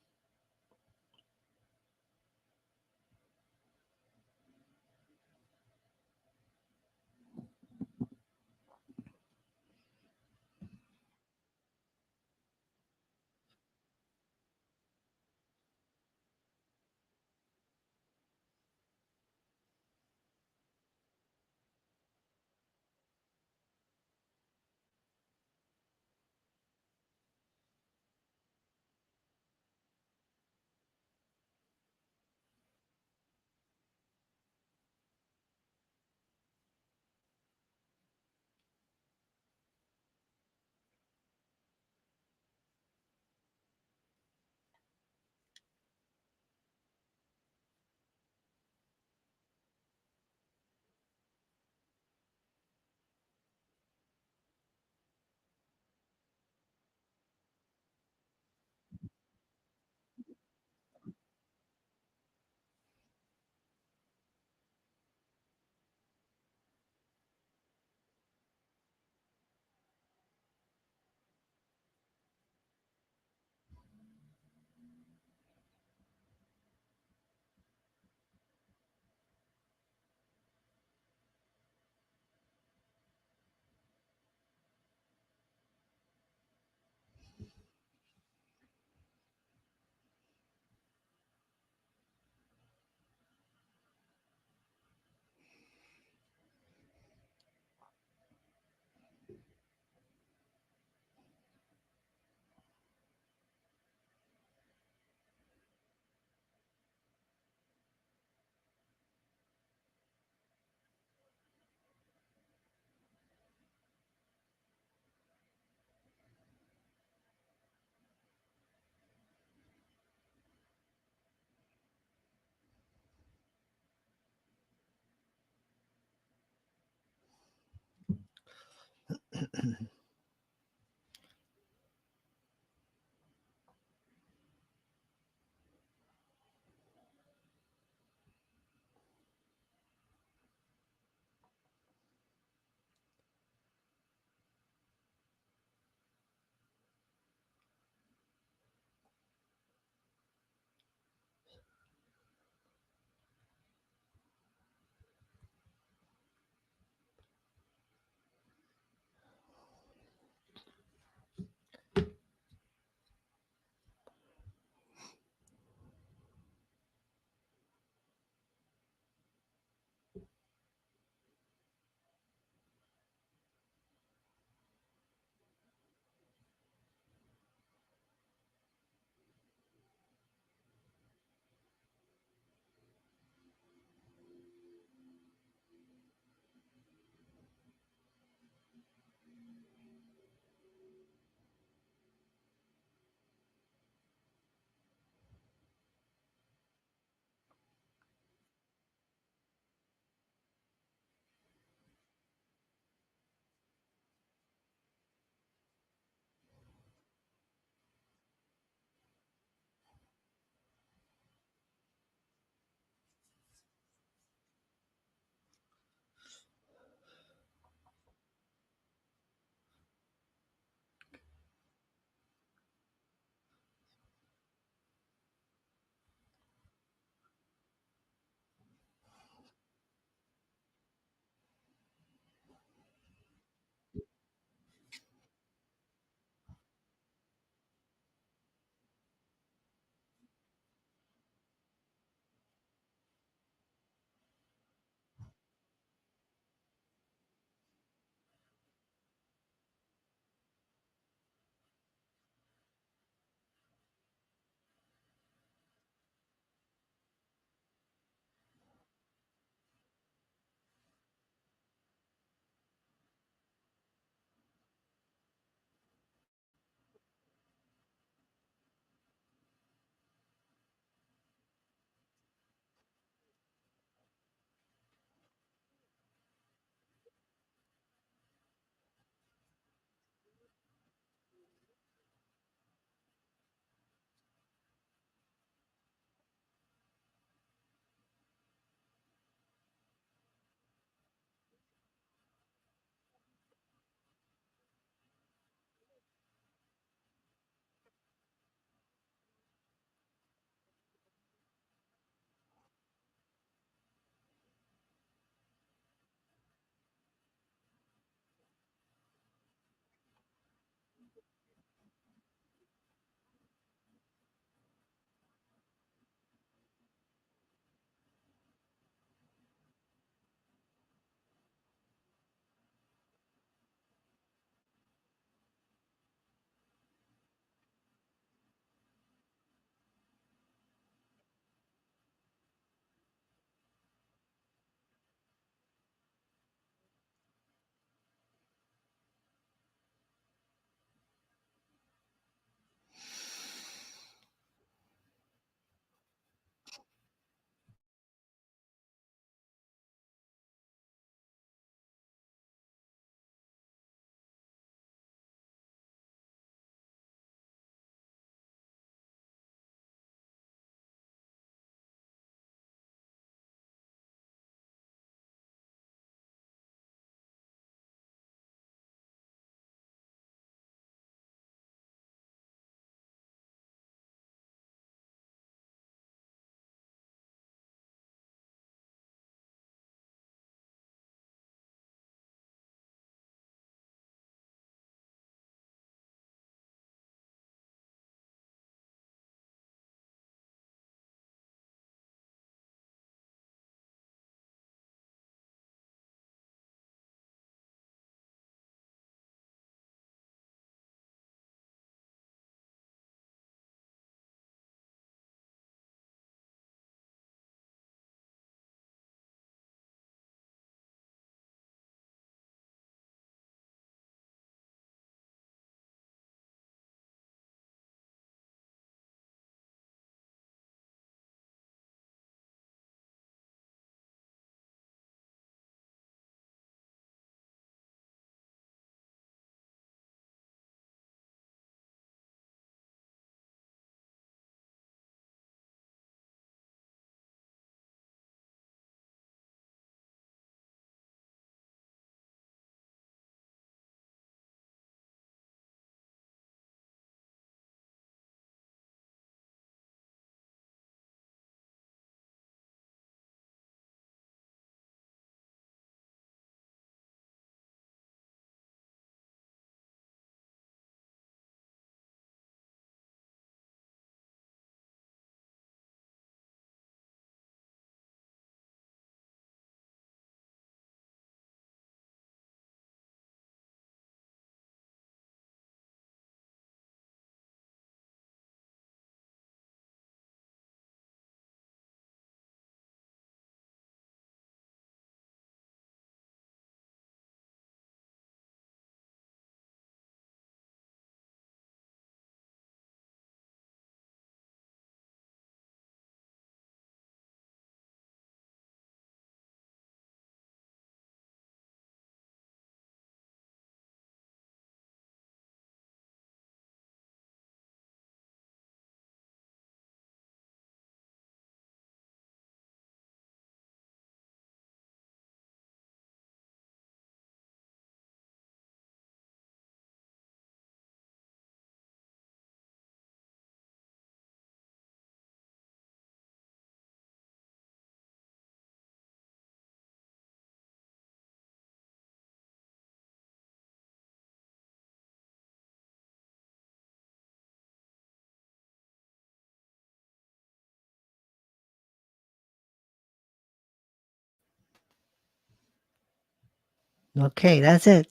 S2: Okay, that's it.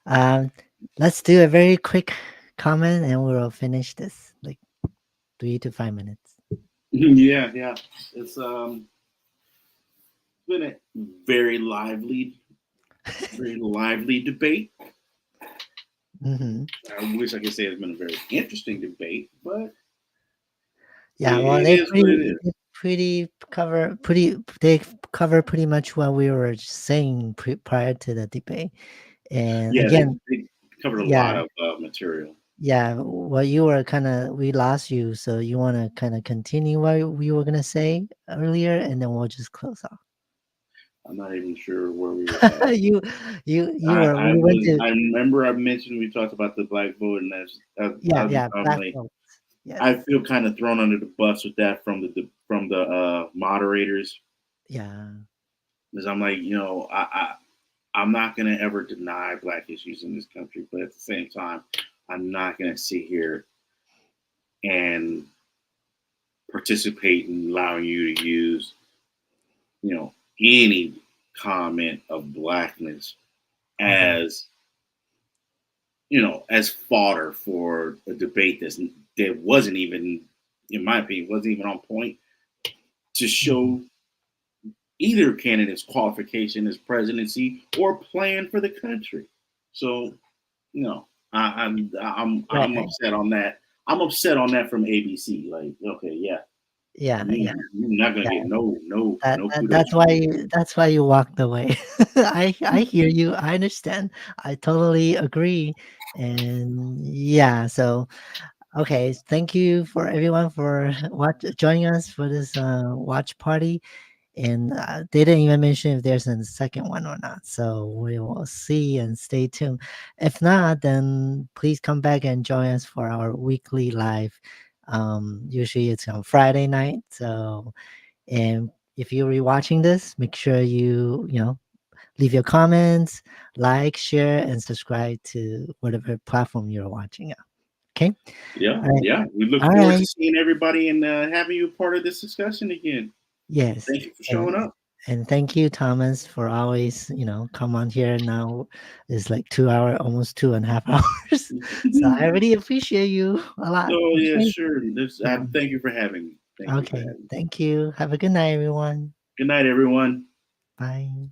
S2: Um, let's do a very quick comment and we'll finish this like 3 to 5 minutes.
S1: Yeah, yeah. It's been a very lively debate.
S2: Hmm.
S1: I wish I could say it's been a very interesting debate, but
S2: Yeah, well,
S1: it is what it is.
S2: they cover pretty much what we were saying prior to the debate. And
S1: Yeah, they,
S2: again,
S1: they covered a
S2: yeah,
S1: lot of material.
S2: yeah, what you were kind of we lost you, so you want to kind of continue what we were gonna say earlier, and then we'll just close off.
S1: I'm not even sure where we were at.
S2: you, you were
S1: I
S2: we went
S1: was.
S2: to
S1: I remember I mentioned we talked about the black vote, and
S2: yeah,
S1: I'm
S2: yeah, black
S1: like,
S2: votes. Yes,
S1: I feel kind of thrown under the bus with that from the moderators,
S2: yeah,
S1: because I'm like, I'm not gonna ever deny black issues in this country, but at the same time, I'm not gonna sit here and participate in allowing you to use, any comment of blackness
S2: hmm,
S1: as as fodder for a debate that wasn't even, in my opinion, wasn't even on point to
S2: hmm,
S1: show either candidate's qualification as presidency or plan for the country. So, I'm
S2: right,
S1: upset on that. I'm upset on that from ABC. Like, okay, yeah,
S2: yeah, yeah,
S1: you're not gonna
S2: yeah.
S1: get no kudos
S2: That's
S1: from
S2: why
S1: me.
S2: you walked away. I hear you. I understand. I totally agree. And yeah, so okay, thank you for everyone for joining us for this watch party. And they didn't even mention if there's a second one or not. So we will see and stay tuned. If not, then please come back and join us for our weekly live. Usually it's on Friday night. So and if you're rewatching this, make sure you leave your comments, like, share, and subscribe to whatever platform you're watching on. Okay.
S1: Yeah,
S2: All right.
S1: yeah. We look
S2: All
S1: forward to
S2: right.
S1: seeing everybody and having you a part of this discussion again.
S2: Yes.
S1: Thank you for
S2: And
S1: showing up.
S2: and thank you, Thomas, for always, come on here. Now it's like 2 hour, almost 2.5 hours. So I really appreciate you a lot.
S1: Oh yeah,
S2: Okay.
S1: sure.
S2: Yeah.
S1: Thank you for having me. Thank you for
S2: Okay.
S1: having me.
S2: Thank you. Have a good night, everyone.
S1: Good night, everyone.
S2: Bye.